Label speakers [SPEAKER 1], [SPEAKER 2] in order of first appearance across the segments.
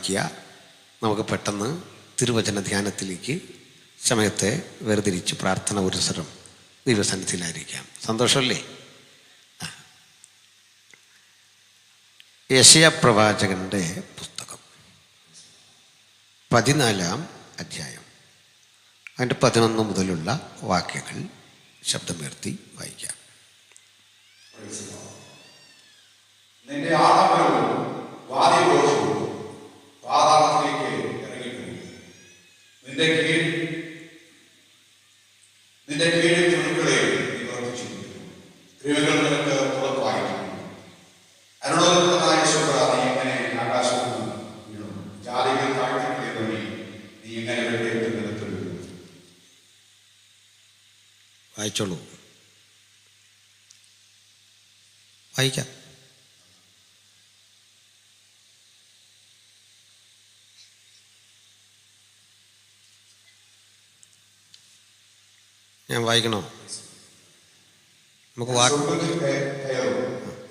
[SPEAKER 1] പ്രാർത്ഥിക്കുക. നമുക്ക് പെട്ടെന്ന് തിരുവചന ധ്യാനത്തിലേക്ക് സമയത്തെ വേർതിരിച്ച് പ്രാർത്ഥന പുരസ്സരം ദൈവസന്നിധിയിലായിരിക്കാം. സന്തോഷമല്ലേ? യെശയ്യാ പ്രവാചകന്റെ പുസ്തകം 14-ാം അധ്യായം അതിൻ്റെ 11 മുതലുള്ള വാക്യങ്ങൾ ശബ്ദമുയർത്തി വായിക്കാം.
[SPEAKER 2] നിന്റെ ആഡംബരവും വാദ്യഘോഷവും പാതാളത്തിലേക്ക് ഇറങ്ങിപ്പോയി. നിന്റെ കീഴിൽ ചുരുക്കളെ നിവർത്തിച്ചിരിക്കുന്നു. കൃമികൾ നിനക്ക് പുറത്തായിരിക്കുന്നു. അരുണോദനായ ശുഭ്ര, നീ എങ്ങനെ ആകാശത്ത് വീണു? ജാതികൾ താഴ്ത്തിക്കളി, നീ എങ്ങനെ വെട്ടേറ്റ് നിലത്ത് വീണു?
[SPEAKER 1] വായിച്ചോളൂ, വായിക്കാം. ഞാൻ വായിക്കണോ? നമുക്ക്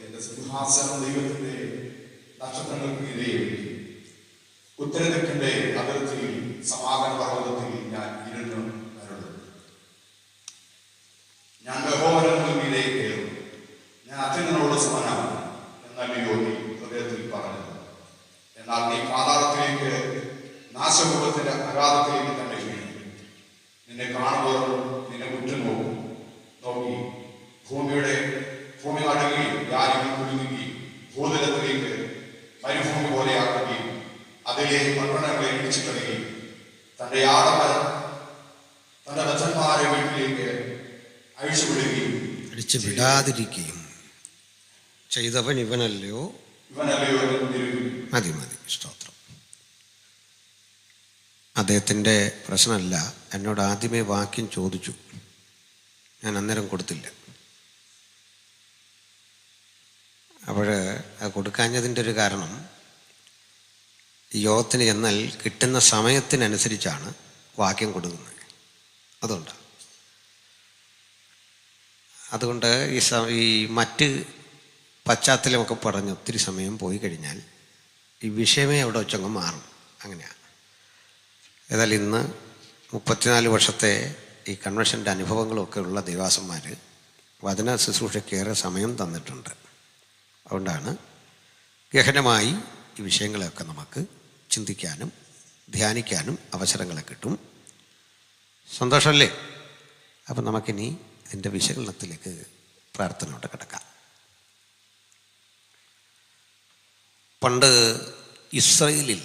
[SPEAKER 2] എന്റെ സിംഹാസനം ദൈവത്തിന്റെ നക്ഷത്രങ്ങൾക്ക് ഇരയും. ഉത്തരദിക്കിന്റെ അതിർത്തിയിൽ സമാഗമ പർവ്വതത്തിൽ ഞാൻ ഇരുന്ന് അരുളും. ഞാൻ യഹോവയുടെ മീതെ കയറും. ഞാൻ അത്യുന്നതനോട് സമനാണ് എന്നല്ലയോ നീ ഹൃദയത്തിൽ പറഞ്ഞത്. എന്നാൽ നീ പാതാളത്തിലേക്ക്, നാശകൂപത്തിന്റെ അഗാധത്തിലേക്ക് തന്നെ വീഴും. നിന്നെ കാണുമ്പോൾ നിന്നെ ഉറ്റുനോക്കും. നോക്കി ഭൂമി അടങ്ങുകയും ജാതികൾ കുലുങ്ങുകയും ഭൂതലത്തിലേക്ക് മരുഭൂമി പോലെയാക്കുകയും അതിലെ പട്ടണങ്ങളെ ഇടിച്ചു കളയുകയും തന്റെ ആഡംബരം തന്റെ വച്ചന്മാരെ വീട്ടിലേക്ക്
[SPEAKER 1] അഴിച്ചു വിടാതിരിക്കുകയും ചെയ്തവൻ ഇവനല്ലയോ. മതി സ്തോത്രം. അദ്ദേഹത്തിൻ്റെ പ്രശ്നമല്ല. എന്നോട് ആദ്യമേ വാക്യം ചോദിച്ചു, ഞാൻ അന്നേരം കൊടുത്തില്ല. അപ്പോൾ അത് കൊടുക്കാഞ്ഞതിൻ്റെ ഒരു കാരണം, യോഗത്തിന് ചെന്നാൽ കിട്ടുന്ന സമയത്തിനനുസരിച്ചാണ് വാക്യം കൊടുക്കുന്നത്. അതുകൊണ്ട് ഈ മറ്റ് പശ്ചാത്തലമൊക്കെ പറഞ്ഞ് ഒത്തിരി സമയം പോയി കഴിഞ്ഞാൽ ഈ വിഷയമേ അവിടെ വെച്ചങ്ങ് മാറും. അങ്ങനെയാണ്. ഏതായാലും ഇന്ന് 34 വർഷത്തെ ഈ കൺവെൻഷൻ്റെ അനുഭവങ്ങളൊക്കെ ഉള്ള ദേവാസന്മാർ വചന ശുശ്രൂഷയ്ക്കേറെ സമയം തന്നിട്ടുണ്ട്. അതുകൊണ്ടാണ് ഗഹനമായി ഈ വിഷയങ്ങളെയൊക്കെ നമുക്ക് ചിന്തിക്കാനും ധ്യാനിക്കാനും അവസരങ്ങളെ കിട്ടും. സന്തോഷമല്ലേ? അപ്പം നമുക്കിനി ഇതിൻ്റെ വിശകലനത്തിലേക്ക് പ്രാർത്ഥനയോടെ കിടക്കാം. പണ്ട് ഇസ്രായേലിൽ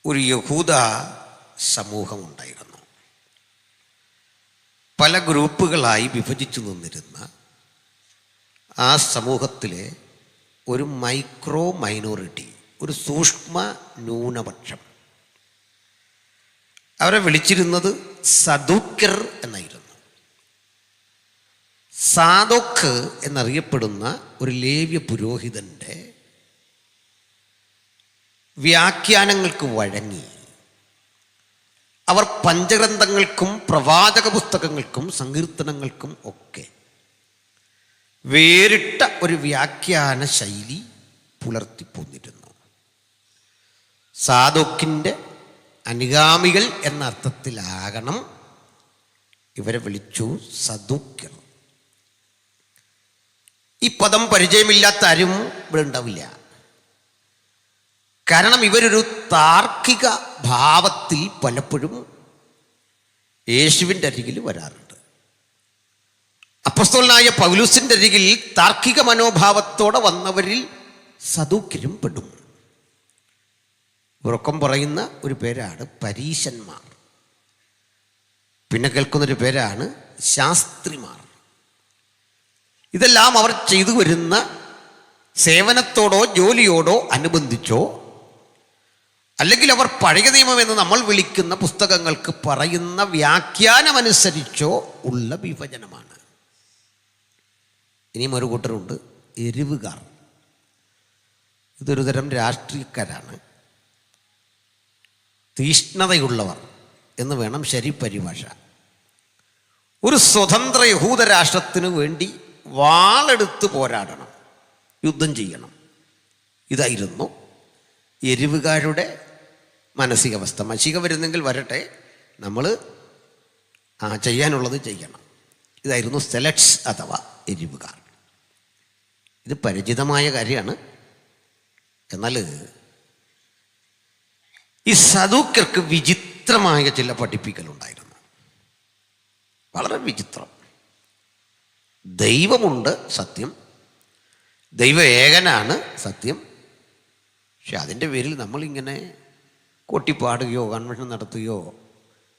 [SPEAKER 1] ഒരു യഹൂദ സമൂഹമുണ്ടായിരുന്നു. പല ഗ്രൂപ്പുകളായി വിഭജിച്ചു നിന്നിരുന്ന ആ സമൂഹത്തിലെ ഒരു മൈക്രോ മൈനോറിറ്റി, ഒരു സൂക്ഷ്മ ന്യൂനപക്ഷം, അവരെ വിളിച്ചിരുന്നത് സദൂക്യർ എന്നായിരുന്നു. സാദോക്ക് എന്നറിയപ്പെടുന്ന ഒരു ലേവ്യ പുരോഹിതൻ്റെ വ്യാഖ്യാനങ്ങൾക്ക് വഴങ്ങി അവർ പഞ്ചഗ്രന്ഥങ്ങൾക്കും പ്രവാചക പുസ്തകങ്ങൾക്കും സങ്കീർത്തനങ്ങൾക്കും ഒക്കെ വേറിട്ട ഒരു വ്യാഖ്യാന ശൈലി പുലർത്തിപ്പോന്നിരുന്നു. സാദോക്കിൻ്റെ അനുഗാമികൾ എന്ന അർത്ഥത്തിലാകണം ഇവരെ വിളിച്ചു സദൂക്യർ. ഈ പദം പരിചയമില്ലാത്ത ആരും ഇവിടെ ഉണ്ടാവില്ല. കാരണം ഇവരൊരു താർക്കിക ഭാവത്തിൽ പലപ്പോഴും യേശുവിൻ്റെ അരികിൽ വരാറുണ്ട്. അപ്പോസ്തലനായ പൗലോസിൻ്റെ അരികിൽ താർക്കിക മനോഭാവത്തോടെ വന്നവരിൽ സദൂക്യരും പെടും. ഉറക്കം പറയുന്ന ഒരു പേരാണ് പരീശന്മാർ. പിന്നെ കേൾക്കുന്നൊരു പേരാണ് ശാസ്ത്രിമാർ. ഇതെല്ലാം അവർ ചെയ്തു വരുന്ന സേവനത്തോടോ ജോലിയോടോ അനുബന്ധിച്ചോ, അല്ലെങ്കിൽ അവർ പഴയ നിയമം എന്ന് നമ്മൾ വിളിക്കുന്ന പുസ്തകങ്ങൾക്ക് പറയുന്ന വ്യാഖ്യാനമനുസരിച്ചോ ഉള്ള വിഭജനമാണ്. ഇനിയും ഒരു കൂട്ടരുണ്ട്, എരിവുകാർ. ഇതൊരു തരം രാഷ്ട്രീയക്കാരാണ്, തീഷ്ണതയുള്ളവർ എന്ന് വേണം ശരി പരിഭാഷ. ഒരു സ്വതന്ത്ര യഹൂദ രാഷ്ട്രത്തിന് വേണ്ടി വാളെടുത്ത് പോരാടണം, യുദ്ധം ചെയ്യണം. ഇതായിരുന്നു എരിവുകാരുടെ മാനസികാവസ്ഥ. മഷിക വരുന്നെങ്കിൽ വരട്ടെ, നമ്മൾ ചെയ്യാനുള്ളത് ചെയ്യണം. ഇതായിരുന്നു സെലറ്റ്സ് അഥവാ എരിവുകാർ. ഇത് പരിചിതമായ കാര്യമാണ്. എന്നാൽ ഈ സദൂക്യർക്ക് വിചിത്രമായ ചില പഠിപ്പിക്കലുണ്ടായിരുന്നു. വളരെ വിചിത്രം. ദൈവമുണ്ട് സത്യം, ദൈവ ഏകനാണ് സത്യം. പക്ഷെ അതിൻ്റെ പേരിൽ നമ്മളിങ്ങനെ കൊട്ടിപ്പാടുകയോ കൺവെൻഷൻ നടത്തുകയോ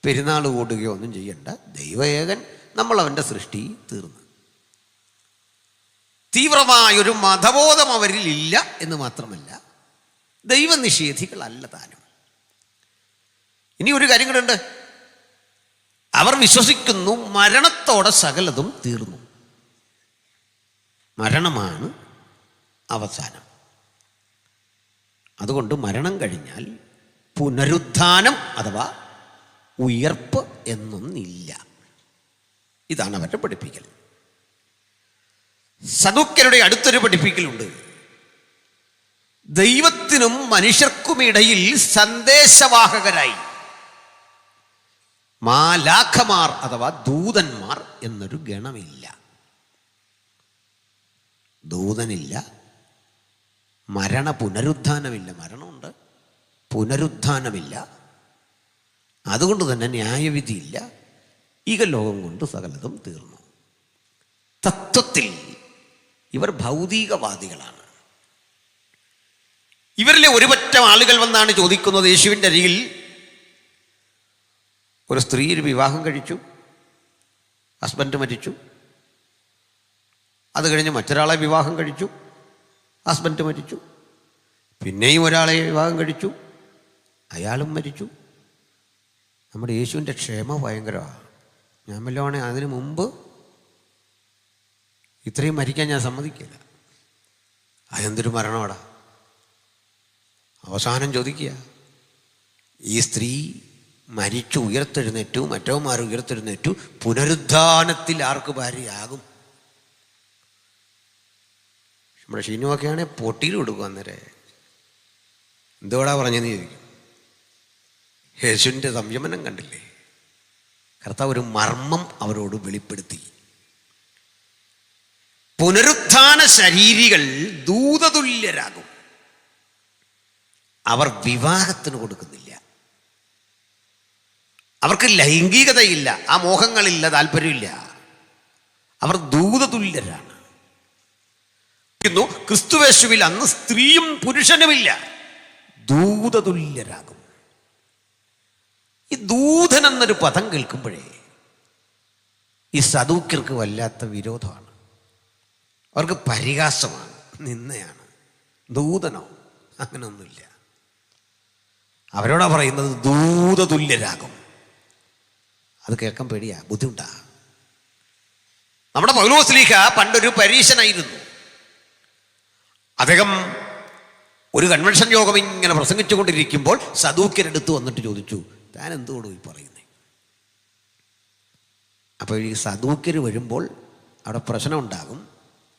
[SPEAKER 1] പെരുന്നാൾ കൂടുകയോ ഒന്നും ചെയ്യണ്ട. ദൈവ ഏകൻ, നമ്മൾ അവൻ്റെ സൃഷ്ടി, തീർന്നു. തീവ്രമായൊരു മതബോധം അവരിൽ ഇല്ല എന്ന് മാത്രമല്ല, ദൈവനിഷേധികളല്ല താനും. ഇനി ഒരു കാര്യം കൂടെ ഉണ്ട്. അവർ വിശ്വസിക്കുന്നു മരണത്തോടെ സകലതും തീർന്നു, മരണമാണ് അവസാനം. അതുകൊണ്ട് മരണം കഴിഞ്ഞാൽ പുനരുത്ഥാനം അഥവാ ഉയർപ്പ് എന്നൊന്നില്ല. ഇതാണ് അവരുടെ പഠിപ്പിക്കൽ. സദൂക്യരുടെ അടുത്തൊരു പഠിപ്പിക്കലുണ്ട്. ദൈവത്തിനും മനുഷ്യർക്കുമിടയിൽ സന്ദേശവാഹകരായി മാലാഖമാർ അഥവാ ദൂതന്മാർ എന്നൊരു ഗണമില്ല. ദൂതനില്ല, പുനരുത്ഥാനമില്ല. മരണമുണ്ട്, പുനരുത്ഥാനമില്ല. അതുകൊണ്ട് തന്നെ ന്യായവിധിയില്ല. ലോകം കൊണ്ട് സകലതും തീർന്നു. തത്വത്തിൽ ഇവർ ഭൗതികവാദികളാണ്. ഇവരിലെ ഒരുപറ്റം ആളുകൾ വന്നാണ് ചോദിക്കുന്നത്. യേശുവിൻ്റെ അരികിൽ ഒരു സ്ത്രീ വിവാഹം കഴിച്ചു, ഹസ്ബൻഡ് മരിച്ചു. അത് കഴിഞ്ഞ് മറ്റൊരാളെ വിവാഹം കഴിച്ചു, ഹസ്ബൻഡ് മരിച്ചു. പിന്നെയും ഒരാളെ വിവാഹം കഴിച്ചു, അയാളും മരിച്ചു. നമ്മുടെ യേശുവിൻ്റെ ക്ഷമ ഭയങ്കരമാണ്. ഞാൻ വല്ലതുവാണെങ്കിൽ അതിന് മുമ്പ് ഇത്രയും മരിക്കാൻ ഞാൻ സമ്മതിക്കില്ല. അതെന്തൊരു മരണമാടാ. അവസാനം ചോദിക്കുക, ഈ സ്ത്രീ മരിച്ചു ഉയർത്തെഴുന്നേറ്റു, മറ്റവന്മാർ ഉയർത്തെഴുന്നേറ്റു, പുനരുദ്ധാനത്തിൽ ആർക്ക് ഭാര്യയാകും? നമ്മുടെ ഷീനുവൊക്കെയാണെങ്കിൽ പൊട്ടിയിൽ കൊടുക്കും. അന്നേരം എന്തോടാ പറഞ്ഞെന്ന് ചോദിക്കും. യേശുവിൻ്റെ സംയമനം കണ്ടില്ലേ? കർത്താവ് ഒരു മർമ്മം അവരോട് വെളിപ്പെടുത്തി. പുനരുത്ഥാന ശരീരികൾ ദൂതതുല്യരാകും. അവർ വിവാഹത്തിന് കൊടുക്കുന്നില്ല, അവർക്ക് ലൈംഗികതയില്ല, ആ മോഹങ്ങളില്ല, താല്പര്യമില്ല. അവർ ദൂതതുല്യരാണ്. ക്രിസ്തുവേശുവിൽ അന്ന് സ്ത്രീയും പുരുഷനുമില്ല, ദൂതതുല്യരാകും. ഈ ദൂതൻ എന്നൊരു പദം കേൾക്കുമ്പോഴേ ഈ സദൂക്യർക്ക് വല്ലാത്ത വിരോധമാണ്. അവർക്ക് പരിഹാസമാണ്, നിന്നയാണ്. ദൂതനോ? അങ്ങനെയൊന്നുമില്ല. അവരോടാ പറയുന്നത് ദൂതതുല്യരാകും. അത് കേൾക്കാൻ പേടിയാ, ബുദ്ധിമുട്ടാ. നമ്മുടെ പൗലോസ്ലീഹ പണ്ടൊരു പരീശനായിരുന്നു. അദ്ദേഹം ഒരു കൺവെൻഷൻ യോഗം ഇങ്ങനെ പ്രസംഗിച്ചു കൊണ്ടിരിക്കുമ്പോൾ സദൂക്യരെടുത്ത് വന്നിട്ട് ചോദിച്ചു, താൻ എന്തുകൊണ്ടു ഈ പറയുന്നേ? അപ്പോൾ ഈ സദൂക്യർ വരുമ്പോൾ അവിടെ പ്രശ്നം ഉണ്ടാകും.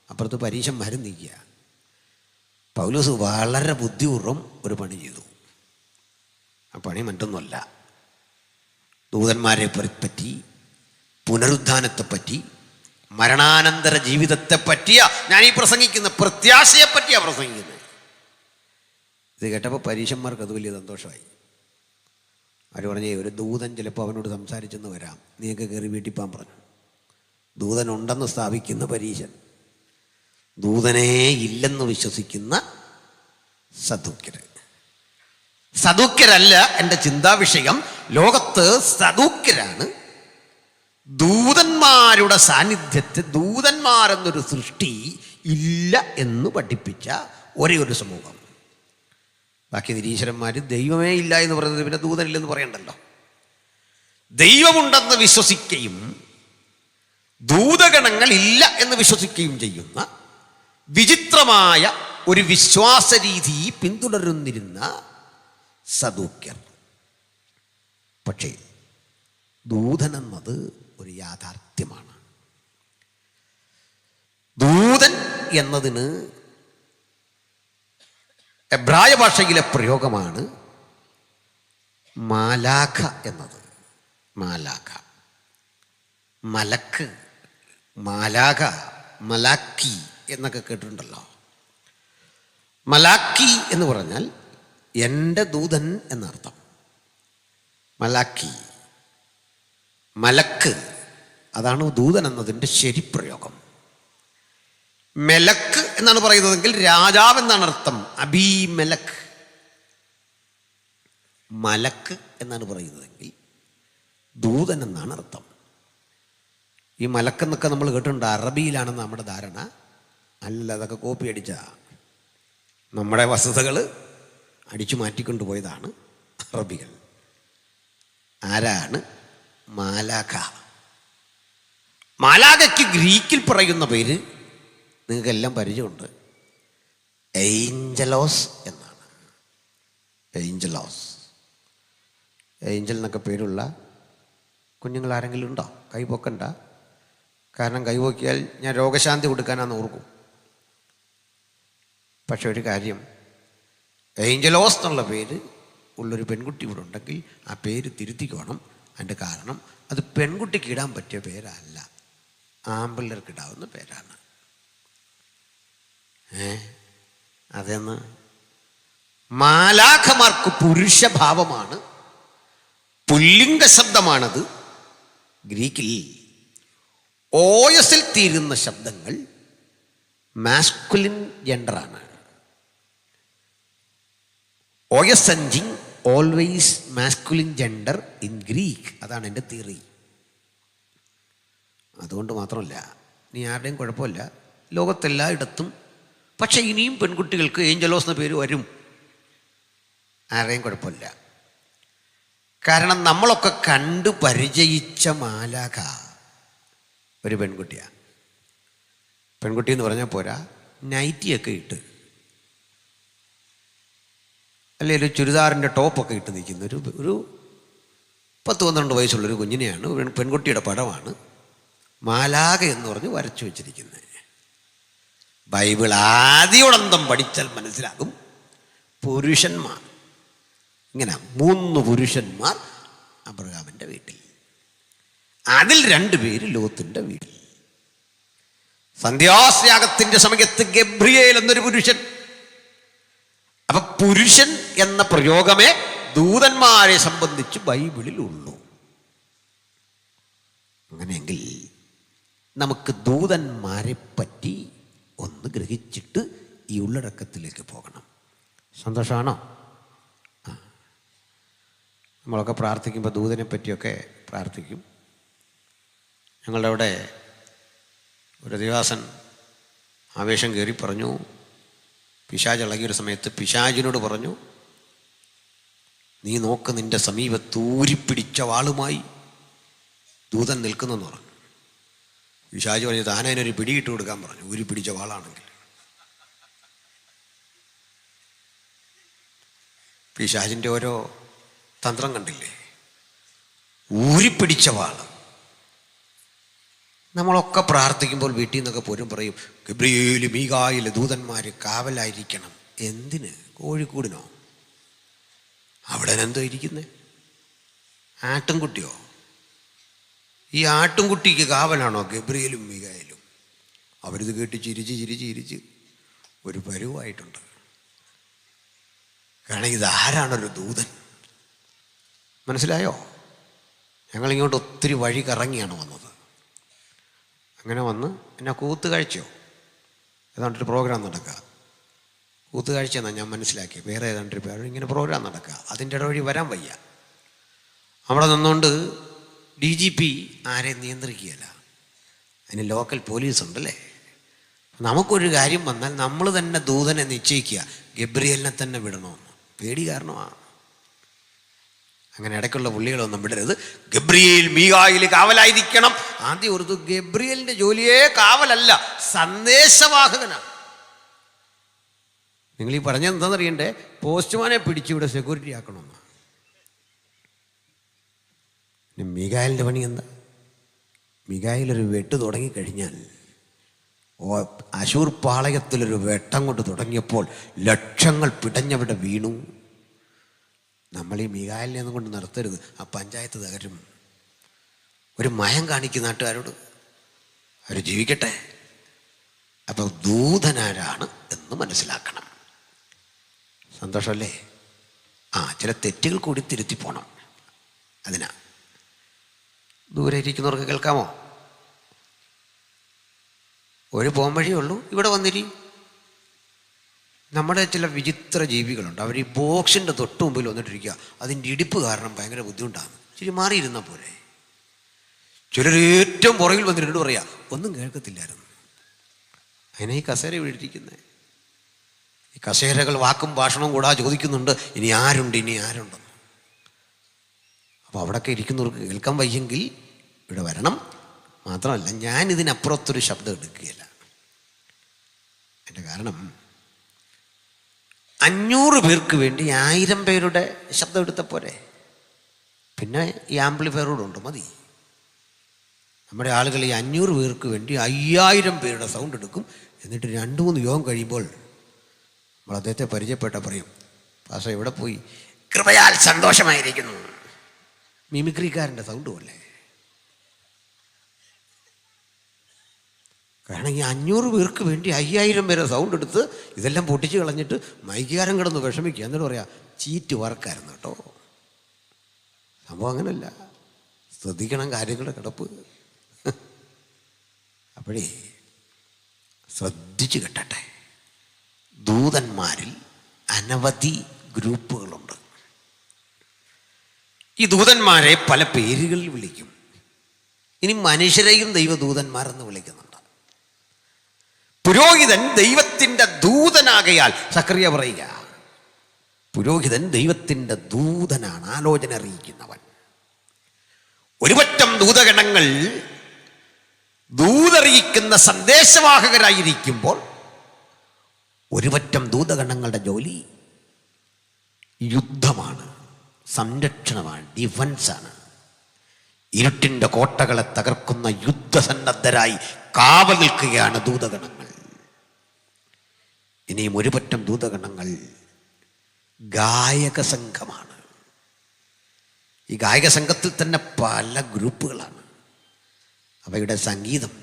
[SPEAKER 1] അപ്പുറത്ത് പരീശന്മാരും നീക്കുക. പൗലോസ് വളരെ ബുദ്ധിപൂർവ്വം ഒരു പണി ചെയ്തു. ആ പണി മറ്റൊന്നുമല്ല, ദൂതന്മാരെ പറ്റി, പുനരുദ്ധാനത്തെപ്പറ്റി, മരണാനന്തര ജീവിതത്തെ പറ്റിയാ ഞാൻ ഈ പ്രസംഗിക്കുന്ന, പ്രത്യാശയെ പറ്റിയാ പ്രസംഗിക്കുന്നത്. ഇത് കേട്ടപ്പോൾ പരീശന്മാർക്ക് അത് വലിയ സന്തോഷമായി. അവർ പറഞ്ഞേ, ഒരു ദൂതൻ ചിലപ്പോൾ അവനോട് സംസാരിച്ചെന്ന് വരാം, നീയൊക്കെ കയറി വീട്ടിൽ പോകാൻ പറഞ്ഞു. ദൂതനുണ്ടെന്ന് സ്ഥാപിക്കുന്ന പരീശൻ, ദൂതനേ ഇല്ലെന്ന് വിശ്വസിക്കുന്ന സദൂക്യര്. സദൂക്യരല്ല എൻ്റെ ചിന്താവിഷയം. ലോകത്ത് സദൂക്യരാണ് ദൂതന്മാരുടെ സാന്നിധ്യത്തെ, ദൂതന്മാരെന്നൊരു സൃഷ്ടി ഇല്ല എന്ന് പഠിപ്പിച്ച ഒരേ ഒരു സമൂഹം. ബാക്കി നിരീശ്വരന്മാർ ദൈവമേ ഇല്ല എന്ന് പറയുന്നത് പിന്നെ ദൂതനില്ലെന്ന് പറയണ്ടല്ലോ. ദൈവമുണ്ടെന്ന് വിശ്വസിക്കുകയും ദൂതഗണങ്ങൾ ഇല്ല എന്ന് വിശ്വസിക്കുകയും ചെയ്യുന്ന വിചിത്രമായ ഒരു വിശ്വാസ രീതി പിന്തുടരുന്നിരുന്ന സദൂക്യർ. പക്ഷേ ദൂതനെന്നത് ഒരു യാഥാർത്ഥ്യമാണ്. ദൂതൻ എന്നതിന് എബ്രായ ഭാഷയിലെ പ്രയോഗമാണ് മാലാഖ എന്നത്. മാലാഖ, മലക്ക്, മാലാഖ, മലാക്കി എന്നൊക്കെ കേട്ടിട്ടുണ്ടല്ലോ. മലാക്കി എന്ന് പറഞ്ഞാൽ എൻ്റെ ദൂതൻ എന്നർത്ഥം. മലാക്കി, മലക്ക്, അതാണ് ദൂതൻ എന്നതിൻ്റെ ശരിപ്രയോഗം. മെലക്ക് എന്നാണ് പറയുന്നതെങ്കിൽ രാജാവ് എന്നാണ് അർത്ഥം. അബീ മെലക്ക്. മലക്ക് എന്നാണ് പറയുന്നതെങ്കിൽ ദൂതൻ എന്നാണ് അർത്ഥം. ഈ മലക്കെന്നൊക്കെ നമ്മൾ കേട്ടിട്ടുണ്ട്, അറബിയിലാണെന്ന് നമ്മുടെ ധാരണ. അല്ല, അതൊക്കെ കോപ്പി അടിച്ച നമ്മുടെ വസ്തുതകൾ അടിച്ചു മാറ്റിക്കൊണ്ടുപോയതാണ് അറബികൾ. ആരാണ് മാലാഖ? മാലാഖയ്ക്ക് ഗ്രീക്കിൽ പറയുന്ന പേര് നിങ്ങൾക്കെല്ലാം പരിചയമുണ്ട്, ഏഞ്ചലോസ് എന്നാണ്. ഏഞ്ചലോസ്. ഏഞ്ചൽ എന്നൊക്കെ പേരുള്ള കുഞ്ഞുങ്ങൾ ആരെങ്കിലും ഉണ്ടോ? കൈപൊക്കണ്ട. കാരണം കൈപൊക്കിയാൽ ഞാൻ രോഗശാന്തി കൊടുക്കാനാന്ന് ഓർക്കും. പക്ഷെ ഒരു കാര്യം, ഏഞ്ചലോസ് എന്നുള്ള പേര് ഉള്ളൊരു പെൺകുട്ടി ഇവിടെ ഉണ്ടെങ്കിൽ ആ പേര് തിരുത്തിക്കോണം. അതിൻ്റെ കാരണം അത് പെൺകുട്ടിക്ക് ഇടാൻ പറ്റിയ പേരല്ല, ആമ്പിള്ളേർക്ക് ഇടാവുന്ന പേരാണ്. അതെന്ന് മാലാഖമാർക്ക് പുരുഷഭാവമാണ്, പുല്ലിംഗ ശബ്ദമാണത്. ഗ്രീക്കിൽ ഓയസിൽ തീരുന്ന ശബ്ദങ്ങൾ മാസ്കുലിൻ ജെൻഡറാണ്. ഓയസ് ending always masculine gender in Greek. അതാണ് എൻ്റെ തിയറി. അതുകൊണ്ട് മാത്രമല്ല, ഇനി ആരുടെയും കുഴപ്പമില്ല, ലോകത്തെല്ലായിടത്തും. പക്ഷെ ഇനിയും പെൺകുട്ടികൾക്ക് ഏഞ്ചലോസ് എന്ന പേര് വരും, ആരുടെയും കുഴപ്പമില്ല. കാരണം നമ്മളൊക്കെ കണ്ടു പരിചയിച്ച മാലാഖ ഒരു പെൺകുട്ടിയാണ്. പെൺകുട്ടി എന്ന് പറഞ്ഞാൽ പോരാ, നൈറ്റിയൊക്കെ ഇട്ട്, അല്ലെങ്കിൽ ഒരു ചുരിദാറിൻ്റെ ടോപ്പൊക്കെ ഇട്ട് നിൽക്കുന്ന ഒരു 10-12 വയസ്സുള്ളൊരു കുഞ്ഞിനെയാണ്, പെൺകുട്ടിയുടെ പടമാണ് മാലാഖ എന്ന് പറഞ്ഞ് വരച്ചു വെച്ചിരിക്കുന്നത്. ബൈബിൾ ആദ്യോടന്തം പഠിച്ചാൽ മനസ്സിലാകും, പുരുഷന്മാർ ഇങ്ങനെ 3 പുരുഷന്മാർ അബ്രഹാമിൻ്റെ വീട്ടിൽ, അതിൽ 2 പേര് ലോത്തിൻ്റെ വീട്ടിൽ. സന്ധ്യാസ്യാഗത്തിൻ്റെ സമയത്ത് ഗബ്രിയേൽ എന്നൊരു പുരുഷൻ. അപ്പൊ പുരുഷൻ എന്ന പ്രയോഗമേ ദൂതന്മാരെ സംബന്ധിച്ച് ബൈബിളിൽ ഉള്ളൂ. അങ്ങനെയെങ്കിൽ നമുക്ക് ദൂതന്മാരെ പറ്റി ഒന്ന് ഗ്രഹിച്ചിട്ട് ഈ ഉള്ളടക്കത്തിലേക്ക് പോകണം. സന്തോഷമാണോ? നമ്മളൊക്കെ പ്രാർത്ഥിക്കുമ്പോൾ ദൂതനെ പറ്റിയൊക്കെ പ്രാർത്ഥിക്കും. ഞങ്ങളുടെ അവിടെ ഒരു ദേവാസൻ ആവേശം കയറി പറഞ്ഞു, പിശാച് ഇളകിയൊരു സമയത്ത് പിശാചിനോട് പറഞ്ഞു, നീ നോക്ക്, നിന്റെ സമീപത്ത് ഊരിപ്പിടിച്ച വാളുമായി ദൂതൻ നിൽക്കുന്നെന്ന് പറഞ്ഞു. പിശാച് പറഞ്ഞു, താനതിനൊരു പിടിയിട്ട് കൊടുക്കാൻ പറഞ്ഞു, ഊരിപ്പിടിച്ച വാളാണെങ്കിൽ. പിശാചിൻ്റെ ഓരോ തന്ത്രം കണ്ടില്ലേ? ഊരിപ്പിടിച്ച വാള്. നമ്മളൊക്കെ പ്രാർത്ഥിക്കുമ്പോൾ വീട്ടിൽ നിന്നൊക്കെ പോരും പറയും, ഗബ്രിയേൽ മീകായിൽ ദൂതന്മാർ കാവലായിരിക്കണം. എന്തിന്? കോഴിക്കൂടിനോ? അവിടെ എന്തോ ഇരിക്കുന്നേ? ആട്ടിൻകുട്ടിയോ? ഈ ആട്ടിൻകുട്ടിക്ക് കാവലാണോ ഗബ്രിയേലും മീകായിലും? അവരിത് കേട്ട് ചിരിച്ച് ഒരു പരുവായിട്ടുണ്ട്. കാരണം ഇതാരാണൊരു ദൂതൻ? മനസ്സിലായോ? ഞങ്ങളിങ്ങോട്ട് ഒത്തിരി വഴി കറങ്ങിയാണ് വന്നത്. അങ്ങനെ വന്ന് എന്നെ കൂത്തുകാഴ്ചയോ ഏതാണ്ടൊരു പ്രോഗ്രാം നടക്കുക. കൂത്തുകാഴ്ച എന്നാണ് ഞാൻ മനസ്സിലാക്കി. വേറെ ഏതാണ്ടൊരു പേര് ഇങ്ങനെ പ്രോഗ്രാം നടക്കുക. അതിൻ്റെ ഇടവഴി വരാൻ വയ്യ. അവിടെ നിന്നുകൊണ്ട് DGP ആരെയും നിയന്ത്രിക്കുകയല്ല, അതിന് ലോക്കൽ പോലീസ് ഉണ്ടല്ലേ. നമുക്കൊരു കാര്യം വന്നാൽ നമ്മൾ തന്നെ ദൂതനെ നിശ്ചയിക്കുക, ഗബ്രിയേലിനെ തന്നെ വിടണമെന്ന്. പേടി കാരണമാണ്. അങ്ങനെ ഇടയ്ക്കുള്ള പുള്ളികളൊന്നും വിടരുത്. ഗബ്രിയേൽ മീകായിൽ കാവലായിരിക്കണം. ആദ്യം ഓർത്തു, ഗബ്രിയേലിൻ്റെ ജോലിയേ കാവലല്ല, സന്ദേശവാഹകനാണ്. നിങ്ങൾ ഈ പറഞ്ഞത് എന്താണെന്നറിയണ്ടേ? പോസ്റ്റ്മാനെ പിടിച്ച് ഇവിടെ സെക്യൂരിറ്റി ആക്കണമെന്ന്. മീകായിലിൻ്റെ പണി എന്താ? മീകായിൽ ഒരു വെട്ട് തുടങ്ങിക്കഴിഞ്ഞാൽ അശൂർ പാളയത്തിലൊരു വെട്ടം കൊണ്ട് തുടങ്ങിയപ്പോൾ ലക്ഷങ്ങൾ പിടഞ്ഞവിടെ വീണു. നമ്മൾ ഈ മീകായലിനെ ഒന്നും കൊണ്ട് നിർത്തരുത്, ആ പഞ്ചായത്ത് തകരും. ഒരു മയം കാണിക്കുന്ന നാട്ടുകാരോട്, അവർ ജീവിക്കട്ടെ. അപ്പോൾ ദൂതനാരാണ് എന്ന് മനസ്സിലാക്കണം. സന്തോഷമല്ലേ? ചില തെറ്റുകൾ കൂടി തിരുത്തി പോണം. അതിനാ. ദൂരെ ഇരിക്കുന്നവർക്ക് കേൾക്കാമോ? ഒരു പോം വഴിയേ ഉള്ളൂ, ഇവിടെ വന്നിരി. നമ്മുടെ ചില വിചിത്ര ജീവികളുണ്ട്, അവർ ഈ ബോക്സിൻ്റെ തൊട്ട് മുമ്പിൽ വന്നിട്ടിരിക്കുക. അതിൻ്റെ ഇടിപ്പ് കാരണം ഭയങ്കര ബുദ്ധിമുട്ടാണ്. ഇച്ചിരി മാറിയിരുന്നാൽ പോരെ. ചിലർ ഏറ്റവും പുറകിൽ വന്നിട്ട് പറയാ ഒന്നും കേൾക്കത്തില്ലായിരുന്നു. അതിനെ ഈ കസേര ഇവിടെ ഇരിക്കുന്നത്. ഈ കസേരകൾ വാക്കും ഭാഷണവും കൂടാതെ ചോദിക്കുന്നുണ്ട്, ഇനി ആരുണ്ടെന്ന്. അപ്പോൾ അവിടെയൊക്കെ ഇരിക്കുന്നവർക്ക് കേൾക്കാൻ വയ്യെങ്കിൽ ഇവിടെ വരണം. മാത്രമല്ല, ഞാനിതിനപ്പുറത്തൊരു ശബ്ദം എടുക്കുകയില്ല. എൻ്റെ കാരണം 500 പേർക്ക് വേണ്ടി 1000 പേരുടെ ശബ്ദം എടുത്ത പോരെ. പിന്നെ ഈ ആംപ്ലിഫയറോടുണ്ട്, മതി. നമ്മുടെ ആളുകൾ ഈ 500 പേർക്ക് വേണ്ടി 5000 പേരുടെ സൗണ്ട് എടുക്കും. എന്നിട്ട് 2-3 യോഗം കഴിയുമ്പോൾ നമ്മൾ അദ്ദേഹത്തെ പരിചയപ്പെട്ട പറയും, പാസ എവിടെ പോയി? കൃപയാൽ സന്തോഷമായിരിക്കുന്നു. മിമിക്രിക്കാരൻ്റെ സൗണ്ട് പോലെ. കാരണം ഈ 500 പേർക്ക് വേണ്ടി 5000 പേരെ സൗണ്ട് എടുത്ത് ഇതെല്ലാം പൊട്ടിച്ച് കളഞ്ഞിട്ട് മൈക്കുകാരൻ കിടന്ന് വിഷമിക്കുക. എന്നിട്ട് പറയാ ചീറ്റ് വർക്കായിരുന്നു കേട്ടോ. സംഭവം അങ്ങനല്ല. ശ്രദ്ധിക്കണം കാര്യങ്ങളുടെ കിടപ്പ്. അപ്പോഴേ ശ്രദ്ധിച്ചു കേട്ടെ. ദൂതന്മാരിൽ അനവധി ഗ്രൂപ്പുകളുണ്ട്. ഈ ദൂതന്മാരെ പല പേരുകളിൽ വിളിക്കും. ഇനി മനുഷ്യരെയും ദൈവദൂതന്മാരെന്ന് വിളിക്കുന്നുണ്ട്. പുരോഹിതൻ ദൈവത്തിൻ്റെ ദൂതനാകയാൽ, സക്കറിയ പറയുക, പുരോഹിതൻ ദൈവത്തിൻ്റെ ദൂതനാണ്, ആലോചന അറിയിക്കുന്നവൻ. ഒരുപറ്റം ദൂതഗണങ്ങൾ ദൂതറിയിക്കുന്ന സന്ദേശവാഹകരായിരിക്കുമ്പോൾ ഒരുപറ്റം ദൂതഗണങ്ങളുടെ ജോലി യുദ്ധമാണ്, സംരക്ഷണമാണ്, ഡിഫൻസാണ്. ഇരുട്ടിൻ്റെ കോട്ടകളെ തകർക്കുന്ന യുദ്ധസന്നദ്ധരായി കാവൽ നിൽക്കുകയാണ് ദൂതഗണങ്ങൾ. ഇനിയും ഒരുപറ്റം ദൂതഗണങ്ങൾ ഗായക സംഘമാണ്. ഈ ഗായക സംഘത്തിൽ തന്നെ പല ഗ്രൂപ്പുകളാണ്. അവയുടെ സംഗീതം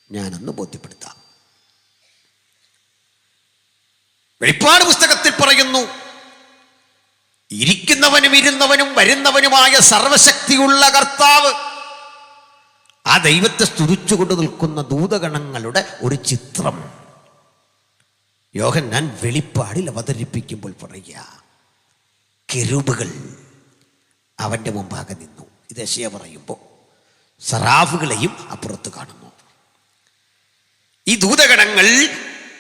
[SPEAKER 1] ഞാനൊന്ന് ബോധ്യപ്പെടുത്താം. വെളിപ്പാട് പുസ്തകത്തിൽ പറയുന്നു, ഇരിക്കുന്നവനും ഇരുന്നവനും വരുന്നവനുമായ സർവശക്തിയുള്ള കർത്താവ്, ആ ദൈവത്തെ സ്തുതിച്ചുകൊണ്ട് നിൽക്കുന്ന ദൂതഗണങ്ങളുടെ ഒരു ചിത്രം യോഹന്നാൻ വെളിപ്പാടിൽ അവതരിപ്പിക്കുമ്പോൾ പറയുക, കെരൂബുകൾ അവൻ്റെ മുമ്പാകെ നിന്നു. ഇത് യെശയ്യാ പറയുമ്പോൾ സറാഫുകളെയും അപ്പുറത്ത് കാണുന്നു. ഈ ദൂതഗണങ്ങൾ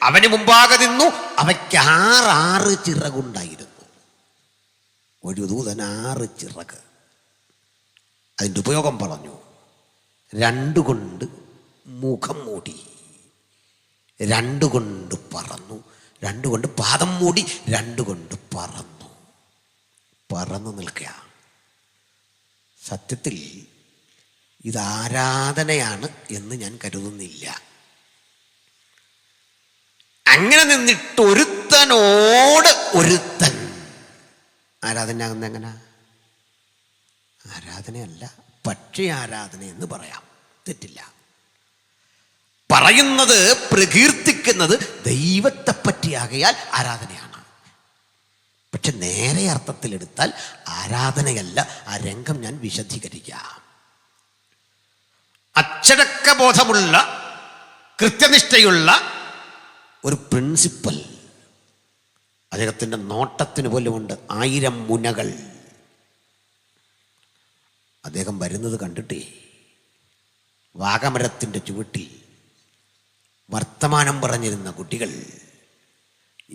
[SPEAKER 1] അവന് മുമ്പാകെ നിന്നു. അവയ്ക്ക് 6 ചിറകുണ്ടായിരുന്നു. ഒരു ദൂതൻ 6 ചിറക്. അതിൻ്റെ ഉപയോഗം പറഞ്ഞു. 2 കൊണ്ട് മുഖം മൂടി, 2 കൊണ്ട് പറന്നു, 2 കൊണ്ട് പാദം മൂടി, 2 കൊണ്ട് പറന്നു നിൽക്കുക. സത്യത്തിൽ ഇത് ആരാധനയാണ് എന്ന് ഞാൻ കരുതുന്നില്ല. അങ്ങനെ നിന്നിട്ട് ഒരുത്തനോട് ഒരുത്തൻ ആരാധനയാകുന്ന എങ്ങനെ? ആരാധനയല്ല, പക്ഷി ആരാധന എന്ന് പറയാം, തെറ്റില്ല. പറയുന്നത്, പ്രകീർത്തിക്കുന്നത് ദൈവത്തെ പറ്റിയാകയാൽ ആരാധനയാണ്. പക്ഷെ നേരെ അർത്ഥത്തിലെടുത്താൽ ആരാധനയല്ല. ആ രംഗം ഞാൻ വിശദീകരിക്കാം. അച്ചടക്കബോധമുള്ള, കൃത്യനിഷ്ഠയുള്ള ഒരു പ്രിൻസിപ്പൽ, അദ്ദേഹത്തിൻ്റെ നോട്ടത്തിന് പോലുമുണ്ട് 1000 മുനകൾ. അദ്ദേഹം വരുന്നത് കണ്ടിട്ടേ വാഗമരത്തിൻ്റെ ചുവട്ടിൽ വർത്തമാനം പറഞ്ഞിരുന്ന കുട്ടികൾ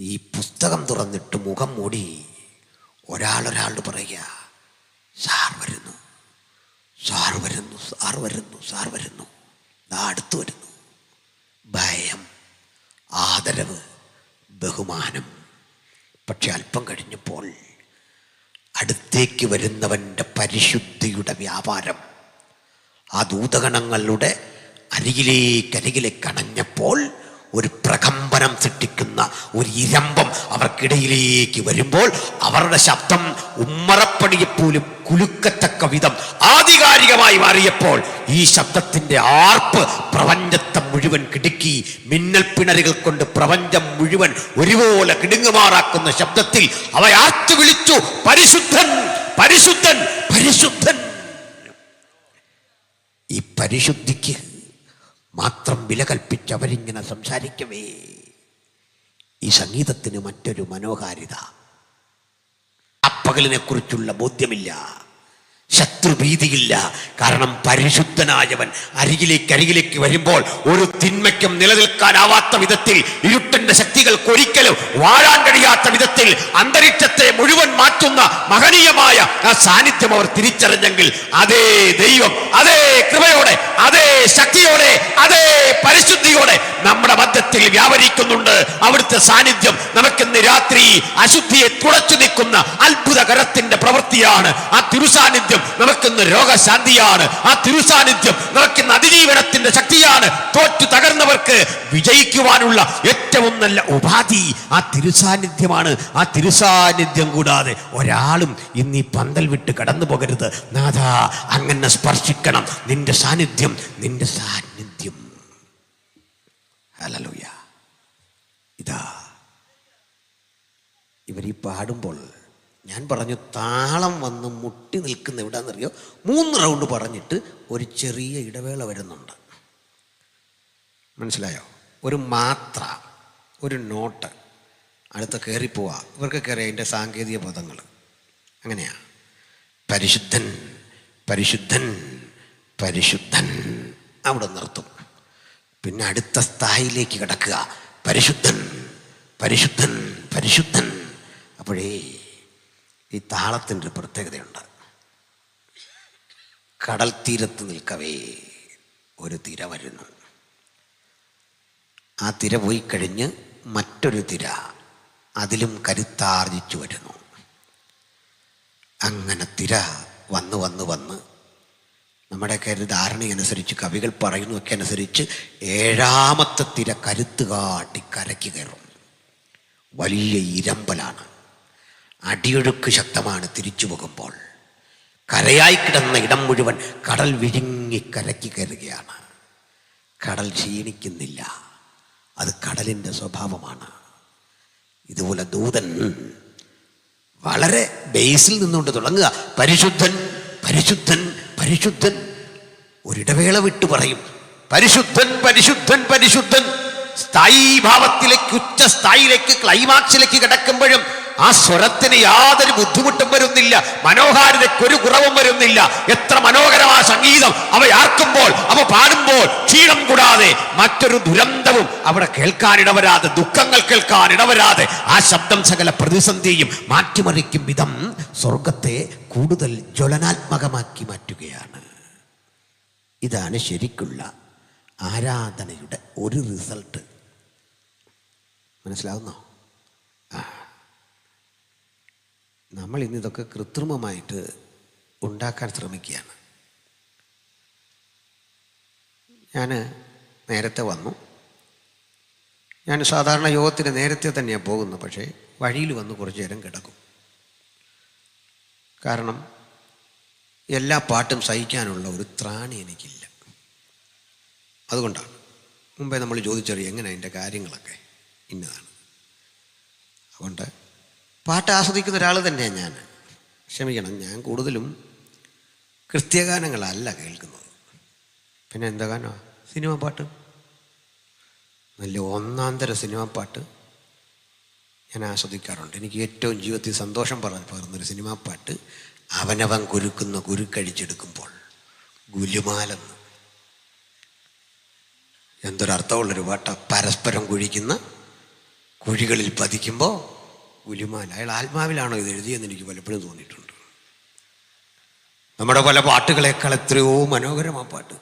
[SPEAKER 1] ഈ പുസ്തകം തുറന്നിട്ട് മുഖം മൂടി ഒരാളോട് പറയുക, സാർ വരുന്നു, സാർ വരുന്നു, സാർ വരുന്നു, സാർ വരുന്നു, അടുത്തു വരുന്നു. ഭയം, ആദരവ്, ബഹുമാനം. പക്ഷെ അല്പം കഴിഞ്ഞപ്പോൾ അടുത്തേക്ക് വരുന്നവൻ്റെ പരിശുദ്ധിയുടെ വ്യാപാരം, ആ ദൂതഗണങ്ങളുടെ അരികിലേക്ക് അണഞ്ഞപ്പോൾ ഒരു പ്രകമ്പനം സൃഷ്ടിക്കുന്ന ഒരു ഇരമ്പം അവർക്കിടയിലേക്ക് വരുമ്പോൾ അവരുടെ ശബ്ദം ഉമ്മറപ്പടിയെപ്പോലും കുലുക്കത്തക്ക വിധം ആധികാരികമായി മാറിയപ്പോൾ ഈ ശബ്ദത്തിന്റെ ആർപ്പ് പ്രപഞ്ചത്തെ മുഴുവൻ കിടുക്കി. മിന്നൽ പിണരുകൾ കൊണ്ട് പ്രപഞ്ചം മുഴുവൻ ഒരുപോലെ കിടുങ്ങുമാറാക്കുന്ന ശബ്ദത്തിൽ അവ ആർത്തു വിളിച്ചു, പരിശുദ്ധൻ പരിശുദ്ധൻ പരിശുദ്ധൻ. ഈ പരിശുദ്ധിക്ക് മാത്രം വില കൽപ്പിച്ചവരിങ്ങനെ സംസാരിക്കവേ ഈ സംഗീതത്തിന് മറ്റൊരു മനോഹാരിത. അപ്പകലിനെ കുറിച്ചുള്ള ബോധ്യമില്ല, ശത്രുഭീതിയില്ല. കാരണം പരിശുദ്ധനായവൻ അരികിലേക്ക് വരുമ്പോൾ ഒരു തിന്മയ്ക്കും നിലനിൽക്കാനാവാത്ത വിധത്തിൽ, ഇരുട്ടിന്റെ ശക്തികൾക്ക് ഒരിക്കലും വാഴാൻ കഴിയാത്ത വിധത്തിൽ അന്തരീക്ഷത്തെ മുഴുവൻ മാറ്റുന്ന മഹനീയമായ ആ സാന്നിധ്യം അവർ തിരിച്ചറിഞ്ഞെങ്കിൽ അതേ ദൈവം അതേ കൃപയോടെ, അതേ ശക്തിയോടെ, അതേ പരിശുദ്ധിയോടെ നമ്മുടെ മധ്യത്തിൽ വ്യാപരിക്കുന്നുണ്ട്. അവിടുത്തെ സാന്നിധ്യം നമുക്കിന്ന് രാത്രി അശുദ്ധിയെ തുടച്ചു നിൽക്കുന്ന അത്ഭുതകരത്തിന്റെ പ്രവൃത്തിയാണ്. ആ തിരുസാന്നിധ്യം നമുക്കിന്ന് രോഗശാന്തിയാണ്. ആ തിരുസാന്നിധ്യം നമുക്കിന്ന് അതിജീവനത്തിന്റെ ശക്തിയാണ്. തോറ്റു തകർന്നവർക്ക് വിജയിക്കുവാനുള്ള ഏറ്റവും നല്ല ഉപാധി ആ തിരുസാന്നിധ്യമാണ്. ആ തിരുസാന്നിധ്യം കൂടാതെ ഒരാളും ഇന്ന് ഈ പന്തൽ വിട്ട് കടന്നു പോകരുത്. നാഥാ, അങ്ങനെ സ്പർശിക്കണം നിന്റെ സാന്നിധ്യം, നിന്റെ സാന്നിധ്യം. ഹല്ലേലൂയ. ഇതാ ഇവരീ പാടുമ്പോൾ ഞാൻ പറഞ്ഞു, താളം വന്ന് മുട്ടി നിൽക്കുന്ന എവിടാന്നറിയോ? 3 റൗണ്ട് പറഞ്ഞിട്ട് ഒരു ചെറിയ ഇടവേള വരുന്നുണ്ട്. മനസ്സിലായോ? ഒരു മാത്ര, ഒരു നോട്ട്, അടുത്ത കയറിപ്പോവാ. ഇവർക്ക് കയറി അതിൻ്റെ സാങ്കേതിക പദങ്ങൾ അങ്ങനെയാ. പരിശുദ്ധൻ പരിശുദ്ധൻ പരിശുദ്ധൻ, അവിടെ നിർത്തും. പിന്നെ അടുത്ത സ്ഥായിലേക്ക് കിടക്കുക, പരിശുദ്ധൻ പരിശുദ്ധൻ പരിശുദ്ധൻ. അപ്പോഴേ ഈ താളത്തിൻ്റെ ഒരു പ്രത്യേകതയുണ്ട്. കടൽ തീരത്ത് നിൽക്കവേ ഒരു തിര വരുന്നു. ആ തിര പോയി കഴിഞ്ഞ് മറ്റൊരു തിര അതിലും കരുത്താർജിച്ചു വരുന്നു. അങ്ങനെ തിര വന്ന് വന്ന് വന്ന് നമ്മുടെയൊക്കെ ഒരു ധാരണയനുസരിച്ച്, കവികൾ പറയുന്നതൊക്കെ അനുസരിച്ച് 7ാമത്തെ തിര കരുത്ത് കാട്ടി കരയ്ക്ക് കയറും. വലിയ ഇരമ്പലാണ്, അടിയൊഴുക്ക് ശക്തമാണ്. തിരിച്ചു പോകുമ്പോൾ കരയായി കിടന്ന ഇടം മുഴുവൻ കടൽ വിഴുങ്ങി കരയ്ക്ക് കയറുകയാണ്. കടൽ ക്ഷീണിക്കുന്നില്ല, അത് കടലിൻ്റെ സ്വഭാവമാണ്. ഇതുപോലെ ദൂതൻ വളരെ ബേസിൽ നിന്നുകൊണ്ട് തുടങ്ങുക, പരിശുദ്ധൻ പരിശുദ്ധൻ പരിശുദ്ധൻ. ഒരിടവേള വിട്ട് പറയും, പരിശുദ്ധൻ പരിശുദ്ധൻ പരിശുദ്ധൻ. സ്ഥായി ഭാവത്തിലേക്ക്, ഉച്ച സ്ഥായിലേക്ക്, ക്ലൈമാക്സിലേക്ക് കിടക്കുമ്പോഴും ആ സ്വരത്തിന് യാതൊരു ബുദ്ധിമുട്ടും വരുന്നില്ല, മനോഹാരിതയ്ക്കൊരു കുറവും വരുന്നില്ല. എത്ര മനോഹരമായ സംഗീതം അവയാർക്കുമ്പോൾ, അവ പാടുമ്പോൾ ക്ഷീണം കൂടാതെ, മറ്റൊരു ദുരന്തവും അവിടെ കേൾക്കാനിടവരാതെ, ദുഃഖങ്ങൾ കേൾക്കാനിടവരാതെ ആ ശബ്ദം സകല പ്രതിസന്ധിയും മാറ്റിമറിക്കും വിധം സ്വർഗത്തെ കൂടുതൽ ജ്വലനാത്മകമാക്കി മാറ്റുകയാണ്. ഇതാണ് ശരിക്കുള്ള ആരാധനയുടെ ഒരു റിസൾട്ട്. മനസ്സിലാവുന്നോ? നമ്മൾ ഇന്നിതൊക്കെ കൃത്രിമമായിട്ട് ഉണ്ടാക്കാൻ ശ്രമിക്കുകയാണ്. ഞാൻ നേരത്തെ വന്നു. ഞാൻ സാധാരണ യോഗത്തിന് നേരത്തെ തന്നെയാണ് പോകുന്നത്. പക്ഷേ വഴിയിൽ വന്ന് കുറച്ച് നേരം കിടക്കും. കാരണം എല്ലാ പാട്ടും സഹിക്കാനുള്ള ഒരു ത്രാണി എനിക്കില്ല. അതുകൊണ്ടാണ് മുമ്പേ നമ്മൾ ചോദിച്ചറിയും എങ്ങനെ അതിൻ്റെ കാര്യങ്ങളൊക്കെ ഇന്നതാണ്. അതുകൊണ്ട് പാട്ട് ആസ്വദിക്കുന്ന ഒരാൾ തന്നെയാണ് ഞാൻ. ക്ഷമിക്കണം, ഞാൻ കൂടുതലും ക്രിസ്ത്യഗാനങ്ങളല്ല കേൾക്കുന്നത്. പിന്നെ എന്താ ഗാനോ? സിനിമ പാട്ട്, നല്ല ഒന്നാന്തര സിനിമ പാട്ട് ഞാൻ ആസ്വദിക്കാറുണ്ട്. എനിക്ക് ഏറ്റവും ജീവിതത്തിൽ സന്തോഷം പകർന്നൊരു സിനിമാ പാട്ട് അവനവൻ കുരുക്കുന്ന കുരുക്കഴിച്ചെടുക്കുമ്പോൾ, ഗുലുമാലെന്ന്. എന്തൊരർത്ഥമുള്ളൊരു പാട്ട. പരസ്പരം കുഴിക്കുന്ന കുഴികളിൽ പതിക്കുമ്പോൾ ഗുലുമാല. അയാൾ ആത്മാവിലാണോ ഇത് എഴുതിയെന്ന് എനിക്ക് പലപ്പോഴും തോന്നിയിട്ടുണ്ട്. നമ്മുടെ പല പാട്ടുകളേക്കാൾ എത്രയോ മനോഹരമാ പാട്ട്.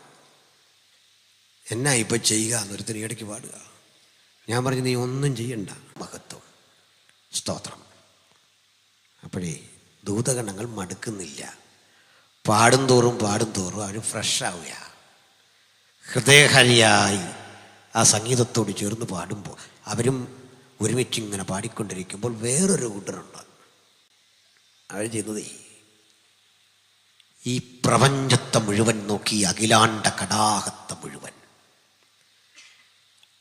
[SPEAKER 1] എന്നാ ഇപ്പം ചെയ്യുക എന്നൊരുത്തിന് ഇടയ്ക്ക് പാടുക. ഞാൻ പറഞ്ഞു, നീ ഒന്നും ചെയ്യണ്ട, മഹത്വം, സ്തോത്രം. അപ്പോഴേ ദൂതഗണങ്ങൾ മടുക്കുന്നില്ല. പാടും തോറും അവർ ഫ്രഷ് ആവുക. ഹൃദയഹരിയായി ആ സംഗീതത്തോട് ചേർന്ന് പാടുമ്പോൾ അവരും ഒരുമിച്ച് ഇങ്ങനെ പാടിക്കൊണ്ടിരിക്കുമ്പോൾ വേറൊരു കൂട്ടരുണ്ട്. അവർ ചെയ്യുന്നത് ഈ പ്രപഞ്ചത്തെ മുഴുവൻ നോക്കി, അഖിലാണ്ട കടാഹത്തെ മുഴുവൻ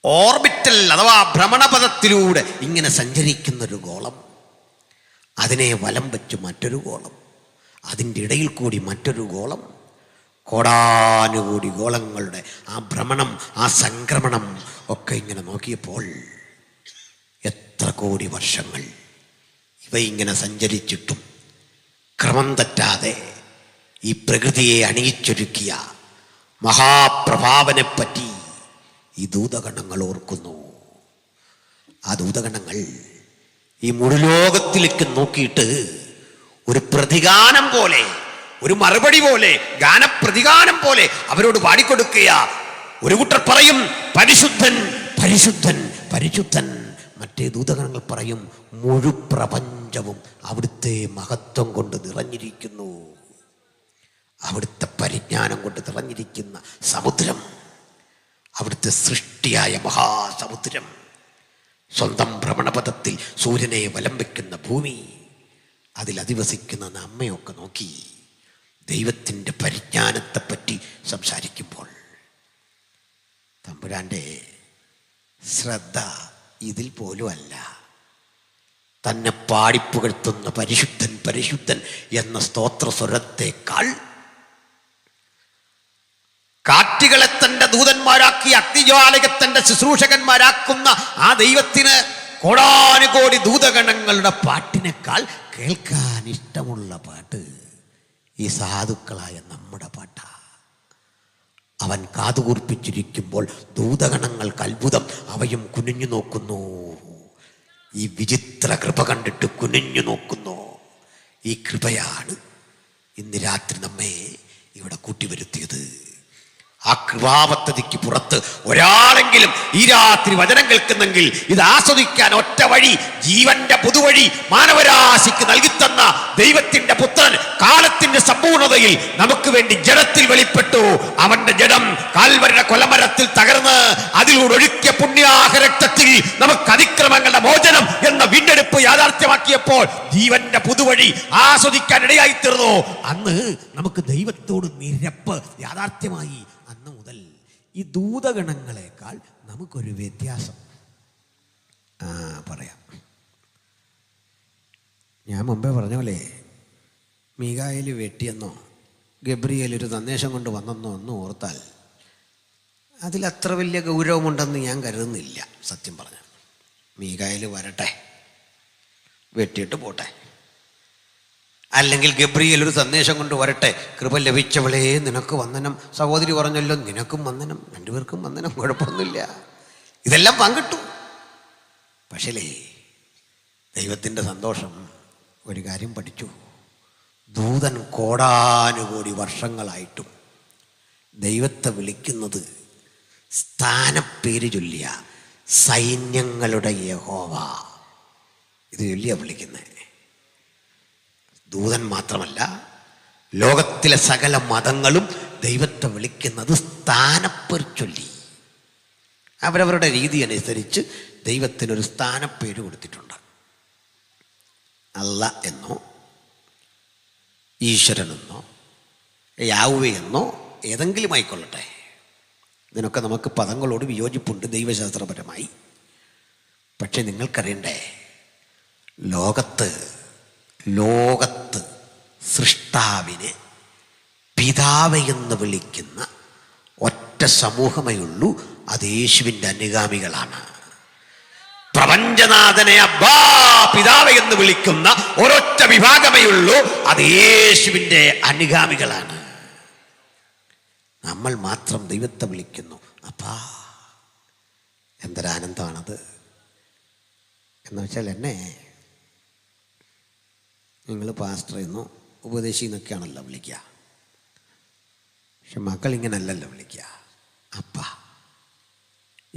[SPEAKER 1] ഓർബിറ്റൽ അഥവാ ഭ്രമണപഥത്തിലൂടെ ഇങ്ങനെ സഞ്ചരിക്കുന്നൊരു ഗോളം, അതിനെ വലം വെച്ച് മറ്റൊരു ഗോളം, അതിൻ്റെ ഇടയിൽ കൂടി മറ്റൊരു ഗോളം, കോടാനുകൂടി ഗോളങ്ങളുടെ ആ ഭ്രമണം, ആ സംക്രമണം ഒക്കെ ഇങ്ങനെ നോക്കിയപ്പോൾ എത്ര കോടി വർഷങ്ങൾ ഇവ ഇങ്ങനെ സഞ്ചരിച്ചിട്ടും ക്രമം തെറ്റാതെ ഈ പ്രകൃതിയെ അണിയിച്ചൊരുക്കിയ മഹാപ്രഭാവനെപ്പറ്റി ഈ ദൂതഗണങ്ങൾ ഓർക്കുന്നു. ആ ദൂതഗണങ്ങൾ ഈ മുഴുലോകത്തിലേക്ക് നോക്കിയിട്ട് ഒരു പ്രതിഗാനം പോലെ, ഒരു മറുപടി പോലെ, ഗാനപ്രതിഗാനം പോലെ അവരോട് പാടിക്കൊടുക്കുക. ഒരു കൂട്ടർ പറയും പരിശുദ്ധൻ പരിശുദ്ധൻ പരിശുദ്ധൻ, മറ്റേ ദൂതഗണങ്ങൾ പറയും മുഴുപ്രപഞ്ചവും അവിടുത്തെ മഹത്വം കൊണ്ട് നിറഞ്ഞിരിക്കുന്നു, അവിടുത്തെ പരിജ്ഞാനം കൊണ്ട് നിറഞ്ഞിരിക്കുന്ന സമുദ്രം, അവിടുത്തെ സൃഷ്ടിയായ മഹാസമുദ്രം, സ്വന്തം ഭ്രമണപഥത്തിൽ സൂര്യനെ വലം വയ്ക്കുന്ന ഭൂമി, അതിൽ അധിവസിക്കുന്ന നമ്മയൊക്കെ നോക്കി ദൈവത്തിൻ്റെ പരിജ്ഞാനത്തെപ്പറ്റി സംസാരിക്കുമ്പോൾ തമ്പുരാൻ്റെ ശ്രദ്ധ ഇതിൽ പോലും അല്ല. തന്നെ പാടിപ്പുകഴ്ത്തുന്ന പരിശുദ്ധൻ പരിശുദ്ധൻ എന്ന സ്തോത്രസ്വരത്തേക്കാൾ കാറ്റുകളെ തൻ്റെ ദൂതന്മാരാക്കി അഗ്നിജ്വാലയെ തൻ്റെ ശുശ്രൂഷകന്മാരാക്കുന്ന ആ ദൈവത്തിന് കോടാനുകോടി ദൂതഗണങ്ങളുടെ പാട്ടിനേക്കാൾ കേൾക്കാൻ ഇഷ്ടമുള്ള പാട്ട് ഈ സാധുക്കളായ നമ്മുടെ പാട്ടാ. അവൻ കാതുകൂർപ്പിച്ചിരിക്കുമ്പോൾ ദൂതഗണങ്ങൾക്ക് അത്ഭുതം, അവയും കുനിഞ്ഞു നോക്കുന്നു. ഈ വിചിത്ര കൃപ കണ്ടിട്ട് കുനിഞ്ഞു നോക്കുന്നു. ഈ കൃപയാണ് ഇന്ന് രാത്രി നമ്മെ ഇവിടെ കൂട്ടിവരുത്തിയത്. ആ കൃപാപദ്ധതിക്ക് പുറത്ത് ഒരാളെങ്കിലും ഈ രാത്രി വചനം കേൾക്കുന്നെങ്കിൽ ഇത് ആസ്വദിക്കാൻ ഒറ്റ വഴി, ജീവന്റെ പുതുവഴി മാനവരാശിക്ക് നൽകിത്തന്ന ദൈവത്തിന്റെ പുത്രൻ കാലത്തിന്റെ സമ്പൂർണതയിൽ നമുക്ക് വേണ്ടി ജഡത്തിൽ വെളിപ്പെട്ടു. അവന്റെ ജഡം കാൽവരിയുടെ കൊലമരത്തിൽ തകർന്ന് അതിലൂടെ ഒഴുക്കിയ പുണ്യാഹ രക്തത്തിൽ നമുക്ക് അതിക്രമങ്ങളുടെ മോചനം എന്ന വീണ്ടെടുപ്പ് യാഥാർത്ഥ്യമാക്കിയപ്പോൾ ജീവന്റെ പുതുവഴി ആസ്വദിക്കാൻ ഇടയായി തീർന്നു. അന്ന് നമുക്ക് ദൈവത്തോട് നിരപ്പ് യാഥാർത്ഥ്യമായി. അന്ന് മുതൽ ഈ ദൂതഗണങ്ങളെക്കാൾ നമുക്കൊരു വ്യത്യാസം പറയാം. ഞാൻ മുമ്പേ പറഞ്ഞ പോലെ മീകായേൽ വെട്ടിയെന്നോ ഗബ്രിയേൽ ഒരു സന്ദേശം കൊണ്ട് വന്നെന്നോ ഒന്നും ഓർത്താൽ അതിലത്ര വലിയ ഗൗരവമുണ്ടെന്ന് ഞാൻ കരുതുന്നില്ല. സത്യം പറഞ്ഞാൽ മീകായേൽ വരട്ടെ, വെട്ടിയിട്ട് പോട്ടെ. അല്ലെങ്കിൽ ഗബ്രിയേൽ ഒരു സന്ദേശം കൊണ്ട് വരട്ടെ, കൃപ ലഭിച്ചവളേ നിനക്ക് വന്ദനം, സഹോദരി പറഞ്ഞല്ലോ നിനക്കും വന്ദനം, രണ്ടുപേർക്കും വന്ദനം, കുഴപ്പമൊന്നുമില്ല, ഇതെല്ലാം പങ്കിട്ടു. പക്ഷേ ദൈവത്തിൻ്റെ സന്തോഷം ഒരു കാര്യം പഠിച്ചു. ദൂതൻ കോടാനുകോടി വർഷങ്ങളായിട്ടും ദൈവത്തെ വിളിക്കുന്നത് സ്ഥാനപ്പേര് ചൊല്ലിയ സൈന്യങ്ങളുടെ യഹോവ ഇത് ചൊല്ലിയാ വിളിക്കുന്നത്. ദൂതൻ മാത്രമല്ല, ലോകത്തിലെ സകല മതങ്ങളും ദൈവത്തെ വിളിക്കുന്നത് സ്ഥാനപ്പേർ ചൊല്ലി. അവരവരുടെ രീതി അനുസരിച്ച് ദൈവത്തിനൊരു സ്ഥാനപ്പേര് കൊടുത്തിട്ടുണ്ട്. അല്ല എന്നോ ഈശ്വരനെന്നോ യാഹ്വേ എന്നോ ഏതെങ്കിലും ആയിക്കൊള്ളട്ടെ. ഇതിനൊക്കെ നമുക്ക് പദങ്ങളോട് വിയോജിപ്പുണ്ട് ദൈവശാസ്ത്രപരമായി. പക്ഷെ നിങ്ങൾക്കറിയണ്ടേ, ലോകത്ത് സൃഷ്ടാവിനെ പിതാവ് എന്ന് വിളിക്കുന്ന ഒറ്റ സമൂഹമേ ഉള്ളൂ, അത് യേശുവിൻ്റെ അനുഗാമികളാണ്. പ്രപഞ്ചനാഥനെ അബ്ബാ പിതാവ് എന്ന് വിളിക്കുന്ന ഒരൊറ്റ വിഭാഗമേ ഉള്ളൂ, അത് യേശുവിൻ്റെ അനുഗാമികളാണ്. നമ്മൾ മാത്രം ദൈവത്തെ വിളിക്കുന്നു അപ്പാ. എന്തൊരാനന്ദമാണത് എന്ന് വെച്ചാൽ, എന്നെ നിങ്ങൾ പാസ്റ്റർ എന്നോ ഉപദേശി എന്നൊക്കെയാണല്ലോ വിളിക്കുക. പക്ഷെ മക്കൾ ഇങ്ങനല്ലല്ലോ വിളിക്കുക, അപ്പാ.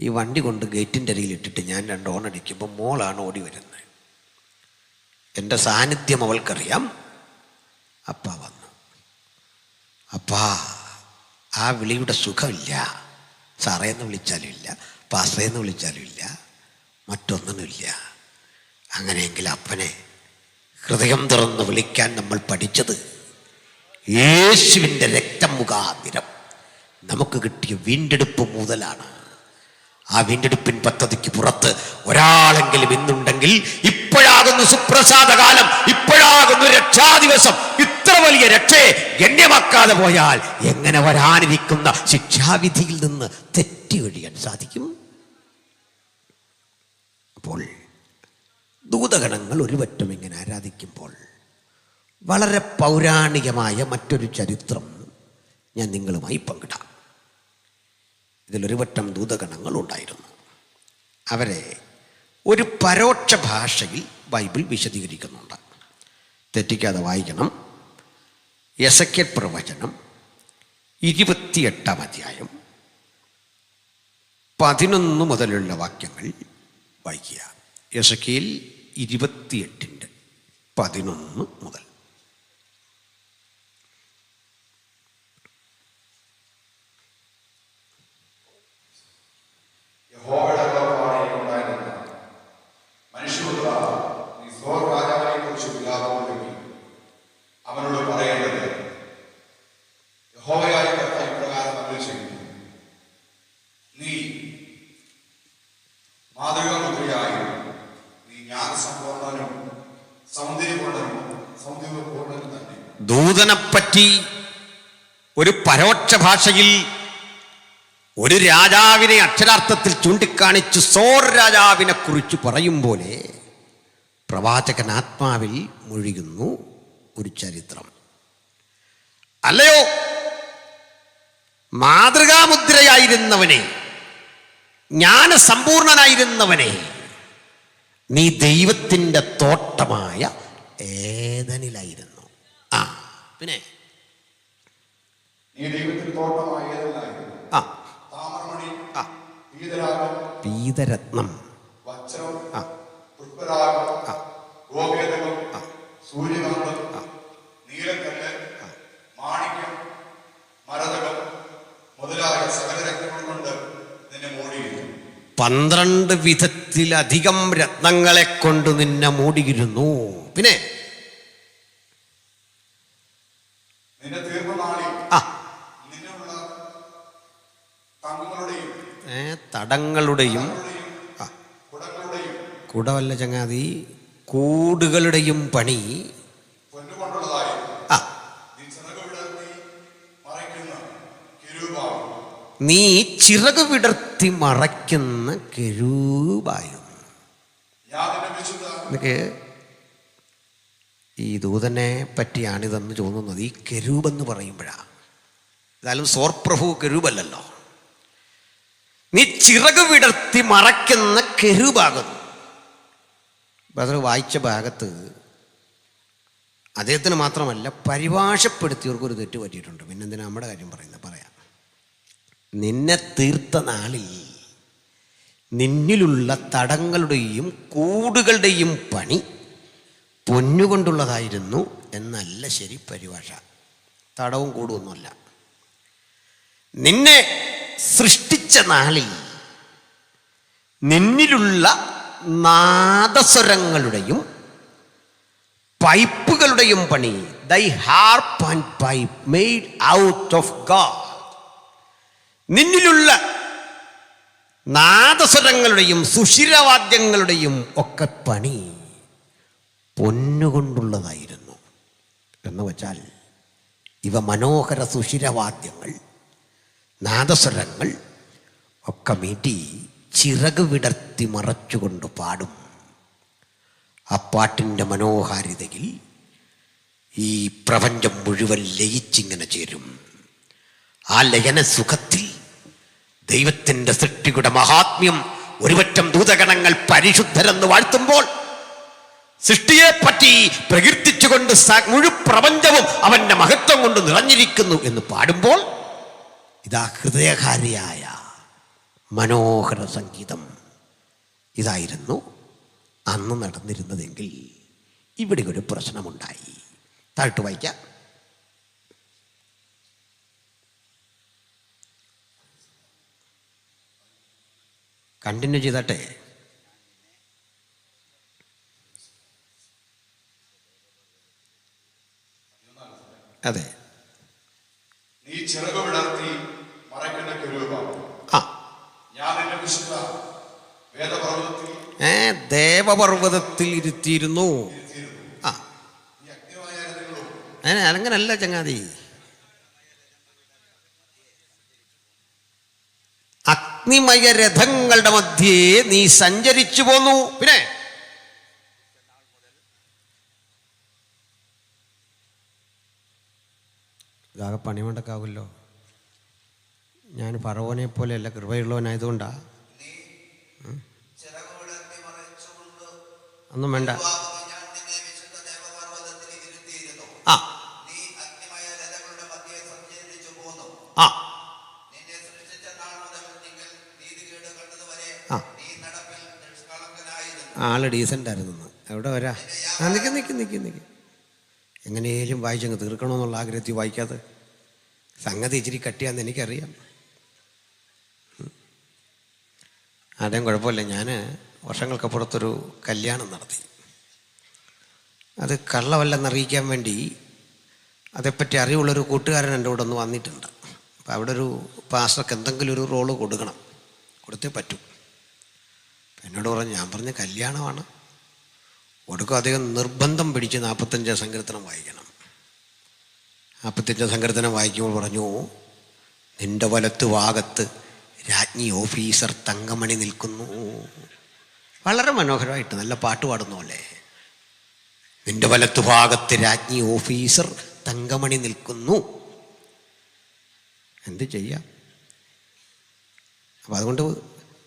[SPEAKER 1] ഈ വണ്ടി കൊണ്ട് ഗേറ്റിൻ്റെ അരിയിൽ ഇട്ടിട്ട് ഞാൻ 2 ഓൺ അടിക്കുമ്പോൾ മോളാണ് ഓടി വരുന്നത്. എൻ്റെ സാന്നിധ്യം അവൾക്കറിയാം. അപ്പാ വന്നു. അപ്പാ, ആ വിളിയുടെ സുഖമില്ല സാറേന്ന് വിളിച്ചാലും ഇല്ല, പാസ്റ്ററേന്ന് വിളിച്ചാലും ഇല്ല, മറ്റൊന്നിനുമില്ല. അങ്ങനെയെങ്കിൽ അപ്പനെ ഹൃദയം തുറന്ന് വിളിക്കാൻ നമ്മൾ പഠിച്ചത് യേശുവിൻ്റെ രക്തം മുഖാന്തരം നമുക്ക് കിട്ടിയ വീണ്ടെടുപ്പ് മുതലാണ്. ആ വീണ്ടെടുപ്പിൻ പദ്ധതിക്ക് പുറത്ത് ഒരാളെങ്കിലും ഇന്നുണ്ടെങ്കിൽ ഇപ്പോഴാകുന്നു സുപ്രസാദകാലം, ഇപ്പോഴാകുന്നു രക്ഷാദിവസം. ഇത്ര വലിയ രക്ഷയെ ഗണ്യമാക്കാതെ പോയാൽ എങ്ങനെ വരാനിരിക്കുന്ന ശിക്ഷാവിധിയിൽ നിന്ന് തെറ്റി ഒഴിയാൻ സാധിക്കും? അപ്പോൾ ദൂതഗണങ്ങൾ ഒരു പറ്റം ഇങ്ങനെ ആരാധിക്കുമ്പോൾ വളരെ പൗരാണികമായ മറ്റൊരു ചരിത്രം ഞാൻ നിങ്ങളുമായി പങ്കിടാം. ഇതിലൊരു വട്ടം ദൂതഗണങ്ങൾ ഉണ്ടായിരുന്നു. അവരെ ഒരു പരോക്ഷ ഭാഷയിൽ ബൈബിൾ വിശദീകരിക്കുന്നുണ്ട്. തെറ്റിക്കാതെ വായിക്കണം. യെസക്കേൽ പ്രവചനം 28 അധ്യായം 11 മുതലുള്ള വാക്യങ്ങൾ വായിക്കുക. യെസക്കേൽ 28:11 മുതൽ.
[SPEAKER 2] യഹോവയുടെ വാണിയിൽ ഉണ്ടായിരുന്ന മനുഷ്യപുത്ര, നീ സോർ രാജാവിനെ കുറിച്ച് വിലാപമുണ്ടെങ്കിൽ അവനോട് പറയേണ്ടത്, യഹോവയായ കർത്താവ് ഇപ്രകാരം അരുളിച്ചെയ്യുന്നു, നീ മാതൃകാമുദ്രയായും നീ ജ്ഞാനസമ്പൂർണ്ണനും സൗന്ദര്യപൂർണ്ണനും തന്നെ.
[SPEAKER 1] ദൂതനെപ്പറ്റി ഒരു പരോക്ഷ ഭാഷയിൽ ഒരു രാജാവിനെ അക്ഷരാർത്ഥത്തിൽ ചൂണ്ടിക്കാണിച്ച് സോർ രാജാവിനെ കുറിച്ച് പറയും പോലെ പ്രവാചകൻ ആത്മാവിൽ മുഴുകുന്നു ഒരു ചരിത്രം. അല്ലയോ മാതൃകാമുദ്രയായിരുന്നവനെ, ജ്ഞാനസമ്പൂർണനായിരുന്നവനെ, നീ ദൈവത്തിൻ്റെ തോട്ടമായ ഏദനിലായിരുന്നു. പിന്നെ
[SPEAKER 2] നീ ദൈവത്തിന്റെ തോട്ടമായ ഏദനിലായിരുന്നു. താമരമണി,
[SPEAKER 1] പീതരത്നം,
[SPEAKER 2] വജ്രം, പുഷ്പരാഗം, ഗോമേതകം, സൂര്യകാന്തം, നീലക്കല്ല്, മാണിക്യം, മരതകം മുതലായ സകല രത്നങ്ങൾ കൊണ്ട് നിന്നെ മൂടിയിരുന്നു.
[SPEAKER 1] 12 വിധത്തിലധികം രത്നങ്ങളെ കൊണ്ട് നിന്നെ മൂടിയിരുന്നു. പിന്നെ
[SPEAKER 2] നിന്റെ തീർപ്പനാളിൽ നിന്നുള്ള
[SPEAKER 1] തടങ്ങളുടെയും കുടവല്ല ചങ്ങാതി, കൂടുകളുടെയും പണി നീ ചിറക് വിടർത്തി മറയ്ക്കുന്ന കെരൂബായിരുന്നു. എനിക്ക് ഈ ദൂതനെ പറ്റിയാണിതെന്ന് തോന്നുന്നത്. ഈ കെരൂബെന്ന് പറയുമ്പോഴാണ്, ഏതായാലും സോർപ്രഭു കെരൂബല്ലല്ലോ, നീ ചിറക് വിടർത്തി മറയ്ക്കുന്ന കെരൂബാകുന്നു. അത് വായിച്ച ഭാഗത്ത് അദ്ദേഹത്തിന് മാത്രമല്ല പരിഭാഷപ്പെടുത്തിയവർക്കൊരു തെറ്റ് പറ്റിയിട്ടുണ്ട്. പിന്നെന്തിനാ നമ്മുടെ കാര്യം പറയുന്നത്? പറയാം. നിന്നെ തീർത്ത നാളിൽ നിന്നിലുള്ള തടങ്ങളുടെയും കൂടുകളുടെയും പണി പൊന്നുകൊണ്ടുള്ളതായിരുന്നു എന്നല്ല ശരി പരിഭാഷ. തടവും കൂടുമൊന്നുമല്ല. നിന്നെ സൃഷ്ടിച്ച നാളിൽ നിന്നിലുള്ള നാദസ്വരങ്ങളുടെയും പൈപ്പുകളുടെയും പണി, thy harp and pipe made out of God, നിന്നിലുള്ള നാദസ്വരങ്ങളുടെയും സുഷിരവാദ്യങ്ങളുടെയും ഒക്കെ പണി പൊന്നുകൊണ്ടുള്ളതായിരുന്നു. എന്ന് വച്ചാൽ ഇവ മനോഹര സുഷിരവാദ്യങ്ങൾ, നാദസ്വരങ്ങൾ ഒക്കെ മീട്ടി ചിറക് വിടർത്തി മറച്ചുകൊണ്ട് പാടും. ആ പാട്ടിൻ്റെ മനോഹാരിതയിൽ ഈ പ്രപഞ്ചം മുഴുവൻ ലയിച്ചിങ്ങനെ ചേരും. ആ ലയന സുഖത്തിൽ ദൈവത്തിൻ്റെ സൃഷ്ടിയുടെ മഹാത്മ്യം ഒരുപറ്റം ദൂതഗണങ്ങൾ പരിശുദ്ധരെന്ന് വാഴ്ത്തുമ്പോൾ, സൃഷ്ടിയെപ്പറ്റി പ്രകീർത്തിച്ചുകൊണ്ട് മുഴുപ്രപഞ്ചവും അവൻ്റെ മഹത്വം കൊണ്ട് നിറഞ്ഞിരിക്കുന്നു എന്ന് പാടുമ്പോൾ, ഇതാ ഹൃദയകാരിയായ മനോഹര സംഗീതം. ഇതായിരുന്നു അന്ന് നടന്നിരുന്നതെങ്കിൽ ഇവിടെ ഒരു പ്രശ്നമുണ്ടായി. താഴ്ത്തു വായിക്കാം. കണ്ടിന്യൂ ചെയ്തട്ടെ. അതെ,
[SPEAKER 2] നീ ചിറക് വിടർത്തി മറയ്ക്കുന്ന കെരൂബ,
[SPEAKER 1] ആ
[SPEAKER 2] ഞാൻ എന്റെ വിശുദ്ധ വേദപർവ്വതത്തിൽ
[SPEAKER 1] ദേവപർവ്വതത്തിൽ ഇരുത്തിയിരുന്നു. ആ
[SPEAKER 2] നീ അഗ്നിമായ രഥങ്ങളും
[SPEAKER 1] അങ്ങനല്ല ചങ്ങാതി, അഗ്നിമയ രഥങ്ങളുടെ മധ്യേ നീ സഞ്ചരിച്ചു പോന്നു. പിന്നെ ഇതാകെ പണിമുണ്ടക്കാവുമല്ലോ. ഞാൻ ഫറവോനെ പോലെയല്ല, കൃപയുള്ളവനായതുകൊണ്ടാ. ഒന്നും വേണ്ട. ആ ആ ആള് ഡീസൻ്റ് ആയിരുന്നു. എവിടെ വരാ? ആ നിൽക്കും. എങ്ങനെയും വായിച്ചങ്ങ് തീർക്കണമെന്നുള്ള ആഗ്രഹത്തിൽ വായിക്കാതെ സംഗതി ഇച്ചിരി കട്ടിയാന്ന് എനിക്കറിയാം. ആരുടെയും കുഴപ്പമില്ല. ഞാൻ വർഷങ്ങൾക്കപ്പുറത്തൊരു കല്യാണം നടത്തി. അത് കള്ളവല്ലെന്നറിയിക്കാൻ വേണ്ടി അതേപ്പറ്റി അറിവുള്ളൊരു കൂട്ടുകാരൻ എൻ്റെ കൂടെ ഒന്ന് വന്നിട്ടുണ്ട്. അപ്പോൾ അവിടെ ഒരു പാസ്റ്റർക്ക് എന്തെങ്കിലും ഒരു റോള് കൊടുത്തേ പറ്റൂ. എന്നോട് പറഞ്ഞു, ഞാൻ പറഞ്ഞ കല്യാണമാണ്, ഒടുക്കം അധികം നിർബന്ധം പിടിച്ച് 45 സങ്കീർത്തനം വായിക്കണം. 45 സങ്കീർത്തനം വായിക്കുമ്പോൾ പറഞ്ഞു, നിന്റെ വലത്ത് ഭാഗത്ത് രാജ്ഞി ഓഫീസർ തങ്കമണി നിൽക്കുന്നു. വളരെ മനോഹരമായിട്ട് നല്ല പാട്ട് പാടുന്ന പോലെ, നിന്റെ വലത്ത് ഭാഗത്ത് രാജ്ഞി ഓഫീസർ തങ്കമണി നിൽക്കുന്നു. എന്ത് ചെയ്യാം? അപ്പം അതുകൊണ്ട്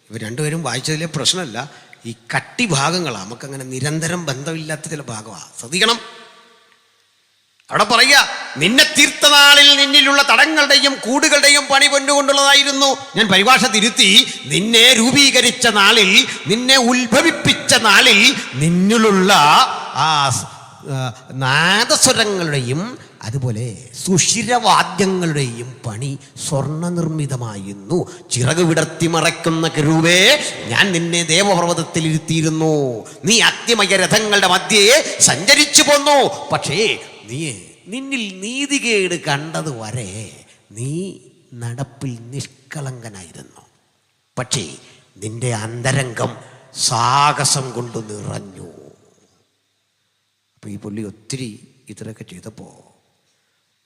[SPEAKER 1] ഇവർ രണ്ടുപേരും വായിച്ചതിലെ പ്രശ്നമല്ല, ഈ കട്ടി ഭാഗങ്ങളാണ്. നമുക്കങ്ങനെ നിരന്തരം ബന്ധമില്ലാത്ത ചില ഭാഗമാണ്. ശ്രദ്ധിക്കണം. അവിടെ പറയുക, നിന്നെ തീർത്ത നാളിൽ നിന്നിലുള്ള തടങ്ങളുടെയും കൂടുകളുടെയും പണി പൊന്നുകൊണ്ടുള്ളതായിരുന്നു. ഞാൻ പരിഭാഷ തിരുത്തി, നിന്നെ രൂപീകരിച്ച നാളിൽ, നിന്നെ ഉത്ഭവിപ്പിച്ച നാളിൽ നിന്നിലുള്ള ആ നാദസ്വരങ്ങളുടെയും അതുപോലെ സുഷിരവാദ്യങ്ങളുടെയും പണി സ്വർണ്ണ നിർമ്മിതമായിരുന്നു. ചിറക് വിടർത്തി മറയ്ക്കുന്ന കെരൂബേ, ഞാൻ നിന്നെ ദേവപർവ്വതത്തിൽ ഇരുത്തിയിരുന്നു. നീ അഗ്നിമയ രഥങ്ങളുടെ മധ്യേ സഞ്ചരിച്ചു പോന്നു. പക്ഷേ നിന്നിൽ നീതികേട് കണ്ടതുവരെ നീ നടപ്പിൽ നിഷ്കളങ്കനായിരുന്നു. പക്ഷേ നിന്റെ അന്തരംഗം സാഹസം കൊണ്ട് നിറഞ്ഞു. അപ്പോൾ ഈ പുള്ളി ഒത്തിരി ഇത്രയൊക്കെ ചെയ്തപ്പോൾ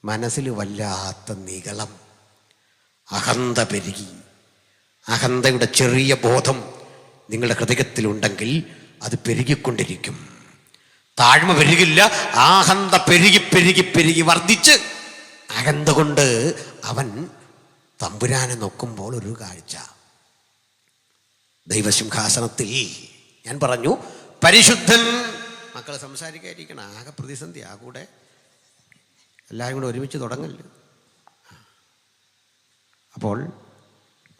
[SPEAKER 1] മനസ്സിൽ വല്ലാത്ത നിഗളം, അഹന്ത പെരുകി. അഹന്തയുടെ ചെറിയ ബോധം നിങ്ങളുടെ ഹൃദയത്തിലുണ്ടെങ്കിൽ അത് പെരുകിക്കൊണ്ടിരിക്കും. താഴ്മ പെരുകില്ല, ആഹന്ത പെരുകി പെരുകി പെരുകി വർദ്ധിച്ച് അഹന്ത കൊണ്ട് അവൻ തമ്പുരാനെ നോക്കുമ്പോൾ ഒരു കാഴ്ച. ദൈവസിംഹാസനത്തിൽ ഞാൻ പറഞ്ഞു, പരിശുദ്ധൻ. മക്കൾ സംസാരിക്കാതിരിക്കണം, ആകെ പ്രതിസന്ധി. ആ കൂടെ എല്ലാവരും കൂടെ ഒരുമിച്ച് തുടങ്ങല്ലേ. അപ്പോൾ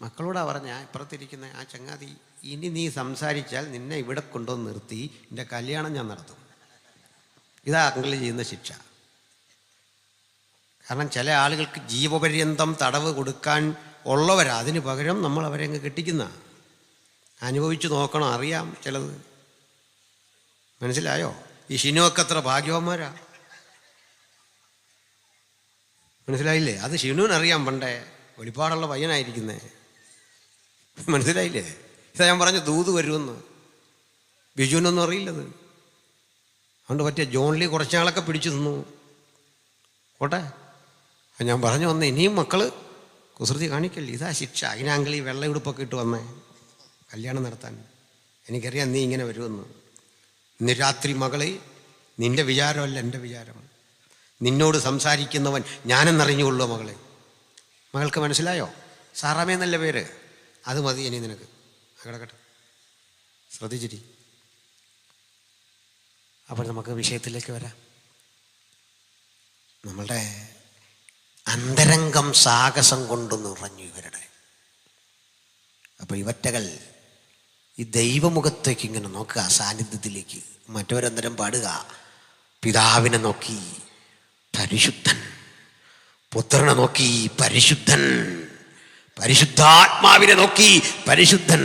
[SPEAKER 1] മക്കളോടാ പറഞ്ഞ ഇപ്പുറത്തിരിക്കുന്ന ആ ചങ്ങാതി, ഇനി നീ സംസാരിച്ചാൽ നിന്നെ ഇവിടെ കൊണ്ടുവന്ന് നിർത്തി എൻ്റെ കല്യാണം ഞാൻ നടത്തും. ഇതാ അങ്കിൾ ചെയ്യുന്ന ശിക്ഷ. കാരണം ചില ആളുകൾക്ക് ജീവപര്യന്തം തടവ് കൊടുക്കാൻ ഉള്ളവരാ, അതിന് പകരം നമ്മൾ അവരെ അങ്ങ് കെട്ടിക്കുന്ന. അനുഭവിച്ച് നോക്കണം, അറിയാം ചിലത്. മനസ്സിലായോ? ഈ ഷിനുവൊക്കെ അത്ര ഭാഗ്യവന്മാരാ. മനസ്സിലായില്ലേ? അത് ഷിനുവിനറിയാം, പണ്ടേ വെളിപ്പാടുള്ള പയ്യനായിരിക്കുന്നേ. മനസ്സിലായില്ലേ? ഇതാ ഞാൻ പറഞ്ഞു ദൂത് വരുമെന്ന്. ബിജുവിനൊന്നും അറിയില്ലത്. അതുകൊണ്ട് പറ്റിയ ജോൺലി കുറച്ചാളൊക്കെ പിടിച്ചു തിന്നു. പോട്ടെ, ഞാൻ പറഞ്ഞു വന്നേ, ഇനിയും മക്കൾ കുസൃതി കാണിക്കല്ലേ. ഇതാ ശിക്ഷ. അതിനാങ്കിൽ ഈ വെള്ള ഉടുപ്പൊക്കെ ഇട്ട് വന്നേ കല്യാണം നടത്താൻ. എനിക്കറിയാം നീ ഇങ്ങനെ വരുമെന്ന്. ഇന്ന് രാത്രി മകളെ, നിന്റെ വിചാരമല്ല എൻ്റെ വിചാരം. നിന്നോട് സംസാരിക്കുന്നവൻ ഞാനെന്നറിഞ്ഞുകൊള്ളുക മകളെ. മകൾക്ക് മനസ്സിലായോ? സാറാമേ എന്നല്ല പേര്. അത് മതി ഇനി നിനക്ക്. കിടക്കട്ടെ, ശ്രദ്ധിച്ചിരി. അപ്പോൾ നമുക്ക് വിഷയത്തിലേക്ക് വരാം. നമ്മളുടെ അന്തരംഗം സാഹസം കൊണ്ട് നിറഞ്ഞു ഇവരുടെ. അപ്പോൾ ഇവറ്റകൾ ഈ ദൈവമുഖത്തേക്ക് ഇങ്ങനെ നോക്കുക, സാന്നിധ്യത്തിലേക്ക്. മറ്റവരന്തരം പാടുക, പിതാവിനെ നോക്കി പരിശുദ്ധൻ, പുത്രനെ നോക്കി പരിശുദ്ധൻ, പരിശുദ്ധാത്മാവിനെ നോക്കി പരിശുദ്ധൻ.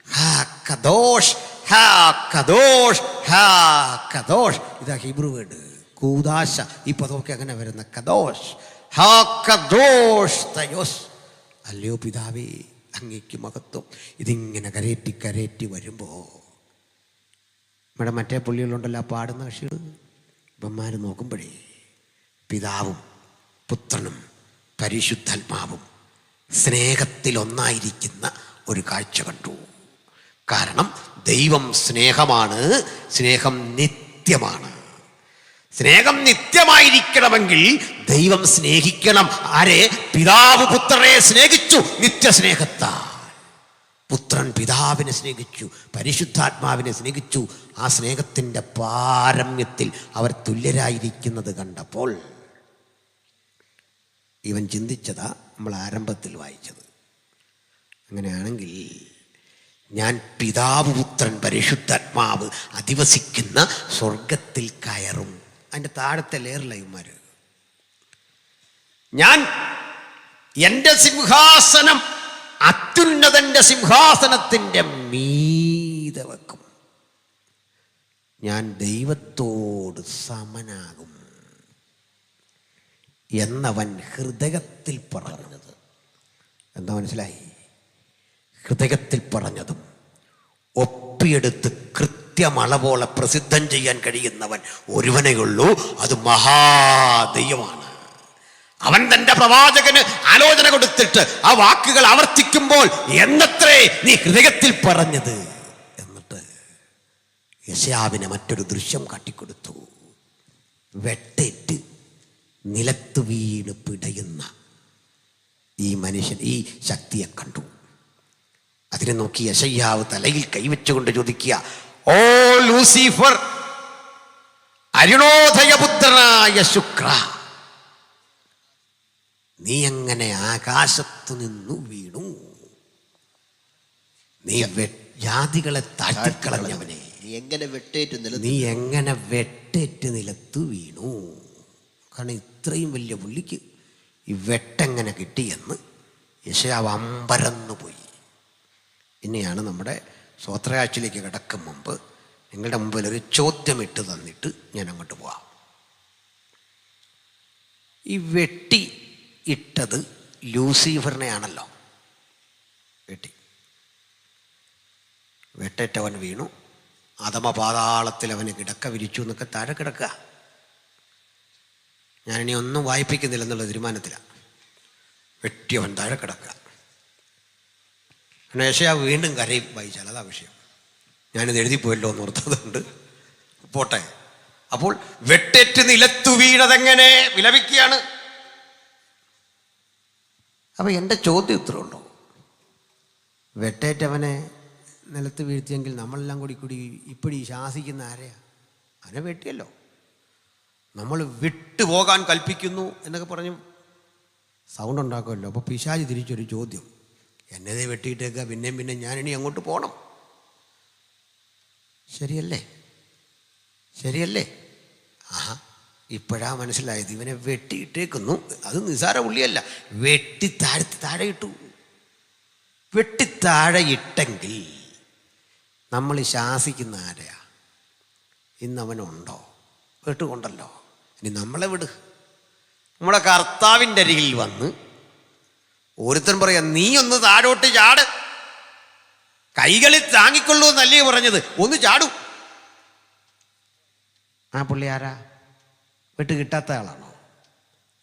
[SPEAKER 1] ഹാ കദോഷ്, ഹാ കദോഷ്, ഹാ കദോഷ്. ഇതാ ഹീബ്രു വേർഡ് കൂദാശ. ഈ പദമൊക്കെ അങ്ങനെ വരുന്ന കദോഷ്, ഹാ കദോഷ് തയോസ്. അല്ലയോ പിതാവേ, അങ്ങേക്ക് മഹത്വം. ഇതിങ്ങനെ കരേറ്റി കരേറ്റി വരുമ്പോൾ നമ്മുടെ മറ്റേ പുള്ളികളുണ്ടല്ലോ ആ പാടുന്ന കക്ഷികൾ, ഇവന്മാർ നോക്കുമ്പോഴേ പിതാവും പുത്രനും പരിശുദ്ധാത്മാവും സ്നേഹത്തിലൊന്നായിരിക്കുന്ന ഒരു കാഴ്ച കണ്ടു. കാരണം ദൈവം സ്നേഹമാണ്, സ്നേഹം നിത്യമാണ്. സ്നേഹം നിത്യമായിരിക്കണമെങ്കിൽ ദൈവം സ്നേഹിക്കണം. ആരെ? പിതാവ് പുത്രനെ സ്നേഹിച്ചു നിത്യസ്നേഹത്താൽ. പുത്രൻ പിതാവിനെ സ്നേഹിച്ചു, പരിശുദ്ധാത്മാവിനെ സ്നേഹിച്ചു. ആ സ്നേഹത്തിൻ്റെ പാരമ്യത്തിൽ അവർ തുല്യരായിരിക്കുന്നത് കണ്ടപ്പോൾ ഇവൻ ചിന്തിച്ചതാ നമ്മൾ ആരംഭത്തിൽ വായിച്ചത്. അങ്ങനെയാണെങ്കിൽ ഞാൻ പിതാവ് പുത്രൻ പരിശുദ്ധാത്മാവ് അധിവസിക്കുന്ന സ്വർഗത്തിൽ കയറും. അതിൻ്റെ താഴത്തെ ലെയറില ഇവന്മാർ. ഞാൻ എൻ്റെ സിംഹാസനം അത്യുന്നതൻ്റെ സിംഹാസനത്തിൻ്റെ മീതെ വെക്കും. ഞാൻ ദൈവത്തോട് സമനാകും എന്നവൻ ഹൃദയത്തിൽ പറഞ്ഞത്. എന്താ മനസ്സിലായി? ഹൃദയത്തിൽ പറഞ്ഞതും ഒപ്പിയെടുത്ത് കൃത്യമളവോളം പ്രസിദ്ധം ചെയ്യാൻ കഴിയുന്നവൻ ഒരുവനെയുള്ളൂ. അത് മഹാദൈവമാണ്. അവൻ തൻ്റെ പ്രവാചകന് ആലോചന കൊടുത്തിട്ട് ആ വാക്കുകൾ ആവർത്തിക്കുമ്പോൾ എന്നത്രേ നീ ഹൃദയത്തിൽ പറഞ്ഞത്. എന്നിട്ട് യെശയ്യാവിനെ മറ്റൊരു ദൃശ്യം കാട്ടിക്കൊടുത്തു. വെട്ടേറ്റ് നിലത്ത് വീണ് പിടയുന്ന ഈ മനുഷ്യൻ, ഈ ശക്തിയെ കണ്ടു. അതിനെ നോക്കി യെശയ്യാവ് തലയിൽ കൈവച്ചുകൊണ്ട് ചോദിക്കുക, ഓ ലൂസിഫർ, അരുണോദയപുത്രനായ ശുക്ര, നീ എങ്ങനെ ആകാശത്തു നിന്നു വീണു? നീ ജാതികളെ താഴ്ത്തിക്കളഞ്ഞവനെ, നീ എങ്ങനെ വെട്ടേറ്റ് നിലത്ത് വീണു? കാരണം ഇത്രയും വലിയ പുള്ളിക്ക് ഈ വെട്ടെങ്ങനെ കിട്ടിയെന്ന് യെശയ്യാവ് അമ്പരന്നു പോയി. ഇനിയാണ് നമ്മുടെ സ്വോത്രയാഴ്ചയിലേക്ക് കിടക്കും മുമ്പ് നിങ്ങളുടെ മുമ്പിൽ ഒരു ചോദ്യം ഇട്ട് തന്നിട്ട് ഞാൻ അങ്ങോട്ട് പോവാം. ഈ വെട്ടി ഇട്ടത് ലൂസിഫറിനെയാണല്ലോ. വെട്ടേറ്റവൻ വീണു, അധമപാതാളത്തിൽ അവന് കിടക്ക വിരിച്ചു എന്നൊക്കെ താഴെ കിടക്കുക. ഞാനിനി ഒന്നും വായിപ്പിക്കുന്നില്ല എന്നുള്ള തീരുമാനത്തിലാണ്. വെട്ടിയവൻ താഴെ കിടക്കുക. യെശയ്യാവ് വീണ്ടും കരയും. വായിച്ചാൽ അതാ വിഷയം. ഞാനിത് എഴുതിപ്പോയല്ലോ എന്ന് ഓർത്തതുണ്ട്. പോട്ടെ. അപ്പോൾ വെട്ടേറ്റ് നിലത്തു വീണതെങ്ങനെ വിലപിക്കുകയാണ്. അപ്പം എൻ്റെ ചോദ്യം ഇത്ര ഉണ്ടോ? വെട്ടേറ്റവനെ നിലത്ത് വീഴ്ത്തിയെങ്കിൽ നമ്മളെല്ലാം കൂടി ഇപ്പടി ശാസിക്കുന്ന ആരെയാ? അവനെ വെട്ടിയല്ലോ. നമ്മൾ വിട്ടുപോകാൻ കൽപ്പിക്കുന്നു എന്നൊക്കെ പറഞ്ഞ് സൗണ്ട് ഉണ്ടാക്കുമല്ലോ. അപ്പോൾ പിശാചി തിരിച്ചൊരു ചോദ്യം, എന്നതേ വെട്ടിയിട്ടേക്കുക, പിന്നെയും ഞാനിനി അങ്ങോട്ട് പോകണം. ശരിയല്ലേ? ശരിയല്ലേ? ആഹാ, ഇപ്പോഴാ മനസ്സിലായത്. ഇവനെ വെട്ടിയിട്ടേക്കുന്നു. അത് നിസാര പുള്ളിയല്ല, വെട്ടി താഴെ ഇട്ടു. വെട്ടി താഴെ ഇട്ടെങ്കിൽ നമ്മൾ ശാസിക്കുന്ന ആരെയാ? ഇന്നവനുണ്ടോ? വെട്ടുകൊണ്ടല്ലോ. ഇനി നമ്മളെ വിട്. നമ്മുടെ കർത്താവിൻ്റെ അരികിൽ വന്ന് ഒരുത്തൻ പറയാം, നീ ഒന്ന് താഴോട്ട് ചാട്, കൈകളിൽ താങ്ങിക്കൊള്ളൂ എന്നല്ലേ പറഞ്ഞത്, ഒന്ന് ചാടൂ. ആ പുള്ളി ആരാ? വെട്ട് കിട്ടാത്ത ആളാണോ?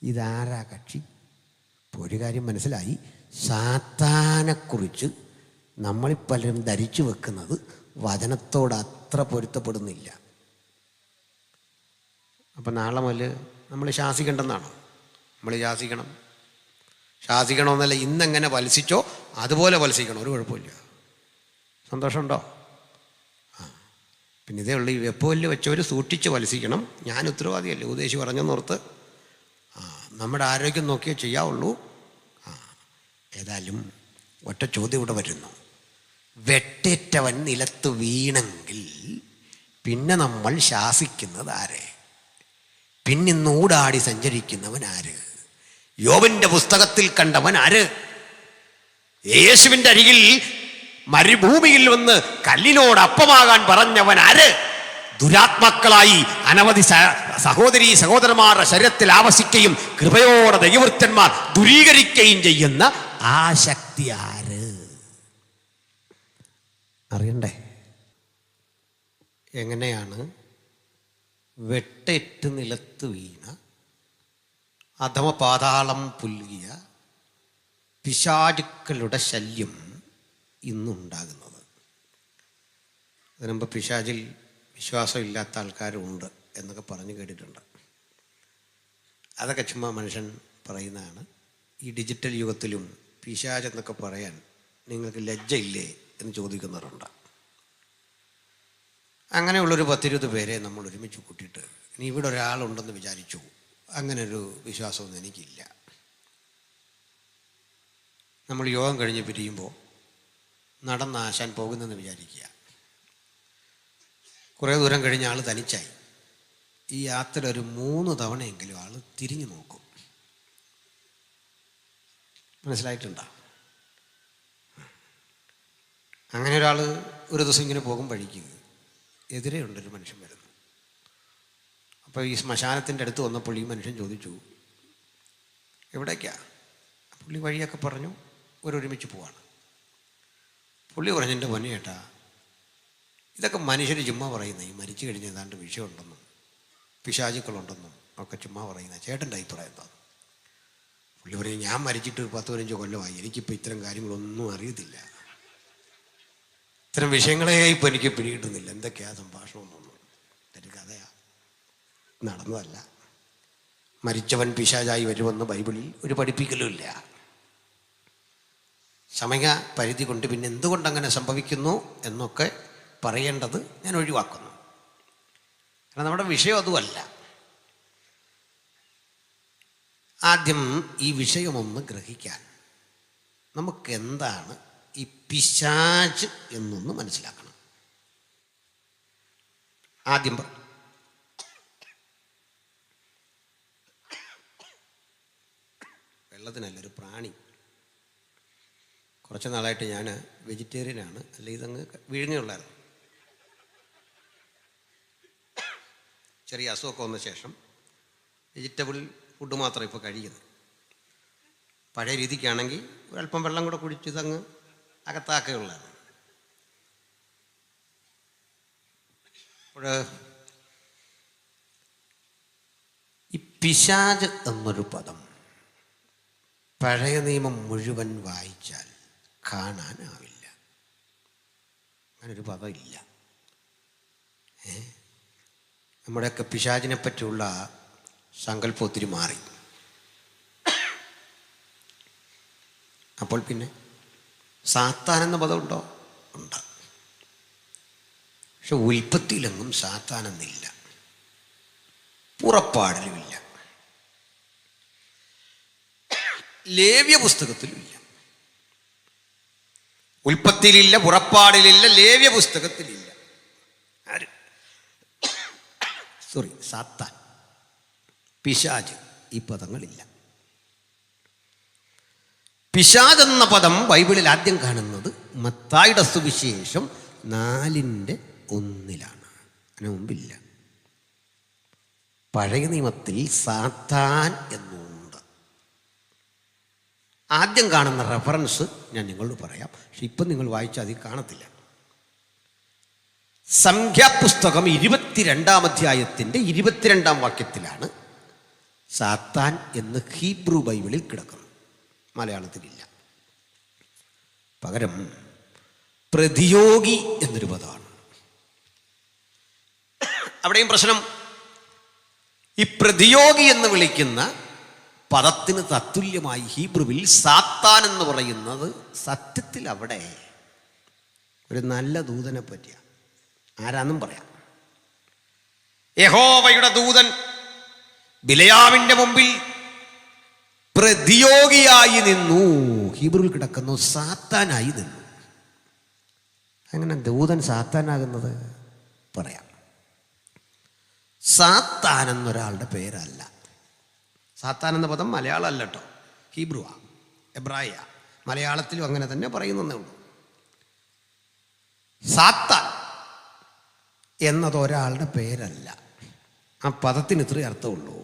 [SPEAKER 1] ഇതാരാ കക്ഷി? ഇപ്പോൾ ഒരു കാര്യം മനസ്സിലായി. സാത്താനെക്കുറിച്ച് നമ്മളിൽ പലരും ധരിച്ചു വെക്കുന്നത് വചനത്തോട് അത്ര പൊരുത്തപ്പെടുന്നില്ല. അപ്പം നാളെ മുതൽ നമ്മൾ ശാസിക്കേണ്ടെന്നാണോ? നമ്മൾ ശാസിക്കണമെന്നല്ല. ഇന്നെങ്ങനെ വത്സിച്ചോ അതുപോലെ വത്സിക്കണം. ഒരു കുഴപ്പമില്ല. സന്തോഷമുണ്ടോ? പിന്നെ ഇതേ ഉള്ളൂ. ഈ വെപ്പുവല്ല് വെച്ചവർ സൂക്ഷിച്ച് വത്സിക്കണം. ഞാൻ ഉത്തരവാദിയല്ലേ, ഉപദേശി പറഞ്ഞെന്നോർത്ത് നമ്മുടെ ആരോഗ്യം നോക്കിയേ ചെയ്യാവുള്ളൂ. ഏതായാലും ഒറ്റ ചോദ്യം ഇവിടെ വരുന്നു. വെട്ടേറ്റവൻ നിലത്ത് വീണെങ്കിൽ പിന്നെ നമ്മൾ ശാസിക്കുന്നത് ആരെ? പിന്നിന്നൂടാടി സഞ്ചരിക്കുന്നവൻ ആര്? യോബിൻ്റെ പുസ്തകത്തിൽ കണ്ടവൻ ആര്? യേശുവിൻ്റെ അരികിൽ മരുഭൂമിയിൽ വന്ന് കല്ലിനോട് അപ്പമാകാൻ പറഞ്ഞവൻ ആര്? ദുരാത്മാക്കളായി അനവധി സഹോദരീ സഹോദരന്മാരുടെ ശരീരത്തിൽ ആവസിക്കുകയും കൃപയോടെ ദൈവവൃത്തന്മാർ ദുരീകരിക്കുകയും ചെയ്യുന്ന ആ ശക്തി ആര്? അറിയണ്ടേ? എങ്ങനെയാണ് വെട്ടേറ്റ് നിലത്ത് വീണ അധമ പാതാളം പുൽകിയ പിശാചുക്കളുടെ ശല്യം ഇന്നുണ്ടാകുന്നത്? അതിനുമ്പ് പിശാചിൽ വിശ്വാസമില്ലാത്ത ആൾക്കാരുണ്ട് എന്നൊക്കെ പറഞ്ഞു കേട്ടിട്ടുണ്ട്. അതൊക്കെ ചുമ്മാ മനുഷ്യൻ പറയുന്നതാണ്. ഈ ഡിജിറ്റൽ യുഗത്തിലും പിശാച് എന്നൊക്കെ പറയാൻ നിങ്ങൾക്ക് ലജ്ജയില്ലേ എന്ന് ചോദിക്കുന്നവരുണ്ട്. അങ്ങനെയുള്ളൊരു 10-20 പേരെ നമ്മൾ ഒരുമിച്ച് കൂട്ടിയിട്ട് ഇനി ഇവിടെ ഒരാളുണ്ടെന്ന് വിചാരിച്ചു, അങ്ങനൊരു വിശ്വാസമൊന്നും എനിക്കില്ല. നമ്മൾ യോഗം കഴിഞ്ഞ് പിരിയുമ്പോൾ നടന്നാശാൻ പോകുന്നെന്ന് വിചാരിക്കുക. കുറേ ദൂരം കഴിഞ്ഞ ആൾ തനിച്ചായി. ഈ യാത്ര ഒരു 3 തവണയെങ്കിലും ആൾ തിരിഞ്ഞു നോക്കും. മനസ്സിലായിട്ടുണ്ടോ? അങ്ങനെ ഒരാൾ ഒരു ദിവസം ഇങ്ങനെ പോകും വഴിക്ക് എതിരെ ഉണ്ടൊരു മനുഷ്യൻ വരുന്നു. അപ്പോൾ ഈ ശ്മശാനത്തിൻ്റെ അടുത്ത് വന്നപ്പോൾ ഈ മനുഷ്യൻ ചോദിച്ചു, എവിടേക്കാ? പുള്ളി വഴിയൊക്കെ പറഞ്ഞു, ഒരുമിച്ച് പോവാണ്. പുള്ളി പറഞ്ഞു, എൻ്റെ പൊന്നു ചേട്ടാ, ഇതൊക്കെ മനുഷ്യർ ചുമ്മാ പറയുന്നത്, ഈ മരിച്ചു കഴിഞ്ഞ് ഏതാണ്ട് വിഷയമുണ്ടെന്നും പിശാചുക്കളുണ്ടെന്നും ഒക്കെ ചുമ്മാ പറയുന്നത്. ചേട്ടൻ്റെ അഭിപ്രായം എന്താ? പുള്ളി പറയും, ഞാൻ മരിച്ചിട്ട് 10-15 കൊല്ലമായി, എനിക്കിപ്പോൾ ഇത്തരം കാര്യങ്ങളൊന്നും അറിയത്തില്ല, ഇത്തരം വിഷയങ്ങളെ ഇപ്പോൾ എനിക്ക് പിടികിട്ടുന്നില്ല, എന്തൊക്കെയാ സംഭാഷണമെന്നൊന്നും. ഒരു കഥയാ, നടന്നതല്ല. മരിച്ചവൻ പിശാചായി വരുമെന്ന് ബൈബിളിൽ ഒരു പഠിപ്പിക്കലുമില്ല. സമയ പരിധി കൊണ്ട് പിന്നെ എന്തുകൊണ്ടങ്ങനെ സംഭവിക്കുന്നു എന്നൊക്കെ പറയേണ്ടത് ഞാൻ ഒഴിവാക്കുന്നു. കാരണം നമ്മുടെ വിഷയം അതുമല്ല. ആദ്യം ഈ വിഷയമൊന്ന് ഗ്രഹിക്കാൻ നമുക്ക് എന്താണ് ഈ പിശാച് എന്നൊന്ന് മനസ്സിലാക്കണം. ആദ്യം വെള്ളത്തിനല്ലൊരു പ്രാണി. കുറച്ച് നാളായിട്ട് ഞാൻ വെജിറ്റേറിയനാണ്, അല്ലെങ്കിൽ ഇതങ്ങ് വിഴുങ്ങിയുള്ളായിരുന്നു. ചെറിയ അസുഖമൊക്കെ വന്ന ശേഷം വെജിറ്റബിൾ ഫുഡ് മാത്രം ഇപ്പോൾ കഴിയുന്നു. പഴയ രീതിക്കാണെങ്കിൽ ഒരല്പം വെള്ളം കൂടെ കുടിച്ച് ഇതങ്ങ് അകത്താക്കുകയുള്ളായിരുന്നു. അപ്പോൾ ഈ പിശാച് എന്നൊരു പദം പഴയ നിയമം മുഴുവൻ വായിച്ചാൽ കാണാനാവില്ല. അങ്ങനൊരു പദം ഇല്ല. നമ്മുടെയൊക്കെ പിശാചിനെ പറ്റിയുള്ള സങ്കല്പം ഒത്തിരി മാറി. അപ്പോൾ പിന്നെ സാത്താൻ എന്ന പദമുണ്ടോ? ഉണ്ട്. പക്ഷെ ഉൽപ്പത്തിയിലെങ്ങും സാത്താൻ എന്നില്ല, പുറപ്പാടിലുമില്ല, ലേവ്യ പുസ്തകത്തിലുമില്ല. ഉൽപ്പത്തിയിലില്ല, പുറപ്പാടിലില്ല, ലേവ്യ പുസ്തകത്തിലില്ല. സാത്താൻ, പിശാച്, ഈ പദങ്ങളില്ല. പിശാച് എന്ന പദം ബൈബിളിൽ ആദ്യം കാണുന്നത് മത്തായിയുടെ സുവിശേഷം 4:1. അതിന് മുമ്പില്ല. പഴയ നിയമത്തിൽ സാത്താൻ എന്നുണ്ട്. ആദ്യം കാണുന്ന റെഫറൻസ് ഞാൻ നിങ്ങളോട് പറയാം, പക്ഷെ ഇപ്പം നിങ്ങൾ വായിച്ചാൽ അതിൽ കാണത്തില്ല. സംഖ്യാപുസ്തകം 22-ാം അധ്യായത്തിൻ്റെ 22-ാം വാക്യത്തിലാണ് സാത്താൻ എന്ന് ഹീബ്രു ബൈബിളിൽ കിടക്കുന്നത്. മലയാളത്തിലില്ല. പകരം പ്രതിയോഗി എന്നൊരു പദമാണ്. അവിടെയും പ്രശ്നം, ഈ പ്രതിയോഗി എന്ന് വിളിക്കുന്ന പദത്തിന് തത്തുല്യമായി ഹീബ്രുവിൽ സാത്താൻ എന്ന് പറയുന്നത് സത്യത്തിൽ അവിടെ ഒരു നല്ല ദൂതനെ പറ്റിയ ആരാന്നും പറയാം. യഹോവയുടെ ദൂതൻ ബിലയാമിന്റെ മുമ്പിൽ പ്രതിയോഗിയായി നിന്നു. ഹീബ്രുവിൽ കിടക്കുന്നു സാത്താനായി നിന്നു. അങ്ങനെ ദൂതൻ സാത്താനാകുന്നത് പറയാം. സാത്താൻ എന്നൊരാളുടെ പേരല്ല. സാത്താൻ എന്ന പദം മലയാളം അല്ല കേട്ടോ, ഹീബ്രുവാ, എബ്രായ. മലയാളത്തിലും അങ്ങനെ തന്നെ പറയുന്നതേ ഉള്ളൂ. സാത്താൻ എന്നത് ഒരാളുടെ പേരല്ല. ആ പദത്തിന് ഇത്രയും അർത്ഥമുള്ളൂ: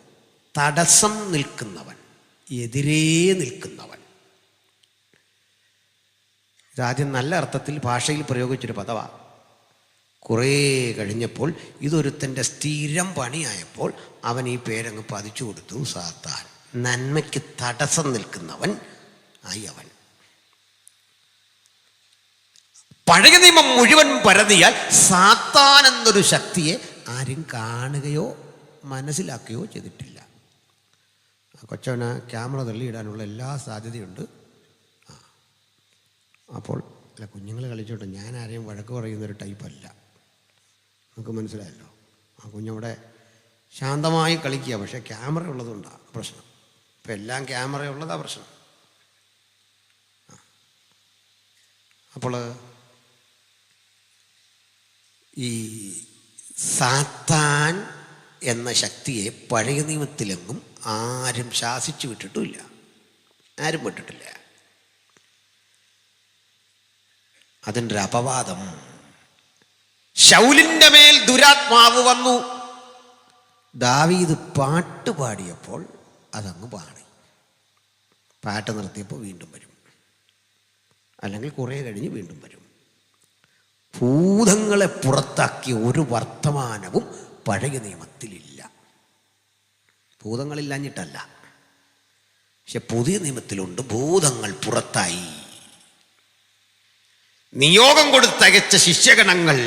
[SPEAKER 1] തടസ്സം നിൽക്കുന്നവൻ, എതിരേ നിൽക്കുന്നവൻ. ഇതാദ്യം നല്ല അർത്ഥത്തിൽ ഭാഷയിൽ പ്രയോഗിച്ചൊരു പദമാണ്. കുറേ കഴിഞ്ഞപ്പോൾ ഇതൊരുത്തൻ്റെ സ്ഥിരം പണിയായപ്പോൾ അവൻ ഈ പേരങ്ങ് പതിച്ചു കൊടുത്തു: സാത്താൻ. നന്മയ്ക്ക് തടസ്സം നിൽക്കുന്നവൻ ആയി അവൻ. പഴയ നിയമം മുഴുവൻ പരതിയാൽ സാത്താൻ എന്നൊരു ശക്തിയെ ആരും കാണുകയോ മനസ്സിലാക്കുകയോ ചെയ്തിട്ടില്ല. കൊച്ചവന് ക്യാമറ തള്ളിയിടാനുള്ള എല്ലാ സാധ്യതയുണ്ട്. അപ്പോൾ അല്ല, കുഞ്ഞുങ്ങൾ കളിച്ചോട്ടെ, ഞാൻ ആരെയും വഴക്ക് പറയുന്നൊരു ടൈപ്പല്ല. നമുക്ക് മനസ്സിലായല്ലോ. ആ കുഞ്ഞവിടെ ശാന്തമായി കളിക്കുക. പക്ഷേ ക്യാമറ ഉള്ളതുകൊണ്ടാണ് പ്രശ്നം. ഇപ്പം എല്ലാം ക്യാമറ ഉള്ളതാ പ്രശ്നം. അപ്പോൾ ഈ സാത്താൻ എന്ന ശക്തിയെ പഴയ നിയമത്തിലെങ്ങും ആരും ശാസിച്ചു വിട്ടിട്ടുമില്ല, ആരും വിട്ടിട്ടില്ല. അതിൻ്റെ ഒരു അപവാദം, ശൗലിൻ്റെ മേൽ ദുരാത്മാവ് വന്നു. ദാവീദ് പാട്ട് പാടിയപ്പോൾ അതങ്ങ് പാടി. പാട്ട് നിർത്തിയപ്പോൾ വീണ്ടും വരും, അല്ലെങ്കിൽ കുറേ കഴിഞ്ഞ് വീണ്ടും വരും. ഭൂതങ്ങളെ പുറത്താക്കിയ ഒരു വർത്തമാനവും പഴയ നിയമത്തിലില്ല. ഭൂതങ്ങളില്ലാഞ്ഞിട്ടല്ല, പക്ഷെ പുതിയ നിയമത്തിലുണ്ട്. ഭൂതങ്ങൾ പുറത്തായി. നിയോഗം കൊടുത്തയച്ച ശിഷ്യഗണങ്ങൾ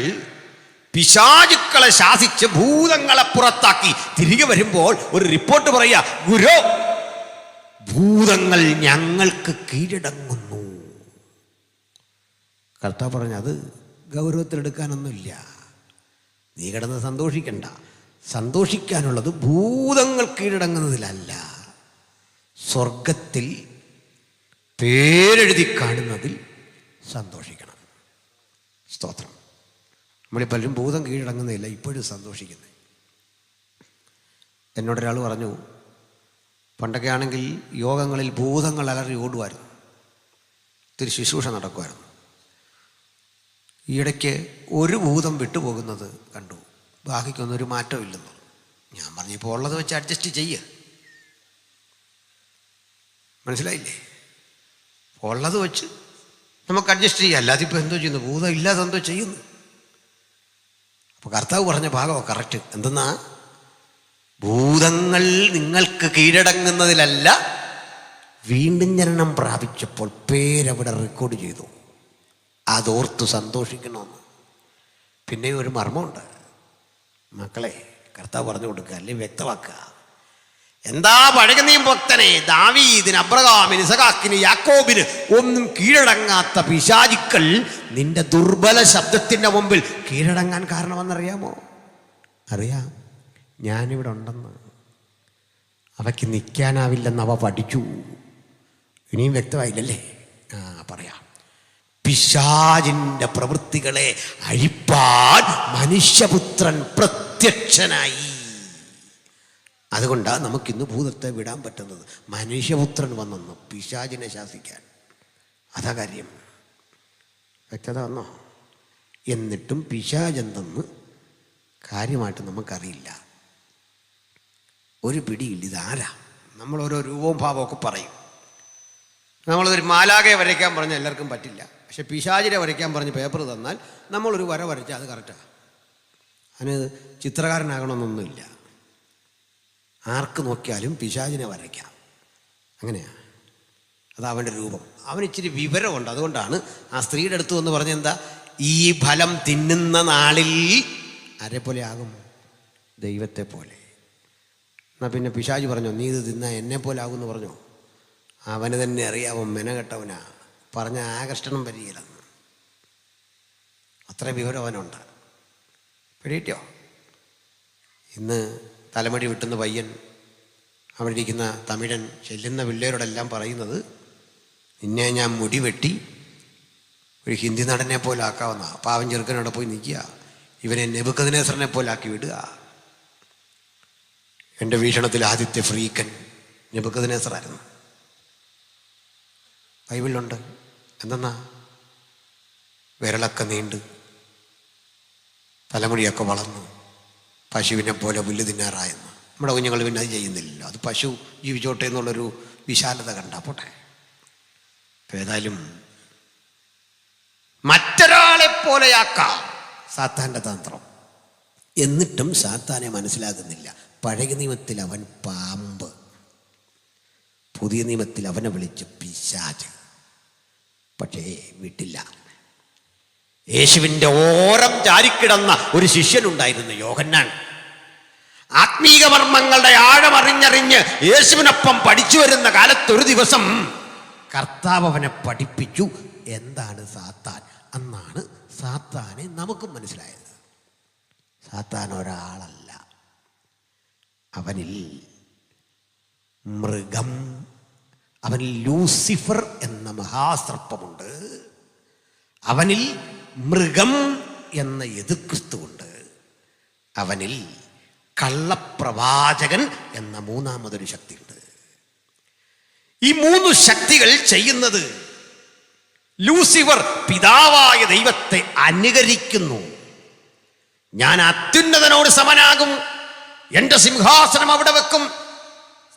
[SPEAKER 1] പിശാചുക്കളെ ശാസിച്ച് ഭൂതങ്ങളെ പുറത്താക്കി തിരികെ വരുമ്പോൾ ഒരു റിപ്പോർട്ട് പറയാ: ഗുരു, ഭൂതങ്ങൾ ഞങ്ങൾക്ക് കീഴടങ്ങുന്നു. കർത്താവ് പറഞ്ഞു, അത് ഗൗരവത്തിലെടുക്കാനൊന്നുമില്ല, നീ കിടന്ന് സന്തോഷിക്കണ്ട. സന്തോഷിക്കാനുള്ളത് ഭൂതങ്ങൾ കീഴടങ്ങുന്നതിലല്ല, സ്വർഗത്തിൽ പേരെഴുതി കാണുന്നതിൽ സന്തോഷിക്കണം. സ്തോത്രം. നമ്മളീ പലരും ഭൂതം കീഴടങ്ങുന്നില്ല, ഇപ്പോഴും സന്തോഷിക്കുന്നത്. എന്നോടൊരാൾ പറഞ്ഞു, പണ്ടൊക്കെ ആണെങ്കിൽ യോഗങ്ങളിൽ ഭൂതങ്ങൾ അലറി ഓടുമായിരുന്നു, ഇത്തിരി ശുശ്രൂഷ നടക്കുമായിരുന്നു. ഈയിടയ്ക്ക് ഒരു ഭൂതം വിട്ടുപോകുന്നത് കണ്ടു, ബാക്കിക്കൊന്നും ഒരു മാറ്റവും ഇല്ലെന്നു. ഞാൻ പറഞ്ഞു, ഇപ്പോൾ ഉള്ളത് വെച്ച് അഡ്ജസ്റ്റ് ചെയ്യുക. മനസ്സിലായില്ലേ? ഉള്ളത് വെച്ച് നമുക്ക് അഡ്ജസ്റ്റ് ചെയ്യാം, അല്ലാതെ ഇപ്പോൾ എന്തോ ചെയ്യുന്നു, ഭൂതം ഇല്ലാതെ എന്തോ ചെയ്യുന്നു. അപ്പോൾ കർത്താവ് പറഞ്ഞ ഭാഗമാണ് കറക്റ്റ്. എന്തെന്നാ? ഭൂതങ്ങൾ നിങ്ങൾക്ക് കീഴടങ്ങുന്നതിലല്ല, വീണ്ടും ജനനം പ്രാപിച്ചപ്പോൾ പേരവിടെ റെക്കോർഡ് ചെയ്തു. അതോർത്ത് സന്തോഷിക്കണമെന്ന്. പിന്നെ ഒരു മർമ്മമുണ്ട് മക്കളെ, കർത്താവ് പറഞ്ഞു കൊടുക്കുക, അല്ലെങ്കിൽ വ്യക്തമാക്കുക. എന്താ പഴയ നിയമ ഭക്തനെ, ദാവീദിന്, അബ്രഹാമിന്, ഇസഹാക്കിന്, യാക്കോബിന് ഒന്നും കീഴടങ്ങാത്ത പിശാചുക്കൾ നിന്റെ ദുർബല ശബ്ദത്തിൻ്റെ മുമ്പിൽ കീഴടങ്ങാൻ കാരണമെന്നറിയാമോ? അറിയാം, ഞാനിവിടെ ഉണ്ടെന്ന്. അവയ്ക്ക് നിൽക്കാനാവില്ലെന്ന് അവ പഠിച്ചു. ഇനിയും വ്യക്തമായില്ലല്ലേ? പറയാം. പിശാചിൻ്റെ പ്രവൃത്തികളെ അഴിപ്പാൻ മനുഷ്യപുത്രൻ പ്രത്യക്ഷനായി. അതുകൊണ്ടാണ് നമുക്കിന്ന് ഭൂതത്തെ വിടാൻ പറ്റുന്നത്. മനുഷ്യപുത്രൻ വന്നെന്ന് പിശാചിനെ ശാസിക്കാൻ. അതാ കാര്യം. വ്യക്തത വന്നോ? എന്നിട്ടും പിശാചെന്തെന്ന് കാര്യമായിട്ട് നമുക്കറിയില്ല, ഒരു പിടിയില്ല. ഇതാരാ? നമ്മൾ ഓരോ രൂപവും ഭാവമൊക്കെ പറയും. നമ്മളൊരു മാലാകയെ വരയ്ക്കാൻ പറഞ്ഞാൽ എല്ലാവർക്കും പറ്റില്ല. പക്ഷെ പിശാചിനെ വരയ്ക്കാൻ പറഞ്ഞ് പേപ്പർ തന്നാൽ നമ്മളൊരു വര വരച്ചാൽ അത് കറക്റ്റാണ്. അതിന് ചിത്രകാരനാകണമെന്നൊന്നുമില്ല. ആർക്ക് നോക്കിയാലും പിശാചിനെ വരയ്ക്കാം. അങ്ങനെയാണ്. അത് അവൻ്റെ രൂപം. അവനിച്ചിരി വിവരമുണ്ട്. അതുകൊണ്ടാണ് ആ സ്ത്രീയുടെ അടുത്ത് എന്ന് പറഞ്ഞ എന്താ, ഈ ഫലം തിന്നുന്ന നാളിൽ ആരെപ്പോലെ ആകും? ദൈവത്തെ പോലെ. എന്നാൽ പിന്നെ പിശാച് പറഞ്ഞോ, നീ ഇത് തിന്നാൽ എന്നെപ്പോലെ ആകുമെന്ന് പറഞ്ഞോ? അവന് തന്നെ അറിയാവും, മെനകെട്ടവനാ, പറഞ്ഞ ആകർഷണം വരികയില്ലെന്ന്. അത്ര വിവരം അവനുണ്ട്. പിടിയിട്ടോ? ഇന്ന് തലമുടി വെട്ടുന്ന പയ്യൻ, അവിടെ ഇരിക്കുന്ന തമിഴൻ ചെല്ലുന്ന പിള്ളേരോടെല്ലാം പറയുന്നത്, നിന്നെ ഞാൻ മുടി വെട്ടി ഒരു ഹിന്ദി നടനെ പോലെ ആക്കാവുന്ന. അപ്പം അവൻ ചെറുക്കനോടെ പോയി നിൽക്കുക, ഇവനെ നെബൂഖദ്നേസറിനെ പോലെ ആക്കി വിടുക. എൻ്റെ വീക്ഷണത്തിൽ ആദ്യത്തെ ഫ്രീക്കൻ നെബൂഖദ്നേസറായിരുന്നു. ബൈബിളിലുണ്ട്. എന്തെന്നാ? വിരളൊക്കെ നീണ്ട് തലമുടിയൊക്കെ വളർന്നു, പശുവിനെ പോലെ പുല്ല് തിന്നാറായെന്ന്. നമ്മുടെ കുഞ്ഞുങ്ങൾ പിന്നെ അത് ചെയ്യുന്നില്ലല്ലോ. അത് പശു ജീവിച്ചോട്ടെ എന്നുള്ളൊരു വിശാലത കണ്ടാ പോട്ടെ. ഏതായാലും മറ്റൊരാളെ പോലെയാക്കാം സാത്താൻ്റെ തന്ത്രം. എന്നിട്ടും സാത്താനെ മനസ്സിലാകുന്നില്ല. പഴയ നിയമത്തിൽ അവൻ പാമ്പ്, പുതിയ നിയമത്തിൽ അവനെ വിളിച്ച് പിശാച്. പക്ഷേ വിട്ടില്ല. യേശുവിൻ്റെ ഓരം ചാരിക്കിടന്ന ഒരു ശിഷ്യനുണ്ടായിരുന്നു, യോഹന്നാൻ. ആത്മീക മർമ്മങ്ങളുടെ ആഴമറിഞ്ഞറിഞ്ഞ് യേശുവിനൊപ്പം പഠിച്ചു വരുന്ന കാലത്ത് ഒരു ദിവസം കർത്താവ് അവനെ പഠിപ്പിച്ചു എന്താണ് സാത്താൻ. അന്നാണ് സാത്താനെ നമുക്കും മനസ്സിലായത്. സാത്താൻ ഒരാളല്ല, അവനിൽ മൃഗം, അവനിൽ ലൂസിഫർ എന്ന മഹാസർപ്പമുണ്ട്, അവനിൽ മൃഗം എന്ന എതിർക്രിസ്തുവുണ്ട്, അവനിൽ കള്ളപ്രവാചകൻ എന്ന മൂന്നാമതൊരു ശക്തിയുണ്ട്. ഈ മൂന്ന് ശക്തികൾ ചെയ്യുന്നത് ലൂസിഫർ പിതാവായ ദൈവത്തെ അനുകരിക്കുന്നു. ഞാൻ അത്യുന്നതനോട് സമനാകും, എൻ്റെ സിംഹാസനം അവിടെ വെക്കും.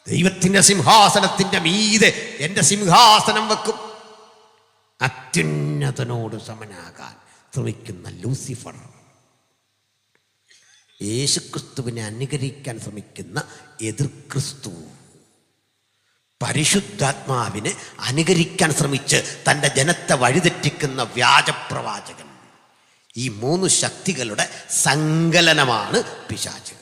[SPEAKER 1] ദൈവത്തിൻ്റെ സിംഹാസനത്തിൻ്റെ മീതെ എൻ്റെ സിംഹാസനം വെക്കും. അത്യുന്നതനോട് സമനാകാൻ ശ്രമിക്കുന്ന ലൂസിഫർ, യേശുക്രിസ്തുവിനെ അനുകരിക്കാൻ ശ്രമിക്കുന്ന എതിർക്രിസ്തു, പരിശുദ്ധാത്മാവിനെ അനുകരിക്കാൻ ശ്രമിച്ച് തൻ്റെ ജനത്തെ വഴിതെറ്റിക്കുന്ന വ്യാജപ്രവാചകൻ. ഈ മൂന്ന് ശക്തികളുടെ സങ്കലനമാണ് പിശാച്.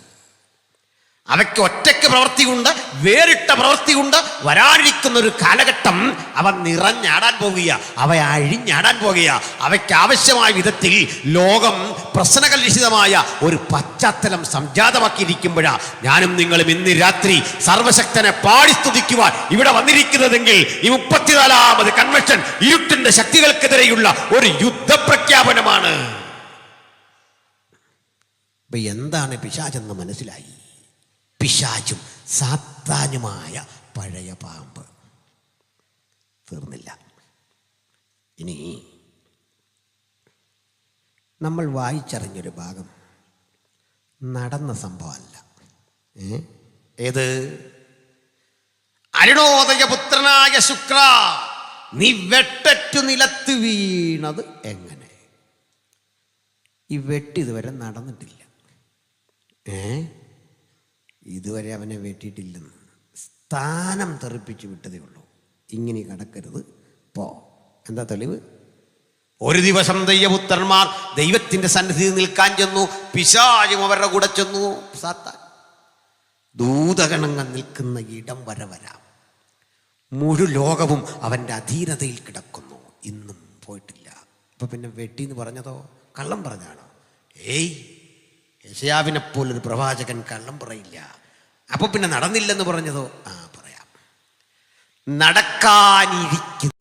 [SPEAKER 1] അവയ്ക്ക് ഒറ്റയ്ക്ക് പ്രവൃത്തിയുണ്ട്, വേറിട്ട പ്രവൃത്തിയുണ്ട്. വരാനിരിക്കുന്ന ഒരു കാലഘട്ടം അവ നിറഞ്ഞാടാൻ പോകുക, അവ അഴിഞ്ഞാടാൻ പോകുക. അവയ്ക്ക് ആവശ്യമായ വിധത്തിൽ ലോകം പ്രശ്നകലുഷിതമായ ഒരു പശ്ചാത്തലം സംജാതമാക്കിയിരിക്കുമ്പോഴാണ് ഞാനും നിങ്ങളും ഇന്ന് രാത്രി സർവശക്തനെ പാടി സ്തുതിക്കുവാൻ ഇവിടെ വന്നിരിക്കുന്നതെങ്കിൽ ഈ 34ാമത് കൺവെൻഷൻ ഇരുട്ടിന്റെ ശക്തികൾക്കെതിരെയുള്ള ഒരു യുദ്ധപ്രഖ്യാപനമാണ്. അപ്പൊ എന്താണ് പിശാചെന്ന് മനസ്സിലായി. പിശാചും സാത്താനുമായ പഴയ പാമ്പ്. തീർന്നില്ല. ഇനി നമ്മൾ വായിച്ചറിഞ്ഞൊരു ഭാഗം നടന്ന സംഭവമല്ല. ഏത്? അരുണോദയപുത്രനായ ശുക്ര, നീ വെട്ടറ്റു നിലത്ത് വീണത് എങ്ങനെ? ഈ വെട്ട് ഇതുവരെ നടന്നിട്ടില്ല. ഇതുവരെ അവനെ വെട്ടിയിട്ടില്ലെന്ന്, സ്ഥാനം തെറിപ്പിച്ച് വിട്ടതേ ഉള്ളൂ. ഇങ്ങനെ കടക്കരുത്, പോ. എന്താ തെളിവ്? ഒരു ദിവസം ദൈവപുത്രന്മാർ ദൈവത്തിന്റെ സന്നിധിയിൽ നിൽക്കാൻ ചെന്നു. പിശാചും അവരുടെ കൂടെ ചെന്നു. സാത്താൻ ദൂതഗണങ്ങൾ നിൽക്കുന്ന ഇടം വരെ വരാം. മുഴു ലോകവും അവൻ്റെ അധീനതയിൽ കിടക്കുന്നു. ഇന്നും പോയിട്ടില്ല. അപ്പൊ പിന്നെ വെട്ടി എന്ന് പറഞ്ഞതോ കള്ളം പറഞ്ഞാണോ? യെശയ്യാവിനെ പോലൊരു പ്രവാചകൻ കള്ളം പറയില്ല. അപ്പൊ പിന്നെ നടന്നില്ലെന്ന് പറഞ്ഞതോ? പറയാം. നടക്കാനിരിക്കുന്നു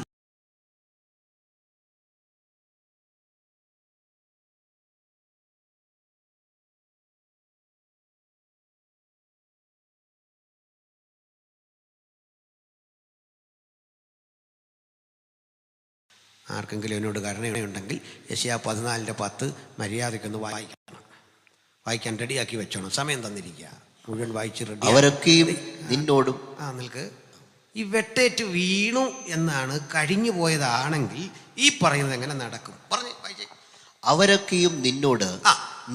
[SPEAKER 1] ആർക്കെങ്കിലും എന്നോട് കരുണയുണ്ടെങ്കിൽ യെശയ്യാ 14:10 മര്യാദയ്ക്കൊന്ന് വായിക്കണം. വായിക്കാൻ റെഡിയാക്കി വെച്ചോണം. സമയം തന്നിരിക്കുക. മുഴുവൻ വായിച്ച് റെഡി.
[SPEAKER 3] അവരൊക്കെയും നിന്നോടും
[SPEAKER 1] നിൽക്ക്. ഈ വെട്ടേറ്റ് വീണു എന്നാണ് കഴിഞ്ഞു പോയതാണെങ്കിൽ ഈ പറയുന്നത് എങ്ങനെ നടക്കും? പറഞ്ഞു വായിച്ചേ.
[SPEAKER 3] അവരൊക്കെയും നിന്നോട്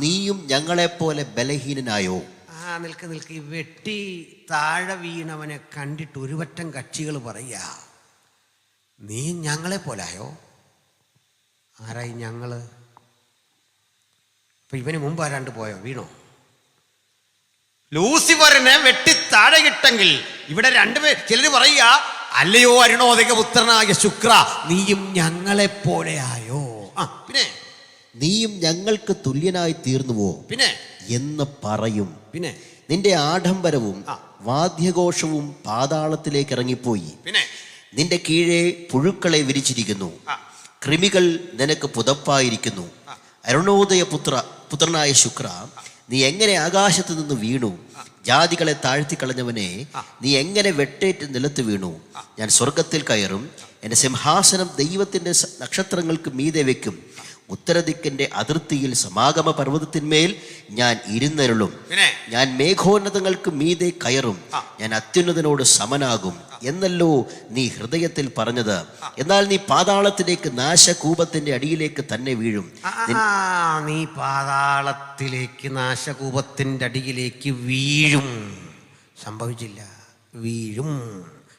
[SPEAKER 3] നീയും ഞങ്ങളെപ്പോലെ ബലഹീനനായോ?
[SPEAKER 1] നിൽക്ക്. ഈ വെട്ടി താഴെ വീണവനെ കണ്ടിട്ട് ഒരുപറ്റം കക്ഷികൾ പറയാ, നീ ഞങ്ങളെ പോലായോ? ആരായി ഞങ്ങള്? അപ്പൊ ഇവന് മുമ്പ് ആരാണ്ട് പോയോ? വീണോ? ലൂസിഫറിനെ വെട്ടി താഴെ ഇട്ടെങ്കിൽ ഇവിടെ ചിലർ പറയുക, അല്ലയോ അരുണോദയ പുത്രനായ ശുക്ര, നീയും ഞങ്ങളെ പോലെയായോ? പിന്നെ
[SPEAKER 3] നീയും ഞങ്ങൾക്ക് തുല്യനായി തീർന്നുവോ?
[SPEAKER 1] പിന്നെ
[SPEAKER 3] എന്ന് പറയും.
[SPEAKER 1] പിന്നെ
[SPEAKER 3] നിന്റെ ആഡംബരവും വാദ്യഘോഷവും പാതാളത്തിലേക്ക് ഇറങ്ങിപ്പോയി.
[SPEAKER 1] പിന്നെ
[SPEAKER 3] നിന്റെ കീഴെ പുഴുക്കളെ വിരിച്ചിരിക്കുന്നു, കൃമികൾ നിനക്ക് പുതപ്പായിരിക്കുന്നു. അരുണോദയ പുത്രനായ ശുക്ര, നീ എങ്ങനെ ആകാശത്ത് നിന്ന് വീണു? ജാതികളെ താഴ്ത്തിക്കളഞ്ഞവനെ, നീ എങ്ങനെ വെട്ടേറ്റ് നിലത്ത് വീണു? ഞാൻ സ്വർഗത്തിൽ കയറും, എൻ്റെ സിംഹാസനം ദൈവത്തിൻ്റെ നക്ഷത്രങ്ങൾക്ക് മീതെ വെക്കും. ഉത്തരദിക്കിന്റെ അതിർത്തിയിൽ സമാഗമ പർവ്വതത്തിന്മേൽ ഞാൻ ഇരുന്നരുളും.
[SPEAKER 1] പിന്നെ
[SPEAKER 3] ഞാൻ മേഘോന്നതങ്ങൾക്ക് മീതെ കയറും. ഞാൻ അത്യുന്നതനോട് സമനാകും എന്നല്ലോ നീ ഹൃദയത്തിൽ പറഞ്ഞത്. എന്നാൽ നീ പാതാളത്തിലേക്ക്, നാശകൂപത്തിന്റെ അടിയിലേക്ക് തന്നെ വീഴും.
[SPEAKER 1] നീ പാതാളത്തിലേക്ക്, നാശകൂപത്തിന്റെ അടിയിലേക്ക് വീഴും. സംഭവിച്ചില്ല, വീഴും.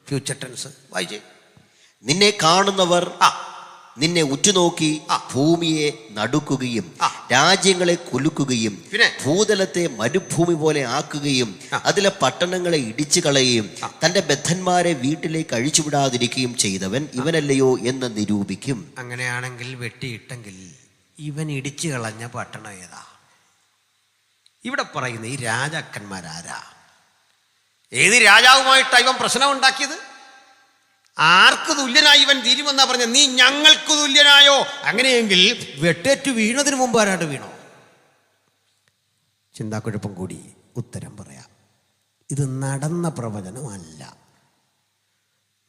[SPEAKER 1] ഫ്യൂച്ചർ ടെൻസ് വായിച്ചേ.
[SPEAKER 3] നിന്നെ കാണുന്നവർ നിന്നെ ഉറ്റുനോക്കി ഭൂമിയെ നടുക്കുകയും രാജ്യങ്ങളെ കുലുക്കുകയും ഭൂതലത്തെ മരുഭൂമി പോലെ ആക്കുകയും അതിലെ പട്ടണങ്ങളെ ഇടിച്ചു കളയുകയും തന്റെ ബദ്ധന്മാരെ വീട്ടിലേക്ക് അഴിച്ചുവിടാതിരിക്കുകയും ചെയ്തവൻ ഇവനല്ലയോ എന്ന് നിരൂപിക്കും.
[SPEAKER 1] അങ്ങനെയാണെങ്കിൽ വെട്ടിയിട്ടെങ്കിൽ ഇവൻ ഇടിച്ചു കളഞ്ഞ പട്ടണം ഏതാ? ഇവിടെ പറയുന്ന ഈ രാജാക്കന്മാരാരാ? ഏത് രാജാവുമായിട്ടാണ് ഇവൻ പ്രശ്നം ഉണ്ടാക്കിയത്? ആർക്ക് തുല്യനായി ഇവൻ തീരുമെന്നാ പറഞ്ഞ? നീ ഞങ്ങൾക്ക് തുല്യനായോ? അങ്ങനെയെങ്കിൽ വെട്ടേറ്റു വീണതിന് മുമ്പ് ആരാണ്ട് വീണോ? ചിന്താക്കുഴപ്പം കൂടി ഉത്തരം പറയാം. ഇത് നടന്ന പ്രവചനമല്ല,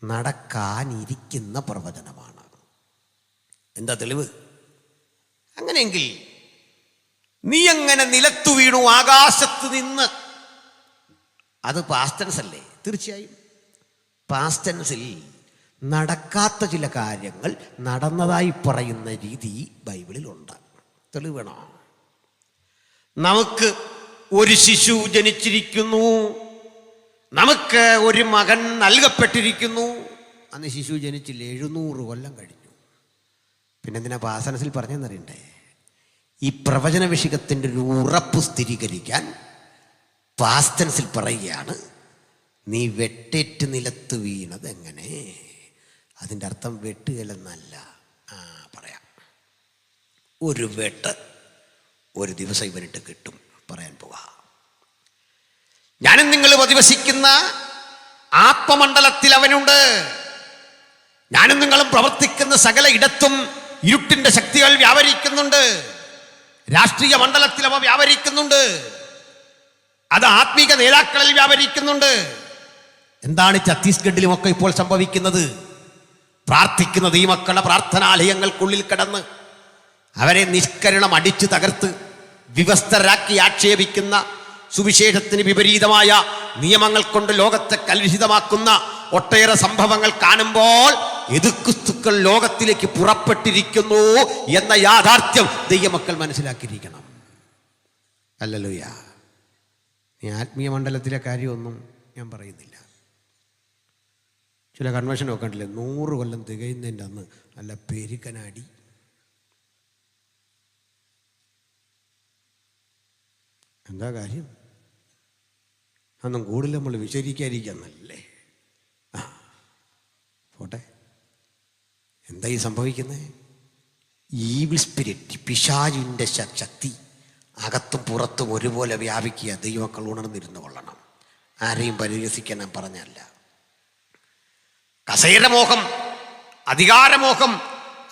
[SPEAKER 1] നടക്കാനിരിക്കുന്ന പ്രവചനമാണ്. എന്താ തെളിവ്? അങ്ങനെയെങ്കിൽ നീ എങ്ങനെ നിലത്തു വീണു ആകാശത്ത് നിന്ന്? അത് പാസ്റ്റ് ടെൻസ് അല്ലേ? തീർച്ചയായും പാസ്റ്റ് ടെൻസിൽ നടക്കാത്ത ചില കാര്യങ്ങൾ നടന്നതായി പറയുന്ന രീതി ബൈബിളിലുണ്ട്. തെളിവേണോ? നമുക്ക് ഒരു ശിശു ജനിച്ചിരിക്കുന്നു, നമുക്ക് ഒരു മകൻ നൽകപ്പെട്ടിരിക്കുന്നു. അന്ന് ശിശു ജനിച്ചില്ല, 700 കൊല്ലം കഴിഞ്ഞു. പിന്നെന്തിനാ പാസ്റ്റ് ടെൻസിൽ പറഞ്ഞെന്നറിയണ്ടേ? ഈ പ്രവചന വിഷയത്തിൻ്റെ ഒരു ഉറപ്പ് സ്ഥിരീകരിക്കാൻ പാസ്റ്റ് ടെൻസിൽ പറയുകയാണ്, നീ വെട്ടേറ്റ് നിലത്ത് വീണത് എങ്ങനെ? അതിൻ്റെ അർത്ഥം വെട്ടുകലെന്നല്ല. പറയാം, ഒരു വെട്ട് ഒരു ദിവസം ഇവനിട്ട് കിട്ടും. പറയാൻ പോവാ. ഞാനും നിങ്ങളും അധിവസിക്കുന്ന ആത്മമണ്ഡലത്തിൽ അവനുണ്ട്. ഞാനും നിങ്ങളും പ്രവർത്തിക്കുന്ന സകല ഇടത്തും ഇരുട്ടിന്റെ ശക്തികൾ വ്യാപരിക്കുന്നുണ്ട്. രാഷ്ട്രീയ മണ്ഡലത്തിൽ അവ വ്യാപരിക്കുന്നുണ്ട്. അത് ആത്മീക നേതാക്കളിൽ വ്യാപരിക്കുന്നുണ്ട്. എന്താണ് ഛത്തീസ്ഗഡിലുമൊക്കെ ഇപ്പോൾ സംഭവിക്കുന്നത്? പ്രാർത്ഥിക്കുന്നത് ഈ മക്കളുടെ പ്രാർത്ഥനാലയങ്ങൾക്കുള്ളിൽ കടന്ന് അവരെ നിഷ്കരണം അടിച്ചു തകർത്ത് വിവസ്തരാക്കി ആക്ഷേപിക്കുന്ന, സുവിശേഷത്തിന് വിപരീതമായ നിയമങ്ങൾ കൊണ്ട് ലോകത്തെ കലുഷിതമാക്കുന്ന ഒട്ടേറെ സംഭവങ്ങൾ കാണുമ്പോൾ എതിർക്രിസ്തുക്കൾ ലോകത്തിലേക്ക് പുറപ്പെട്ടിരിക്കുന്നു എന്ന യാഥാർത്ഥ്യം ദൈവമക്കൾ മനസ്സിലാക്കിയിരിക്കണം. ഹല്ലേലൂയ. ഈ ആത്മീയ മണ്ഡലത്തിലെ കാര്യമൊന്നും ഞാൻ പറയുന്നില്ല. ചില കൺവെൻഷനൊക്കെ കണ്ടില്ലേ, 100 കൊല്ലം തികയുന്നതിൻ്റെ അന്ന് നല്ല പെരുക്കനാടി. എന്താ കാര്യം? അന്നും കൂടുതൽ നമ്മൾ വിശദീകരിക്കാന്നല്ലേ? പോട്ടെ. എന്താ ഈ സംഭവിക്കുന്നത്? ഈവിൾ സ്പിരിറ്റ്, പിശാചിൻ്റെ ശക്തി അകത്തും പുറത്തും ഒരുപോലെ വ്യാപിക്കുക. ദൈവമക്കൾ ഉണർന്നിരുന്നു കൊള്ളണം. ആരെയും പരിഹസിക്കാൻ ഞാൻ പറഞ്ഞല്ല. കസേരമോഹം, അധികാരമോഹം,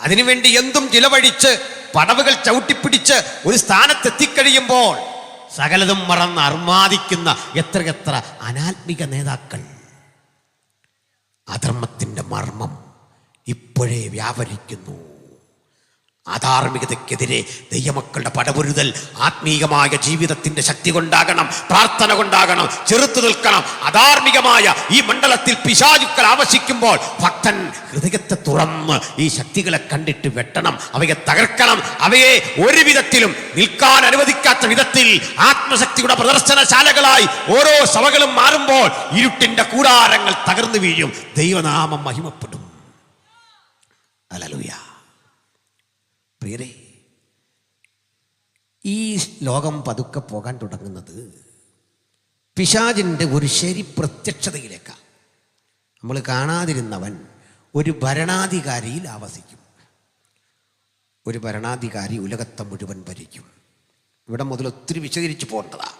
[SPEAKER 1] അതിനുവേണ്ടി എന്തും ചിലവഴിച്ച് പടവുകൾ ചവിട്ടിപ്പിടിച്ച് ഒരു സ്ഥാനത്തെത്തിക്കഴിയുമ്പോൾ സകലതും മറന്ന് അർമാദിക്കുന്ന എത്രയെത്ര അനാത്മിക നേതാക്കൾ. അധർമ്മത്തിൻ്റെ മർമ്മം ഇപ്പോഴേ വ്യാപരിക്കുന്നു. അധാർമികതയ്ക്കെതിരെ ദൈവമക്കളുടെ പടപൊരുതൽ ആത്മീകമായ ജീവിതത്തിന്റെ ശക്തി കൊണ്ടാകണം, പ്രാർത്ഥന കൊണ്ടാകണം, ചെറുത്തു നിൽക്കണം. അധാർമികമായ ഈ മണ്ഡലത്തിൽ പിശാചുക്കൾ ആവശിക്കുമ്പോൾ ഭക്തൻ ഹൃദയത്തെ തുറന്ന് ഈ ശക്തികളെ കണ്ടിട്ട് വെട്ടണം, അവയെ തകർക്കണം. അവയെ ഒരു വിധത്തിലും നിൽക്കാൻ അനുവദിക്കാത്ത വിധത്തിൽ ആത്മശക്തിയുടെ പ്രദർശനശാലകളായി ഓരോ സഭകളും മാറുമ്പോൾ ഇരുട്ടിന്റെ കൂടാരങ്ങൾ തകർന്നു വീഴും. ദൈവനാമം മഹിമപ്പെടും. ഹല്ലേലൂയ. പ്രിയരേ, ഈ ലോകം പതുക്കെ പോകാൻ തുടങ്ങുന്നത് പിശാചിൻ്റെ ഒരു ശരി പ്രത്യക്ഷതയിലേക്കാണ്. നമ്മൾ കാണാതിരുന്നവൻ ഒരു ഭരണാധികാരിയിൽ ആവസിക്കും. ഒരു ഭരണാധികാരി ഉലകത്തെ മുഴുവൻ ഭരിക്കും. ഇവിടെ മുതൽ ഒത്തിരി വിശദീകരിച്ചു പോകേണ്ടതാണ്.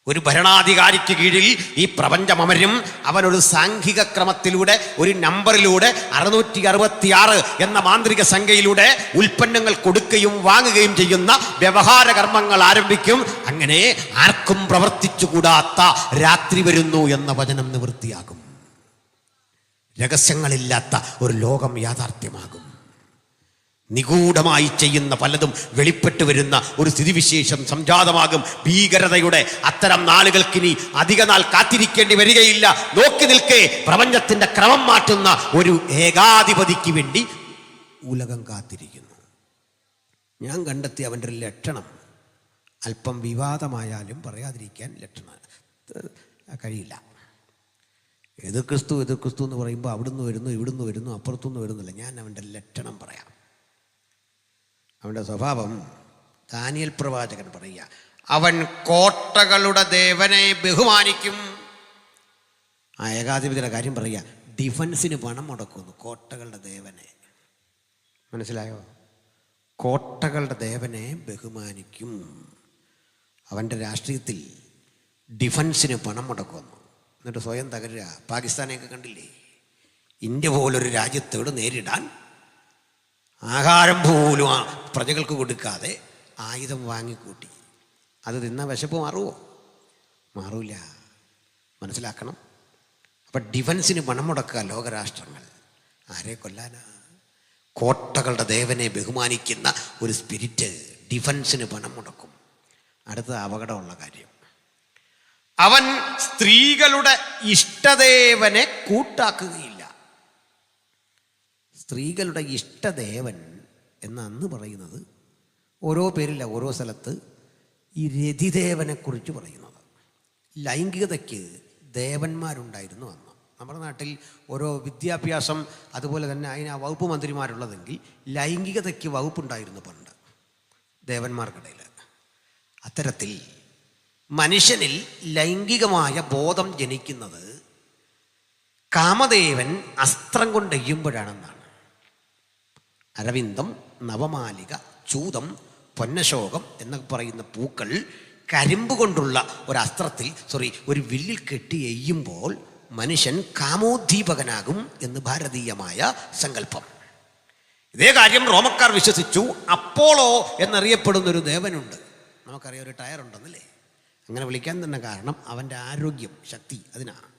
[SPEAKER 1] ഒരു ഭരണാധികാരിക്ക് കീഴിൽ ഈ പ്രപഞ്ചം അമരും. അവനൊരു സാംഘിക ക്രമത്തിലൂടെ, ഒരു നമ്പറിലൂടെ, 666 എന്ന മാന്ത്രിക സംഖ്യയിലൂടെ ഉൽപ്പന്നങ്ങൾ കൊടുക്കുകയും വാങ്ങുകയും ചെയ്യുന്ന വ്യവഹാര കർമ്മങ്ങൾ ആരംഭിക്കും. അങ്ങനെ ആർക്കും പ്രവർത്തിച്ചുകൂടാത്ത രാത്രി വരുന്നു എന്ന വചനം നിവൃത്തിയാകും. രഹസ്യങ്ങളില്ലാത്ത ഒരു ലോകം യാഥാർത്ഥ്യമാകും. നിഗൂഢമായി ചെയ്യുന്ന പലതും വെളിപ്പെട്ടു വരുന്ന ഒരു സ്ഥിതിവിശേഷം സംജാതമാകും. ഭീകരതയുടെ അത്തരം നാളുകൾക്കിനി അധിക നാൾ കാത്തിരിക്കേണ്ടി വരികയില്ല. നോക്കി നിൽക്കേ, പ്രപഞ്ചത്തിന്റെ ക്രമം മാറ്റുന്ന ഒരു ഏകാധിപതിക്ക് വേണ്ടി ഉലകം കാത്തിരിക്കുന്നു. ഞാൻ കണ്ടെത്തിയ അവൻ്റെ ഒരു ലക്ഷണം, അല്പം വിവാദമായാലും പറയാതിരിക്കാൻ ലക്ഷണം കഴിയില്ല. എതിർ ക്രിസ്തു എന്ന് പറയുമ്പോൾ അവിടുന്ന് വരുന്നു, ഇവിടുന്ന് വരുന്നു, അപ്പുറത്തുനിന്ന് വരുന്നില്ല. ഞാൻ അവൻ്റെ ലക്ഷണം പറയാം. അവൻ്റെ സ്വഭാവം ദാനിയേൽ പ്രവാചകൻ പറയുക, അവൻ കോട്ടകളുടെ ദേവനെ ബഹുമാനിക്കും. ആ ഏകാധിപതിയുടെ കാര്യം പറയുക, ഡിഫൻസിന് പണം മുടക്കുന്നു. കോട്ടകളുടെ ദേവനെ, മനസ്സിലായോ? കോട്ടകളുടെ ദേവനെ ബഹുമാനിക്കും. അവൻ്റെ രാഷ്ട്രീയത്തിൽ ഡിഫൻസിന് പണം മുടക്കുന്നു, എന്നിട്ട് സ്വയം തകരുക. പാകിസ്ഥാനെയൊക്കെ കണ്ടില്ലേ? ഇന്ത്യ പോലൊരു രാജ്യത്തോട് നേരിടാൻ ആഹാരം പോലും പ്രജകൾക്ക് കൊടുക്കാതെ ആയുധം വാങ്ങിക്കൂട്ടി. അത് തിന്ന വിശപ്പ് മാറുമോ? മാറൂല. മനസ്സിലാക്കണം. അപ്പം ഡിഫൻസിന് പണം മുടക്കുക ലോകരാഷ്ട്രങ്ങൾ. ആരെ കൊല്ലാനാ? കോട്ടകളുടെ ദേവനെ ബഹുമാനിക്കുന്ന ഒരു സ്പിരിറ്റ് ഡിഫൻസിന് പണം മുടക്കും. അടുത്ത അപകടമുള്ള കാര്യം, അവൻ സ്ത്രീകളുടെ ഇഷ്ടദേവനെ കൂട്ടാക്കുകയില്ല. സ്ത്രീകളുടെ ഇഷ്ടദേവൻ എന്ന് അന്ന് പറയുന്നത് ഓരോ പേരില്ല, ഓരോ സ്ഥലത്ത് ഈ രതിദേവനെ കുറിച്ച് പറയുന്നത്. ലൈംഗികതയ്ക്ക് ദേവന്മാരുണ്ടായിരുന്നു അന്ന്. നമ്മുടെ നാട്ടിൽ ഓരോ വിദ്യാഭ്യാസം അതുപോലെ തന്നെ അതിന് വകുപ്പ് മന്ത്രിമാരുള്ളതെങ്കിൽ ലൈംഗികതയ്ക്ക് വകുപ്പുണ്ടായിരുന്നു പണ്ട് ദേവന്മാർക്കിടയിൽ. അത്തരത്തിൽ മനുഷ്യനിൽ ലൈംഗികമായ ബോധം ജനിക്കുന്നത് കാമദേവൻ അസ്ത്രം കൊണ്ട് എയ്യുമ്പോഴാണെന്നാണ്. അരവിന്ദം, നവമാലിക, ചൂതം, പൊന്നശോകം എന്നൊക്കെ പറയുന്ന പൂക്കൾ കരിമ്പ് കൊണ്ടുള്ള ഒരു വില്ലിൽ കെട്ടി എയ്യുമ്പോൾ മനുഷ്യൻ കാമോദ്ദീപകനാകും എന്ന് ഭാരതീയമായ സങ്കല്പം. ഇതേ കാര്യം റോമക്കാർ വിശ്വസിച്ചു. അപ്പോളോ എന്നറിയപ്പെടുന്നൊരു ദേവനുണ്ട്. നമുക്കറിയാം, ഒരു ടയർ ഉണ്ടെന്നല്ലേ? അങ്ങനെ വിളിക്കാൻ തന്നെ കാരണം അവൻ്റെ ആരോഗ്യം, ശക്തി. അതിനാണ്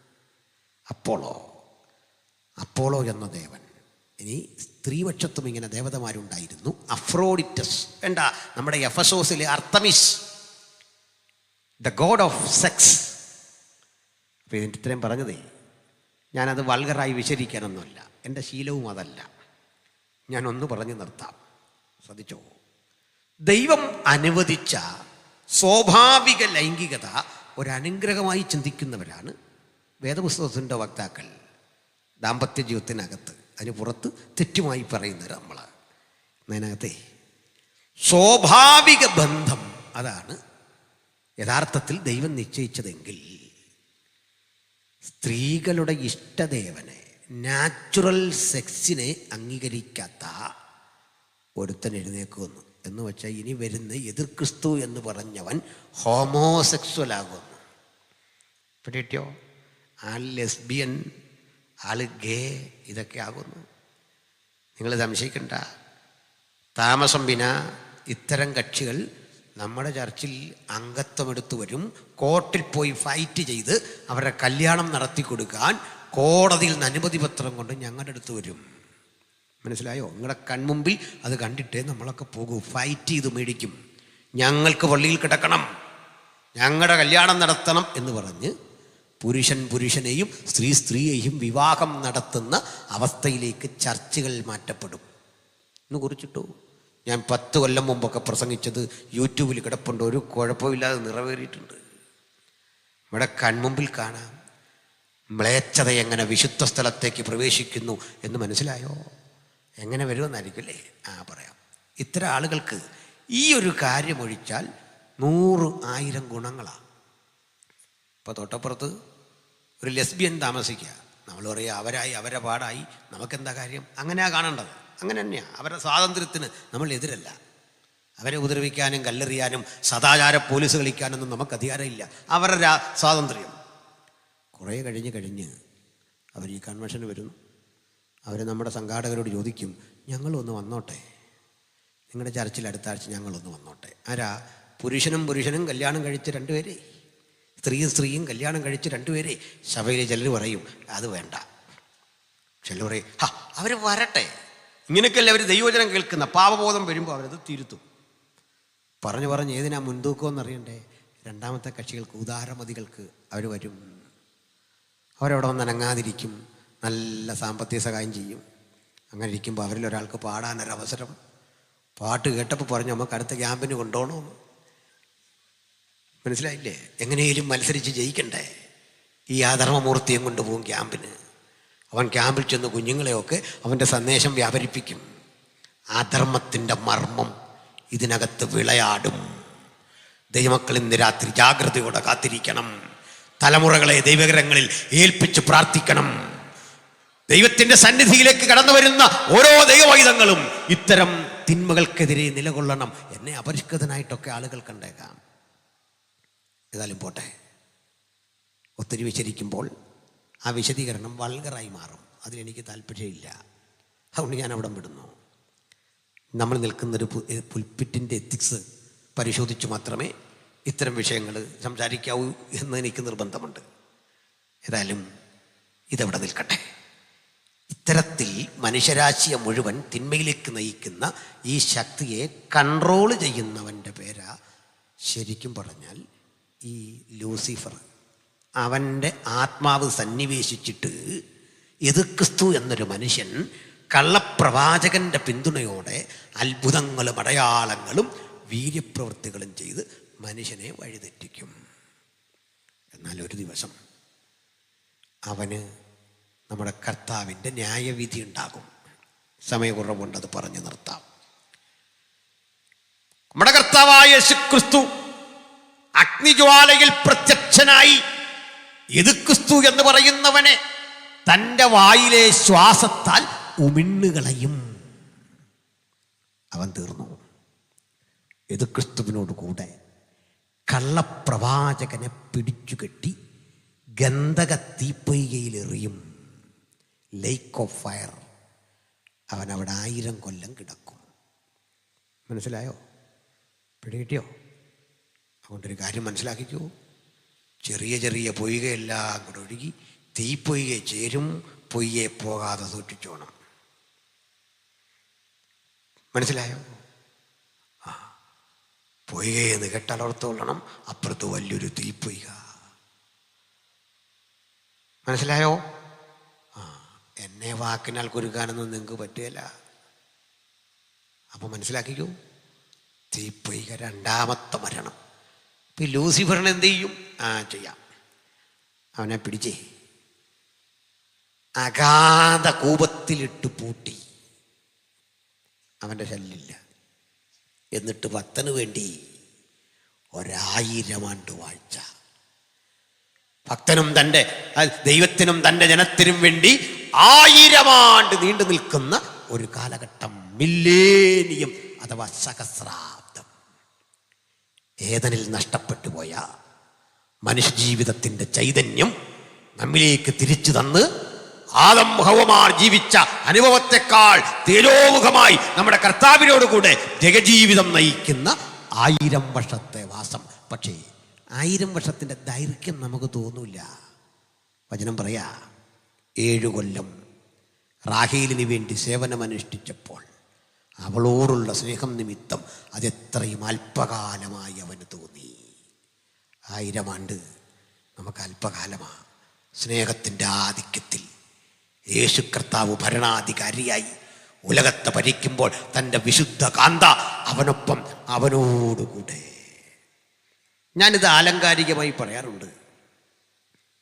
[SPEAKER 1] അപ്പോളോ എന്ന ദേവൻ. ഇനി സ്ത്രീപക്ഷത്തും ഇങ്ങനെ ദേവതമാരുണ്ടായിരുന്നു. അഫ്രോഡിറ്റസ്, വേണ്ട, നമ്മുടെ എഫസോസിലെ അർത്തമിസ്, ദ ഗോഡ് ഓഫ് സെക്സ്. അപ്പോൾ ഇതിൻ്റെ ഇത്രയും പറഞ്ഞതേ, ഞാനത് വൾഗറായി വിശദീകരിക്കാനൊന്നുമല്ല, എൻ്റെ ശീലവും അതല്ല. ഞാനൊന്ന് പറഞ്ഞു നിർത്താം, ശ്രദ്ധിച്ചോ. ദൈവം അനുവദിച്ച സ്വാഭാവിക ലൈംഗികത ഒരനുഗ്രഹമായി ചിന്തിക്കുന്നവരാണ് വേദപുസ്തകത്തിൻ്റെ വക്താക്കൾ. ദാമ്പത്യ ജീവിതത്തിനകത്ത്, അതിന് പുറത്ത് തെറ്റുമായി പറയുന്നത് നമ്മൾ. അതിനകത്തെ സ്വാഭാവിക ബന്ധം അതാണ് യഥാർത്ഥത്തിൽ ദൈവം നിശ്ചയിച്ചതെങ്കിൽ സ്ത്രീകളുടെ ഇഷ്ടദേവനെ, നാച്ചുറൽ സെക്സിനെ അംഗീകരിക്കാത്ത ഒരുത്തൻ എഴുന്നേക്കുമെന്ന് എന്ന് വെച്ചാൽ ഇനി വരുന്ന എതിർ ക്രിസ്തു എന്ന് പറഞ്ഞവൻ ഹോമോസെക്സ്വൽ ആകുമെന്ന്. പിടിയോ? ആൾ ലെസ്ബിയൻ, ആൾ ഗേ, ഇതൊക്കെ ആകുന്നു. നിങ്ങൾ സംശയിക്കണ്ട. താമസം വിന ഇത്തരം കക്ഷികൾ നമ്മുടെ ചർച്ചിൽ അംഗത്വമെടുത്തു വരും. കോർട്ടിൽ പോയി ഫൈറ്റ് ചെയ്ത് അവരുടെ കല്യാണം നടത്തി കൊടുക്കാൻ കോടതിയിൽ നിന്ന് അനുമതി പത്രം കൊണ്ട് ഞങ്ങളുടെ അടുത്ത് വരും. മനസ്സിലായോ? നിങ്ങളുടെ കൺമുമ്പിൽ അത് കണ്ടിട്ടേ നമ്മളൊക്കെ പോകൂ. ഫൈറ്റ് ചെയ്ത് മേടിക്കും. ഞങ്ങൾക്ക് പള്ളിയിൽ കിടക്കണം, ഞങ്ങളുടെ കല്യാണം നടത്തണം എന്ന് പറഞ്ഞ് പുരുഷൻ പുരുഷനെയും സ്ത്രീ സ്ത്രീയെയും വിവാഹം നടത്തുന്ന അവസ്ഥയിലേക്ക് ചർച്ചുകൾ മാറ്റപ്പെടും എന്ന് കുറിച്ചിട്ടു. ഞാൻ 10 കൊല്ലം മുമ്പൊക്കെ പ്രസംഗിച്ചത് യൂട്യൂബിൽ കിടപ്പുണ്ട്. ഒരു കുഴപ്പമില്ലാതെ നിറവേറിയിട്ടുണ്ട്. ഇവിടെ കൺമുമ്പിൽ കാണാം. മ്ലേച്ഛത എങ്ങനെ വിശുദ്ധ സ്ഥലത്തേക്ക് പ്രവേശിക്കുന്നു എന്ന് മനസ്സിലായോ? എങ്ങനെ വരുമെന്നായിരിക്കും അല്ലേ? പറയാം. ഇത്തരം ആളുകൾക്ക് ഈ ഒരു കാര്യം ഒഴിച്ചാൽ 100,000 ഗുണങ്ങളാണ്. ഇപ്പോൾ തൊട്ടപ്പുറത്ത് ഒരു ലെസ്ബിയൻ താമസിക്കുക. നമ്മൾ പറയുക അവരായി അവരെ പാടായി, നമുക്കെന്താ കാര്യം? അങ്ങനെയാ കാണേണ്ടത്. അങ്ങനെ തന്നെയാണ്. അവരുടെ സ്വാതന്ത്ര്യത്തിന് നമ്മൾ എതിരല്ല. അവരെ ഉപദ്രവിക്കാനും കല്ലെറിയാനും സദാചാര പോലീസ് കളിക്കാനൊന്നും നമുക്ക് അധികാരമില്ല. അവരുടെ സ്വാതന്ത്ര്യം. കുറേ കഴിഞ്ഞ് അവർ ഈ കൺവെൻഷന് വരുന്നു. അവർ നമ്മുടെ സംഘാടകരോട് ചോദിക്കും, ഞങ്ങളൊന്ന് വന്നോട്ടെ, നിങ്ങളുടെ ചർച്ചിൽ അടുത്ത ആഴ്ച ഞങ്ങളൊന്ന് വന്നോട്ടെ. ആരാ? പുരുഷനും പുരുഷനും കല്യാണം കഴിച്ച് 2 പേരെ, സ്ത്രീയും സ്ത്രീയും കല്യാണം കഴിച്ച് 2 പേരെ. സഭയിൽ ചിലർ പറയും അത് വേണ്ട. ചിലർ പറയും അവർ വരട്ടെ, ഇങ്ങനെയൊക്കെയല്ലേ അവർ ദൈവവചനം കേൾക്കുന്ന. പാപബോധം വരുമ്പോൾ അവരത് തിരുത്തും. പറഞ്ഞ് ഏതിനാ മുൻതൂക്കമെന്ന് അറിയണ്ടേ? രണ്ടാമത്തെ കക്ഷികൾക്ക്, ഉദാരമതികൾക്ക് അവർ വരും. അവരവിടെ വന്ന് അനങ്ങാതിരിക്കും, നല്ല സാമ്പത്തിക സഹായം ചെയ്യും. അങ്ങനെ ഇരിക്കുമ്പോൾ അവരിൽ ഒരാൾക്ക് പാടാനൊരവസരം. പാട്ട് കേട്ടപ്പോൾ പറഞ്ഞു നമുക്ക് അടുത്ത ക്യാമ്പിന് കൊണ്ടുപോകണമെന്ന്. മനസ്സിലായില്ലേ? എങ്ങനെയും മത്സരിച്ച് ജയിക്കണ്ടേ? ഈ അധർമ്മമൂർത്തിയും കൊണ്ടുപോകും ക്യാമ്പിന്. അവൻ ക്യാമ്പിൽ ചെന്ന് കുഞ്ഞുങ്ങളെയൊക്കെ അവൻ്റെ സന്ദേശം വ്യാപരിപ്പിക്കും. അധർമ്മത്തിൻ്റെ മർമ്മം ഇതിനകത്ത് വിളയാടും. ദൈവമക്കൾ ഇന്ന് രാത്രി ജാഗ്രതയോടെ കാത്തിരിക്കണം. തലമുറകളെ ദൈവകരങ്ങളിൽ ഏൽപ്പിച്ച് പ്രാർത്ഥിക്കണം. ദൈവത്തിൻ്റെ സന്നിധിയിലേക്ക് കടന്നു വരുന്ന ഓരോ ദൈവവൈതങ്ങളും ഇത്തരം തിന്മകൾക്കെതിരെ നിലകൊള്ളണം. എന്നെ അപരിഷ്കൃതനായിട്ടൊക്കെ ആളുകൾ കണ്ടേക്കാം. ഏതായാലും പോട്ടെ. ഒത്തിരി വിശദീകരിക്കുമ്പോൾ ആ വിശദീകരണം വൾഗറായി മാറും. അതിലെനിക്ക് താല്പര്യമില്ല. അതുകൊണ്ട് ഞാൻ അവിടെ വിടുന്നു. നമ്മൾ നിൽക്കുന്നൊരു പുൽപ്പിറ്റിൻ്റെ എത്തിക്സ് പരിശോധിച്ച് മാത്രമേ ഇത്തരം വിഷയങ്ങൾ സംസാരിക്കാവൂ എന്ന് എനിക്ക് നിർബന്ധമുണ്ട്. ഏതായാലും ഇതവിടെ നിൽക്കട്ടെ. ഇത്തരത്തിൽ മനുഷ്യരാശിയെ മുഴുവൻ തിന്മയിലേക്ക് നയിക്കുന്ന ഈ ശക്തിയെ കൺട്രോൾ ചെയ്യുന്നവൻ്റെ പേരാ ശരിക്കും പറഞ്ഞാൽ ഈ ലൂസിഫർ. അവൻ്റെ ആത്മാവ് സന്നിവേശിച്ചിട്ട് യെശുക്രിസ്തു എന്നൊരു മനുഷ്യൻ കള്ളപ്രവാചകൻ്റെ പിന്തുണയോടെ അത്ഭുതങ്ങളും അടയാളങ്ങളും വീര്യപ്രവൃത്തികളും ചെയ്ത് മനുഷ്യനെ വഴിതെറ്റിക്കും. എന്നാൽ ഒരു ദിവസം അവന് നമ്മുടെ കർത്താവിൻ്റെ ന്യായവിധി ഉണ്ടാകും. സമയക്കുറവുണ്ട്, അത് പറഞ്ഞു നിർത്താം. നമ്മുടെ കർത്താവായ യേശുക്രിസ്തു അഗ്നിജ്വാലയിൽ പ്രത്യക്ഷനായി യെശുക്രിസ്തു എന്ന് പറയുന്നവനെ തൻ്റെ വായിലെ ശ്വാസത്താൽ ഉമിണ്ണുകളയും. അവൻ തീർന്നു. യെശുക്രിസ്തുവിനോട് കൂടെ കള്ളപ്രവാചകനെ പിടിച്ചുകെട്ടി ഗന്ധക തീപ്പൊയ്കയിലെറിയും. Lake of fire. അവൻ അവിടെ 1000 കൊല്ലം കിടക്കും. മനസ്സിലായോ? പിടികിട്ടിയോ? അതുകൊണ്ടൊരു കാര്യം മനസ്സിലാക്കിക്കൂ. ചെറിയ ചെറിയ പൊയ്കയെല്ലാം കൂടെ ഒഴുകി തീപ്പൊയ്കെ ചേരും. പൊയ്യെ പോകാതെ സൂക്ഷിച്ചോണം. മനസ്സിലായോ? പൊയ്കയെന്ന് കേട്ടാലോർത്തോളണം, അപ്പുറത്ത് വലിയൊരു തീപ്പൊയ്ക. മനസ്സിലായോ? എന്നെ വാക്കിനാൽ കുരുക്കാനൊന്നും നിങ്ങൾക്ക് പറ്റുകയില്ല. അപ്പം മനസ്സിലാക്കിക്കൂ. തീപ്പൊയ്ക, രണ്ടാമത്തെ മരണം. ഇപ്പം ലൂസിഫറിന് എന്ത് ചെയ്യും? ചെയ്യാം. അവനെ പിടിച്ചേ അഗാധ കൂപത്തിലിട്ട് പൂട്ടി. അവൻ്റെ ശല്യമില്ല. എന്നിട്ട് ഭക്തന് വേണ്ടി 1000 ആണ്ട് വാഴ്ച. ഭക്തനും തൻ്റെ ദൈവത്തിനും തൻ്റെ ജനത്തിനും വേണ്ടി 1000 ആണ്ട് നീണ്ടു നിൽക്കുന്ന ഒരു കാലഘട്ടം, മില്ലേനിയം അഥവാ സഹസ്രാബ്ദം. ഏദനിൽ നഷ്ടപ്പെട്ടു പോയ മനുഷ്യജീവിതത്തിൻ്റെ ചൈതന്യം നമ്മിലേക്ക് തിരിച്ചു തന്ന് ആദം ഹവ്വമാർ ജീവിച്ച അനുഭവത്തെക്കാൾ തേജോമുഖമായി നമ്മുടെ കർത്താവിനോടുകൂടെ ജഗജീവിതം നയിക്കുന്ന 1000 വർഷത്തെ വാസം. പക്ഷേ 1000 വർഷത്തിൻ്റെ ദൈർഘ്യം നമുക്ക് തോന്നൂല. വചനം പറയാ 7 കൊല്ലം റാഹേലിന് വേണ്ടി സേവനമനുഷ്ഠിച്ചപ്പോൾ അവളോടുള്ള സ്നേഹം നിമിത്തം അതെത്രയും അല്പകാലമായി അവന് തോന്നി. 1000 ആണ്ട് നമുക്ക് അല്പകാലമാണ്. സ്നേഹത്തിൻ്റെ ആധിക്യത്തിൽ യേശു കർത്താവ് ഭരണാധികാരിയായി ഉലകത്തെ ഭരിക്കുമ്പോൾ തൻ്റെ വിശുദ്ധ കാന്ത അവനൊപ്പം, അവനോടുകൂടെ. ഞാനിത് ആലങ്കാരികമായി പറയാറുണ്ട്.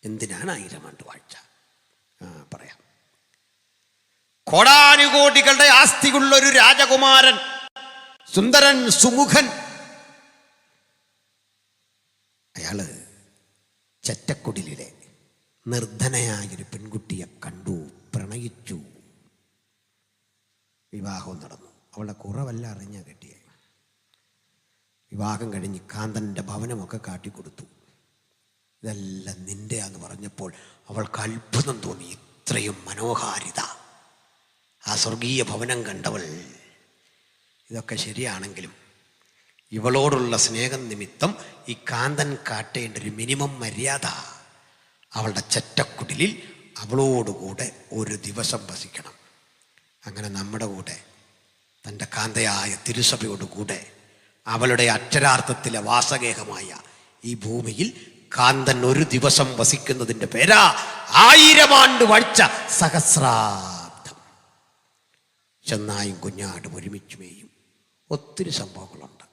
[SPEAKER 1] എന്തിനാണ് 1000 ആണ്ട് വാഴ്ച? പറയാം. കോടാനുകോടികളുടെ ആസ്തിയുള്ളൊരു രാജകുമാരൻ, സുന്ദരൻ, സുമുഖൻ. അയാള് ചെറ്റക്കുടിലെ നിർധനയായൊരു പെൺകുട്ടിയെ കണ്ടു, പ്രണയിച്ചു. വിവാഹം നടന്നു. അവളുടെ കുറവല്ല അറിഞ്ഞ കെട്ടിയെ. വിവാഹം കഴിഞ്ഞ് കാന്തൻ്റെ ഭവനമൊക്കെ കാട്ടിക്കൊടുത്തു. ഇതെല്ലാം നിൻ്റെയാന്ന് പറഞ്ഞപ്പോൾ അവൾക്ക് അത്ഭുതം തോന്നി. ഇത്രയും മനോഹാരിത, ആ സ്വർഗീയ ഭവനം കണ്ടവൾ. ഇതൊക്കെ ശരിയാണെങ്കിലും ഇവളോടുള്ള സ്നേഹം നിമിത്തം ഈ കാന്തൻ കാട്ടേണ്ട ഒരു മിനിമം മര്യാദ, അവളുടെ ചെറ്റക്കുടിലിൽ അവളോടുകൂടെ ഒരു ദിവസം വസിക്കണം. അങ്ങനെ നമ്മുടെ കൂടെ തൻ്റെ കാന്തയായ തിരുസഭയോട് കൂടെ അവളുടെ അക്ഷരാർത്ഥത്തിലെ വാസഗേഹമായ ഈ ഭൂമിയിൽ കാന്തൻ ഒരു ദിവസം വസിക്കുന്നതിൻ്റെ പേരാ 1000 ആണ്ട് വാഴ്ച സഹസ്രാബ്ദം. ചെന്നായും കുഞ്ഞാടും ഒരുമിച്ച് മേയും ഒത്തിരി സംഭവങ്ങളുണ്ട്.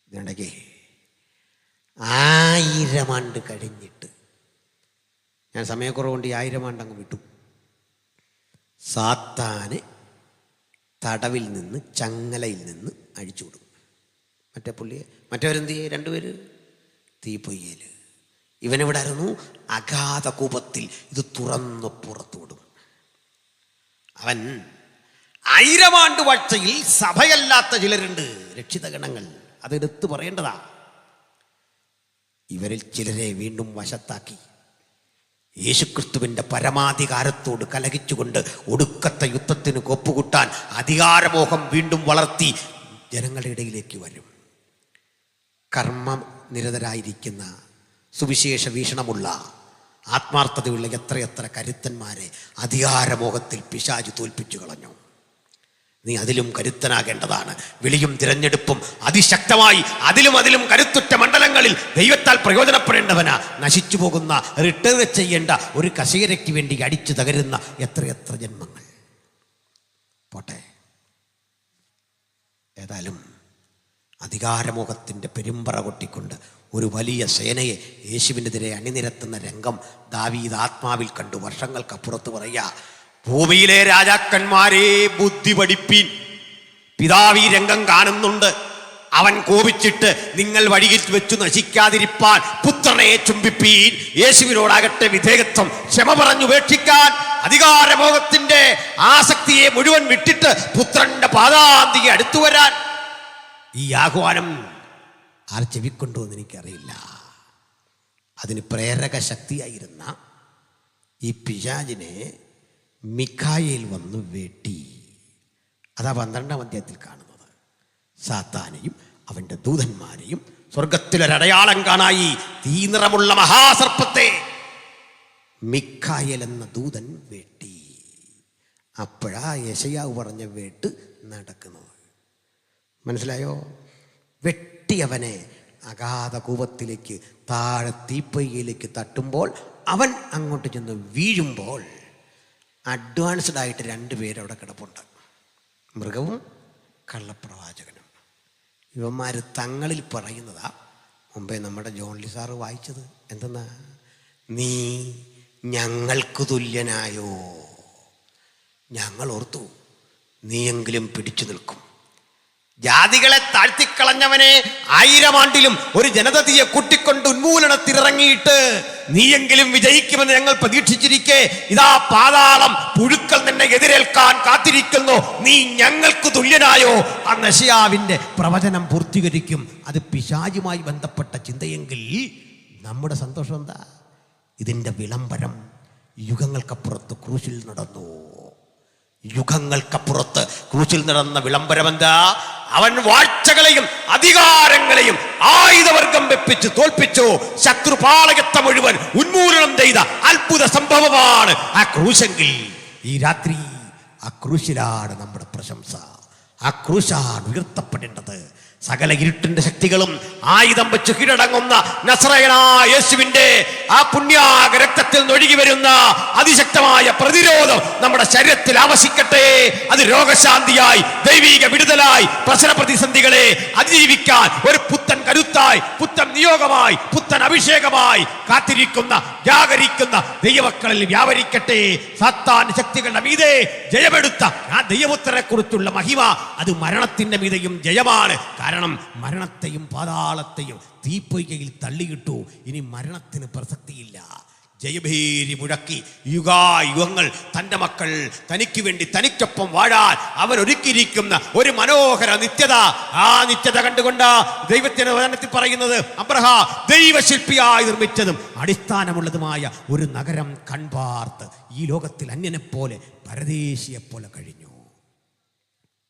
[SPEAKER 1] ഇതിനിടയ്ക്ക് 1000 ആണ്ട് കഴിഞ്ഞിട്ട് ഞാൻ സമയക്കുറവുകൊണ്ട് ഈ 1000 ആണ്ട് അങ്ങ് വിട്ടു. സാത്താന് തടവിൽ നിന്ന് ചങ്ങലയിൽ നിന്ന് അഴിച്ചുവിടും. മറ്റേ പുള്ളിയെ മറ്റവരെന്ത് ചെയ്യേ? 2 പേര് തീപ്പൊയ്യൽ. ഇവനെവിടെ ആയിരുന്നു? അഗാധ കൂപത്തിൽ. ഇത് തുറന്ന് പുറത്തു വിടും. അവൻ 1000 ആണ്ട് വാഴ്ചയിൽ സഭയല്ലാത്ത ചിലരുണ്ട്, രക്ഷിത ഗണങ്ങൾ. അതെടുത്ത് പറയേണ്ടതാ. ഇവരിൽ ചിലരെ വീണ്ടും വശത്താക്കി യേശുക്രിസ്തുവിൻ്റെ പരമാധികാരത്തോട് കലഹിച്ചുകൊണ്ട് ഒടുക്കത്തെ യുദ്ധത്തിന് കൊപ്പുകൂട്ടാൻ അധികാരമോഹം വീണ്ടും വളർത്തി ജനങ്ങളുടെ ഇടയിലേക്ക് വരും. കർമ്മനിരതരായിരിക്കുന്ന സുവിശേഷ വീക്ഷണമുള്ള ആത്മാർത്ഥതയുള്ള എത്രയെത്ര കരുത്തന്മാരെ അധികാരമോഹത്തിൽ പിശാച് തോൽപ്പിച്ചു കളഞ്ഞു. നീ അതിലും കരുത്തനാകേണ്ടതാണ്. വിളിയും തിരഞ്ഞെടുപ്പും അതിശക്തമായി അതിലും കരുത്തുറ്റ മണ്ഡലങ്ങളിൽ ദൈവത്താൽ പ്രയോജനപ്പെടേണ്ടവനാ. നശിച്ചു പോകുന്ന റിട്ടയർ ചെയ്യേണ്ട ഒരു കസേരയ്ക്ക് വേണ്ടി അടിച്ചു തകരുന്ന എത്രയെത്ര ജന്മങ്ങൾ. പോട്ടെ, ഏതായാലും അധികാരമോഹത്തിൻ്റെ പെരുമ്പറ കൊട്ടിക്കൊണ്ട് ഒരു വലിയ സേനയെ യേശുവിനെതിരെ അണിനിരത്തുന്ന രംഗം ദാവീദ് ആത്മാവിൽ കണ്ടു. വർഷങ്ങൾക്കപ്പുറത്ത് പറയുക, ഭൂമിയിലെ രാജാക്കന്മാരെ ബുദ്ധി പഠിപ്പീൻ. പിതാവ് ഈ രംഗം കാണുന്നുണ്ട്. അവൻ കോപിച്ചിട്ട് നിങ്ങൾ വഴിയിൽ വെച്ചു നശിക്കാതിരിപ്പാൻ പുത്രനെ ചുംബിപ്പീൻ. യേശുവിനോടാകട്ടെ വിധേയത്വം, ക്ഷമ പറഞ്ഞുപേക്ഷിക്കാൻ അധികാരമോഹത്തിന്റെ ആസക്തിയെ മുഴുവൻ വിട്ടിട്ട് പുത്രന്റെ പാദാന്തിയെ അടുത്തു വരാൻ. ഈ ആഹ്വാനം ആർ ചെവിക്കൊണ്ടു എന്ന് എനിക്കറിയില്ല. അതിന് പ്രേരക ശക്തിയായിരുന്ന ഈ പിശാചിനെ മിഖായേൽ വന്ന് വെട്ടി. അതാ 12-ാം അധ്യായത്തിൽ കാണുന്നത്. സാത്താനെയും അവൻ്റെ ദൂതന്മാരെയും സ്വർഗത്തിലൊരടയാളം കാണായി തീനിറമുള്ള മഹാസർപ്പത്തെ മിഖായേൽ എന്ന ദൂതൻ വെട്ടി. അപ്പോഴാ യെശയ്യാവ് പറഞ്ഞ വെട്ട് നടക്കുന്നത്. മനസ്സിലായോ? വെട്ടിയവനെ അഗാധ കൂപത്തിലേക്ക് താഴെ തീപ്പൊയ്യയിലേക്ക് തട്ടുമ്പോൾ അവൻ അങ്ങോട്ട് ചെന്ന് വീഴുമ്പോൾ അഡ്വാൻസ്ഡ് ആയിട്ട് 2 പേരവിടെ കിടപ്പുണ്ട്, മൃഗവും കള്ളപ്രവാചകനും. ഇവന്മാർ തങ്ങളിൽ പറയുന്നതാ മുമ്പേ നമ്മുടെ ജോൺലി സാറ് വായിച്ചത്. എന്തെന്നാ? നീ ഞങ്ങൾക്ക് തുല്യനായോ? ഞങ്ങൾ ഓർത്തു നീയെങ്കിലും പിടിച്ചു നിൽക്കും. ജാതികളെ താഴ്ത്തിക്കളഞ്ഞവനെ 1000 ആണ്ടിലും ഒരു ജനതയെ കൂട്ടിക്കൊണ്ട് ഉന്മൂലനത്തിലിറങ്ങിയിട്ട് നീയെങ്കിലും വിജയിക്കുമെന്ന് ഞങ്ങൾ പ്രതീക്ഷിച്ചിരിക്കെ ഇതാ പാതാളം പുഴുക്കൾ നിന്നെ എതിരേൽക്കാൻ കാത്തിരിക്കുന്നു. നീ ഞങ്ങൾക്ക് തുല്യനായോ? ആ യെശയ്യാവിന്റെ പ്രവചനം പൂർത്തീകരിക്കും. അത് പിശാചുമായി ബന്ധപ്പെട്ട ചിന്തയെങ്കിൽ നമ്മുടെ സന്തോഷം എന്താ? ഇതിൻ്റെ വിളംബരം യുഗങ്ങൾക്കപ്പുറത്ത് ക്രൂശിൽ നടന്നു. യുഗങ്ങൾക്കപ്പുറത്ത് ക്രൂശിൽ നടന്ന വിളംബരം എന്താ? അവൻ വാഴ്ചകളെയും അധികാരങ്ങളെയും ആയുധവർഗം വെപ്പിച്ച് തോൽപ്പിച്ചു. ശത്രുപാളയത്തെ മുഴുവൻ ഉന്മൂലനം ചെയ്ത അത്ഭുത സംഭവമാണ് ആ ക്രൂശെങ്കിൽ ഈ രാത്രി ആ ക്രൂശിലാണ് നമ്മുടെ പ്രശംസ. ആ ക്രൂശാണ് ഉയർത്തപ്പെടേണ്ടത്. സകല ഇരുട്ടിന്റെ ശക്തികളും ആയുധം വെച്ച് കീഴടങ്ങുന്ന നസറേയനായ യേശുവിന്റെ ആ പുണ്യാക രക്തത്തിൽ ഒഴുകി വരുന്ന അതിശക്തമായ പ്രതിരോധം നമ്മുടെ ശരീരത്തിൽ ആവശിക്കട്ടെ. അത് രോഗശാന്തിയായി, ദൈവിക വിടുതലായി, പ്രശ്ന പ്രതിസന്ധികളെ അതിജീവിക്കാൻ ഒരു പുത്തൻ കരുത്തായി, പുത്തൻ നിയോഗമായി, പുത്തൻ അഭിഷേകമായി കാത്തിരിക്കുന്ന ജാഗരിക്കുന്ന ദൈവമക്കളിൽ വ്യാപരിക്കട്ടെ. സാത്താൻ ശക്തികളുടെ മീതെ ജയമെടുത്ത ആ ദൈവപുത്രനെ കുറിച്ചുള്ള മഹിമ അത് മരണത്തിന്റെ മീതെയും ജയമാണ്. കാരണം മരണത്തെയും പാതാളത്തെയും തീപ്പൊയ്കയിൽ തള്ളിയിട്ടു. ഇനി മരണത്തിന് പ്രസക്തിയില്ല. ജയഭേരി മുഴക്കി യുഗായുഗങ്ങൾ തൻ്റെ മക്കൾ തനിക്ക് വേണ്ടി തനിക്കൊപ്പം വാഴാൻ അവൻ ഒരുക്കിയിരിക്കുന്ന ഒരു മനോഹര നിത്യത. ആ നിത്യത കണ്ടുകൊണ്ട് ദൈവത്തിന്റെ വചനത്തിൽ പറയുന്നത് അബ്രഹാം ദൈവശില്പിയായി നിർമ്മിച്ചതും അടിസ്ഥാനമുള്ളതുമായ ഒരു നഗരം കൺപാർത്ത് ഈ ലോകത്തിൽ അന്യനെ പോലെ പരദേശിയെ പോലെ കഴിഞ്ഞു.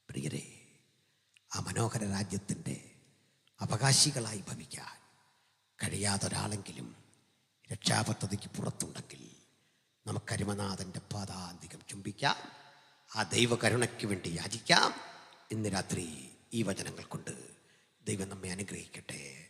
[SPEAKER 1] പ്രിയരെ, ആ മനോഹര രാജ്യത്തിൻ്റെ അവകാശികളായി ഭവിക്കാൻ കഴിയാതൊരാളെങ്കിലും രക്ഷാപദ്ധതിക്ക് പുറത്തുണ്ടെങ്കിൽ നമുക്കരിമനാഥൻ്റെ പാദാന്തികം ചുംബിക്കാം. ആ ദൈവകരുണയ്ക്ക് വേണ്ടി യാചിക്കാം. ഇന്ന് രാത്രി ഈ വചനങ്ങൾ കൊണ്ട് ദൈവം നമ്മെ അനുഗ്രഹിക്കട്ടെ.